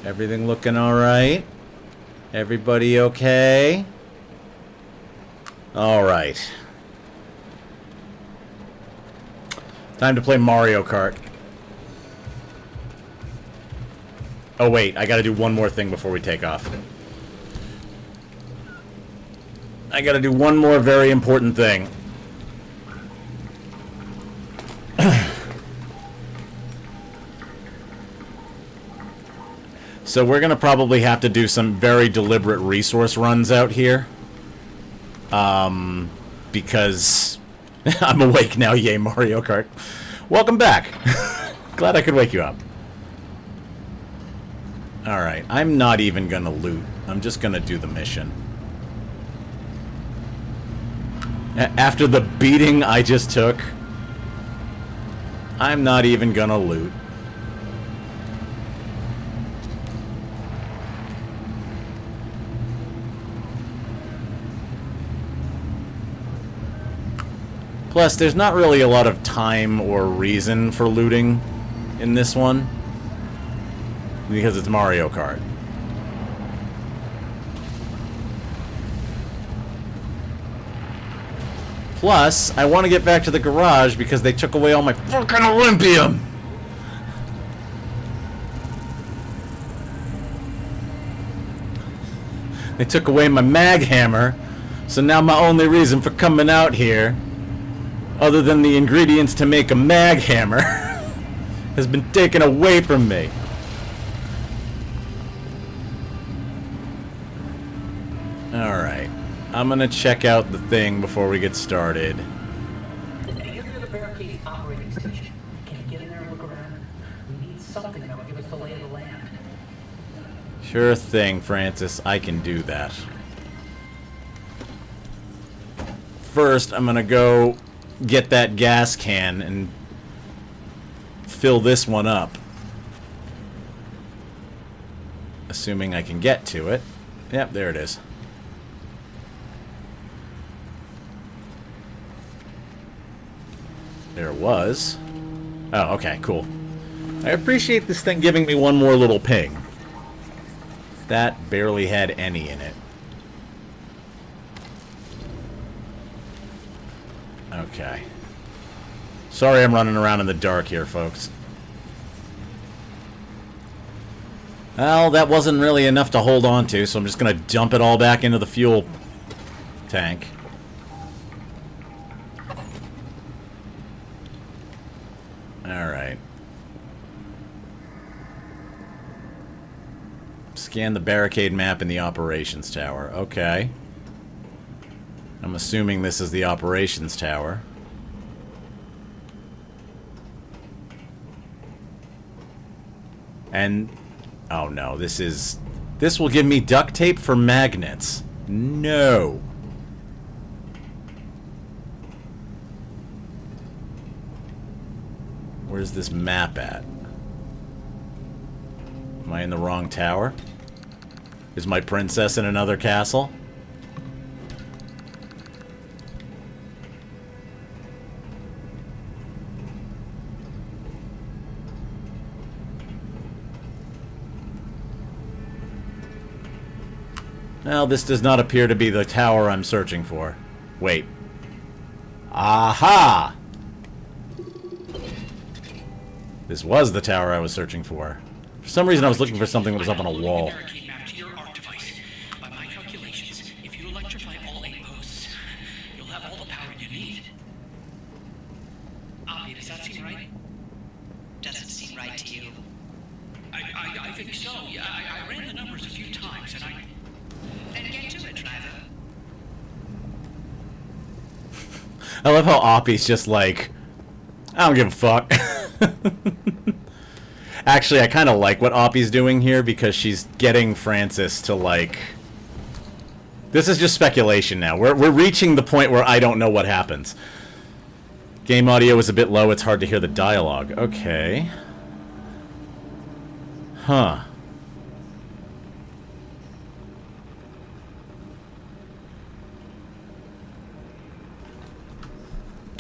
Everything looking alright? Everybody okay? Alright. Time to play Mario Kart. Oh wait, I gotta do one more thing before we take off. I gotta do one more very important thing. So we're gonna probably have to do some very deliberate resource runs out here. Because I'm awake now, yay Mario Kart. Welcome back. Glad I could wake you up. Alright, I'm not even gonna loot. I'm just gonna do the mission. After the beating I just took, I'm not even gonna loot. Plus, there's not really a lot of time or reason for looting in this one. Because it's Mario Kart. Plus, I want to get back to the garage because they took away all my fucking Olympium! They took away my mag hammer, so now my only reason for coming out here, other than the ingredients to make a mag hammer, has been taken away from me. Alright. I'm gonna check out the thing before we get started. Here's the barricade's operating station. Can you get in there and look around? We need something that will give us the lay of the land. Sure thing, Francis. I can do that. First, I'm gonna go get that gas can and fill this one up. Assuming I can get to it. Yep, there it is. There was. Oh, okay, cool. I appreciate this thing giving me one more little ping. That barely had any in it. Okay. Sorry I'm running around in the dark here, folks. Well, that wasn't really enough to hold on to, so I'm just going to dump it all back into the fuel tank. Alright. Scan the barricade map in the operations tower. Okay. I'm assuming this is the operations tower. And... oh no, this is... this will give me duct tape for magnets. No. Where's this map at? Am I in the wrong tower? Is my princess in another castle? Well, this does not appear to be the tower I'm searching for. Wait. Aha! This was the tower I was searching for. For some reason I was looking for something that was up on a wall. By my calculations, if you electrify all 8 posts, you'll have all the power you need. Avi, does that seem right? Doesn't seem right to you. I think so. Yeah, I ran the numbers a few times, and I... Then get to it, driver. I love how Oppie's just like, I don't give a fuck. Actually, I kind of like what Oppie's doing here because she's getting Francis to like... this is just speculation now. We're reaching the point where I don't know what happens. Game audio is a bit low. It's hard to hear the dialogue. Okay. Huh.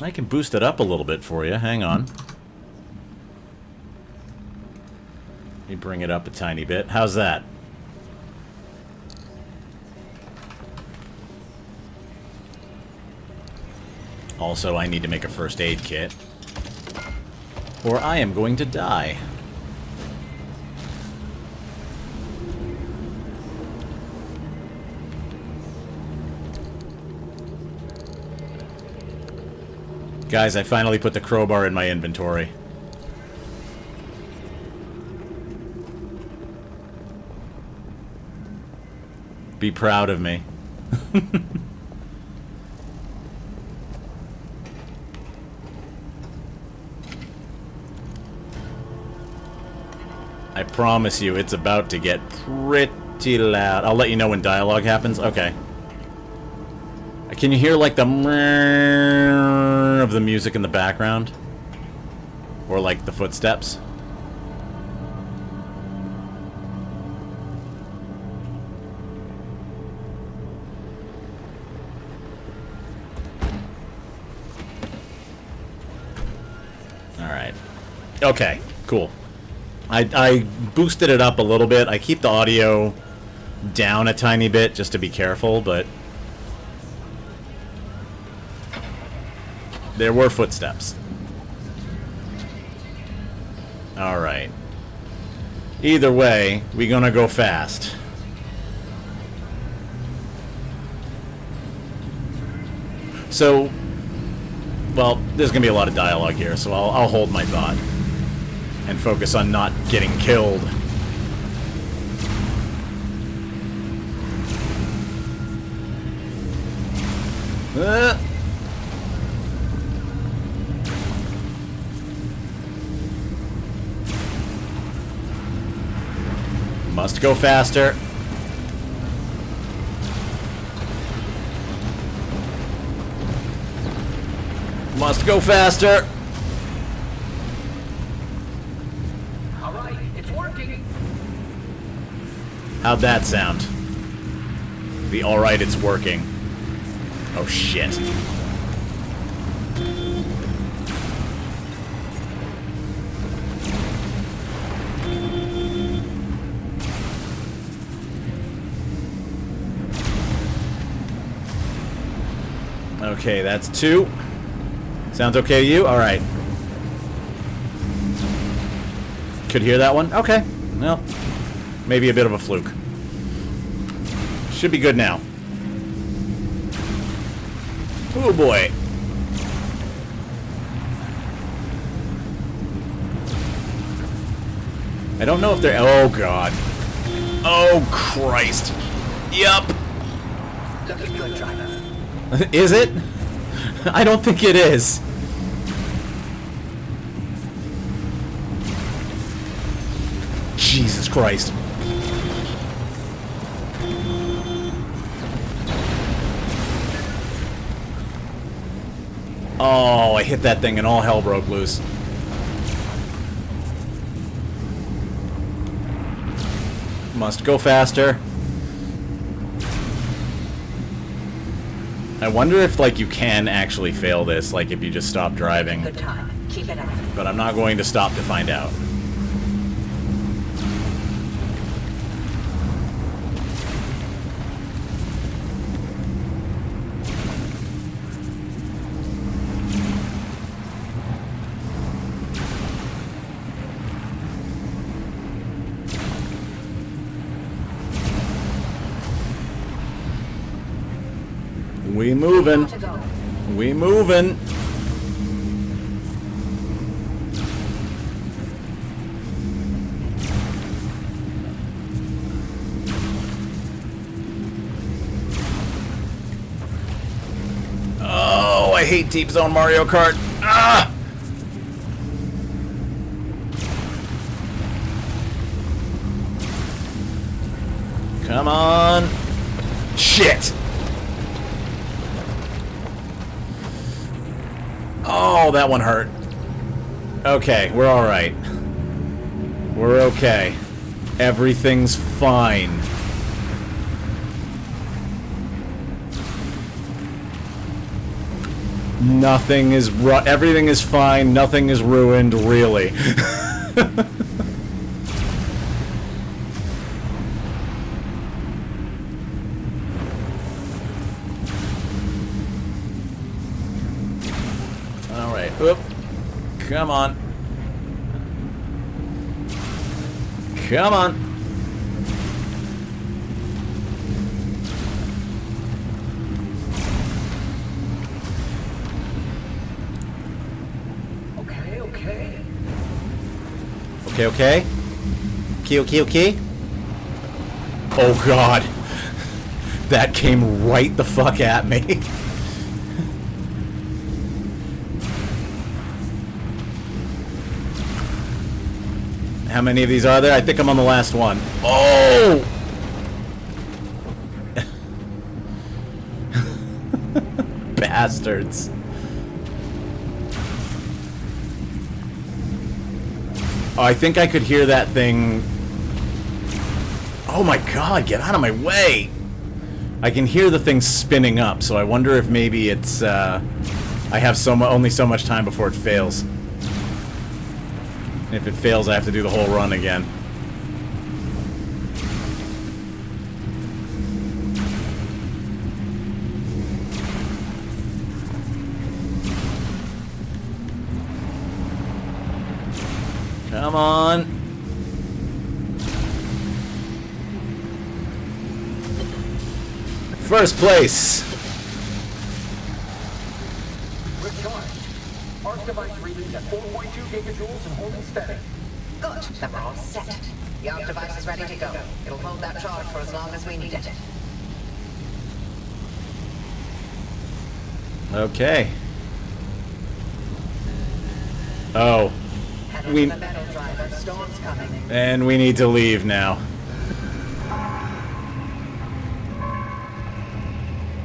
I can boost it up a little bit for you. Hang on. Let me bring it up a tiny bit. How's that? Also, I need to make a first aid kit, or I am going to die. Guys, I finally put the crowbar in my inventory. Be proud of me. I promise you, it's about to get pretty loud. I'll let you know when dialogue happens. Okay. Can you hear, like, the of the music in the background? Or, like, the footsteps? Alright. Okay, cool. I boosted it up a little bit. I keep the audio down a tiny bit just to be careful, but there were footsteps. Alright. Either way, we gonna go fast. So, well, there's gonna be a lot of dialogue here, so I'll hold my thought and focus on not getting killed. Must go faster. Must go faster. All right, it's working. How'd that sound? The alright, it's working. Oh shit. Okay, that's 2. Sounds okay to you? Alright. Could hear that one? Okay. Well, maybe a bit of a fluke. Should be good now. Oh boy. I don't know if they're... Oh god. Oh Christ. Yup. Looking good, driver. Is it? I don't think it is. Jesus Christ. Oh, I hit that thing and all hell broke loose. Must go faster. I wonder if, like, you can actually fail this, like, if you just stop driving. Good time. Keep it up. But I'm not going to stop to find out. We moving. We moving. Oh, I hate Deep Zone Mario Kart. Ah! Come on. Shit. Oh, that one hurt. Okay, we're alright. We're okay. Everything's fine. Nothing is everything is fine, nothing is ruined, really. Alright, oop. Come on. Come on. Okay. Okay. Oh god. That came right the fuck at me. How many of these are there? I think I'm on the last one. Oh! Bastards. Oh, I think I could hear that thing. Oh my god, get out of my way! I can hear the thing spinning up, so I wonder if maybe it's, I have only so much time before it fails. And if it fails, I have to do the whole run again. Come on. First place. We're charged. Arc device reading at 4.2 gigajoules and holding steady. Good, then we're all set. The arc device is ready to go. It'll hold that charge for as long as we need it. Okay. Oh. We... The metal driver, storm's coming. And we need to leave now.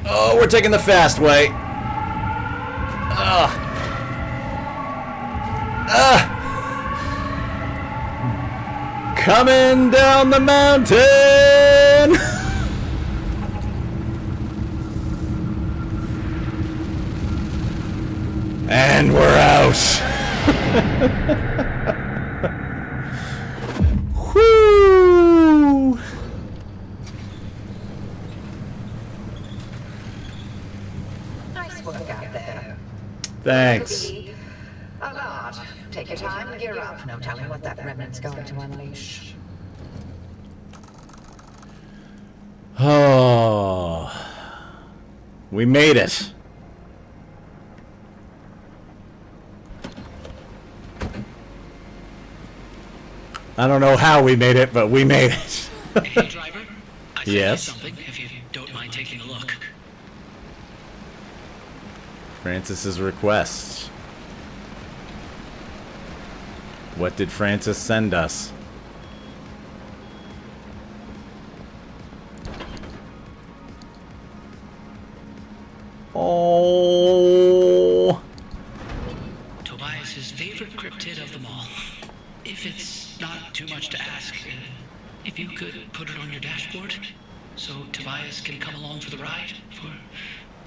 Oh, we're taking the fast way. Ugh. Coming down the mountain! And we're out. Whoo! Nice work out there. Thanks. Could be a lot. Take your time and gear up. No telling what that remnant's going to unleash. Oh, we made it. I don't know how we made it, but we made it. Hey, driver. I sent you Yes? something, if you don't mind taking a look. Francis's request. What did Francis send us? Oh. Tobias's favorite cryptid of them all. If it's not too much to ask, if you could put it on your dashboard, so Tobias can come along for the ride, for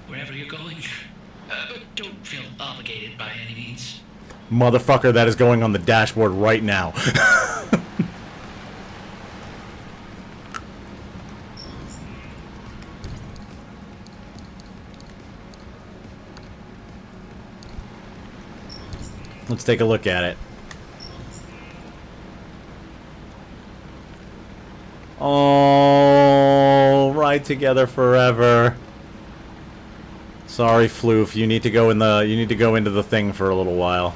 wherever you're going. Don't feel obligated by any means. Motherfucker, that is going on the dashboard right now. Let's take a look at it. Oh, ride together forever. Sorry, Floof. You need to go in the. You need to go into the thing for a little while.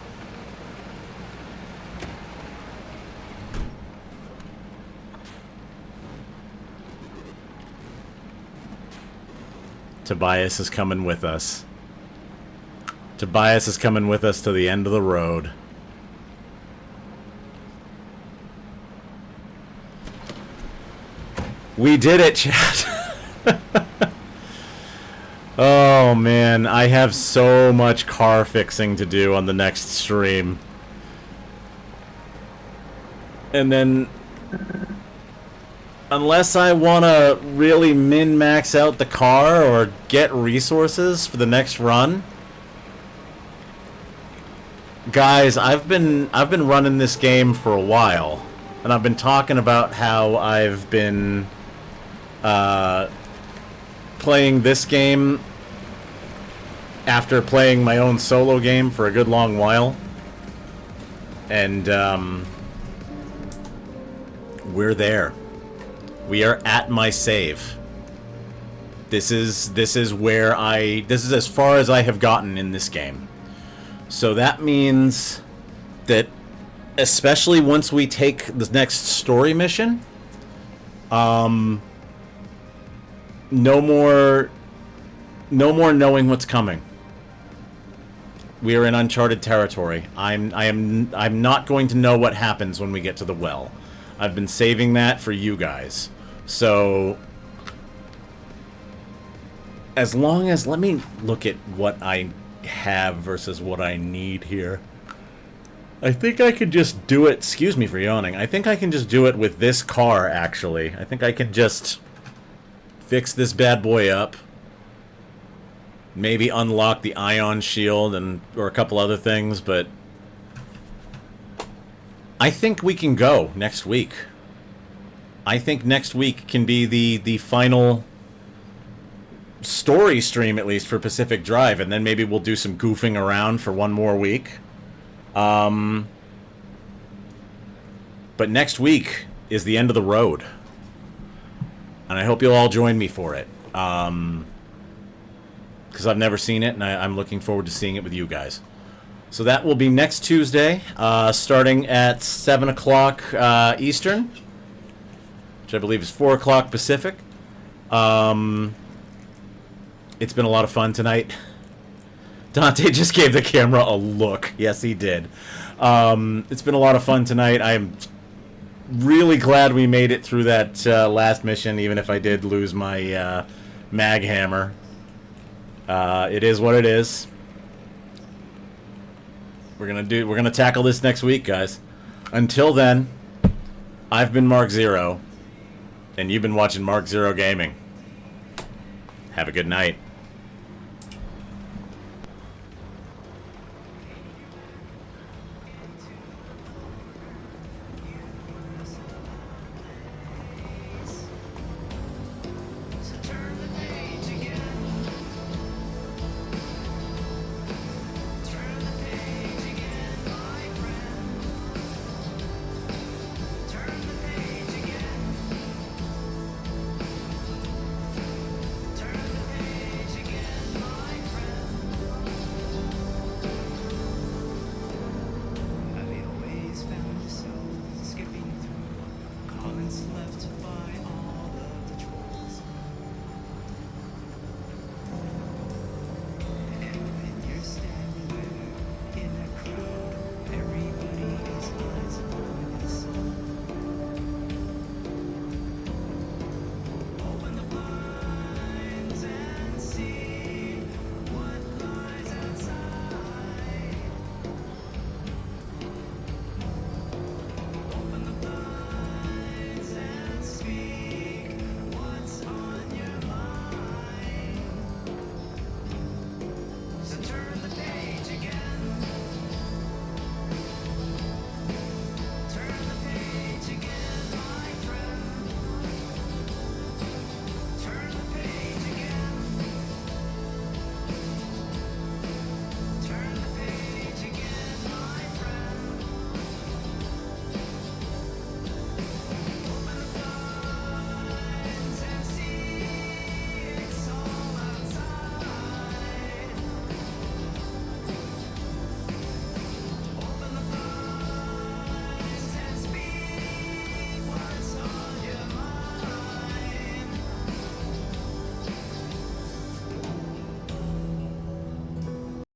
Tobias is coming with us. Tobias is coming with us to the end of the road. We did it, chat. Oh, man. I have so much car fixing to do on the next stream. And then, unless I want to really min-max out the car or get resources for the next run, guys, I've been running this game for a while, and I've been talking about how I've been playing this game after playing my own solo game for a good long while, and we're there. We are at my save. This is where this is as far as I have gotten in this game. So that means that, especially once we take the next story mission, no more knowing what's coming. We are in uncharted territory. I'm not going to know what happens when we get to the well. I've been saving that for you guys. So, as long as, let me look at what I have versus what I need here. I think I could just do it. Excuse me for yawning. I think I can just do it with this car, actually. I think I can just fix this bad boy up. Maybe unlock the ion shield or a couple other things, but I think we can go next week. I think next week can be the final story stream, at least for Pacific Drive, and then maybe we'll do some goofing around for one more week. But next week is the end of the road, and I hope you'll all join me for it, because I've never seen it, and I'm looking forward to seeing it with you guys. So that will be next Tuesday, starting at 7 o'clock Eastern, which I believe is 4 o'clock Pacific. It's been a lot of fun tonight. Dante just gave the camera a look. Yes, he did. It's been a lot of fun tonight. I'm really glad we made it through that last mission, even if I did lose my mag hammer. It is what it is. We're gonna tackle this next week, guys. Until then, I've been Mark Zero, and you've been watching Mark Zero Gaming. Have a good night.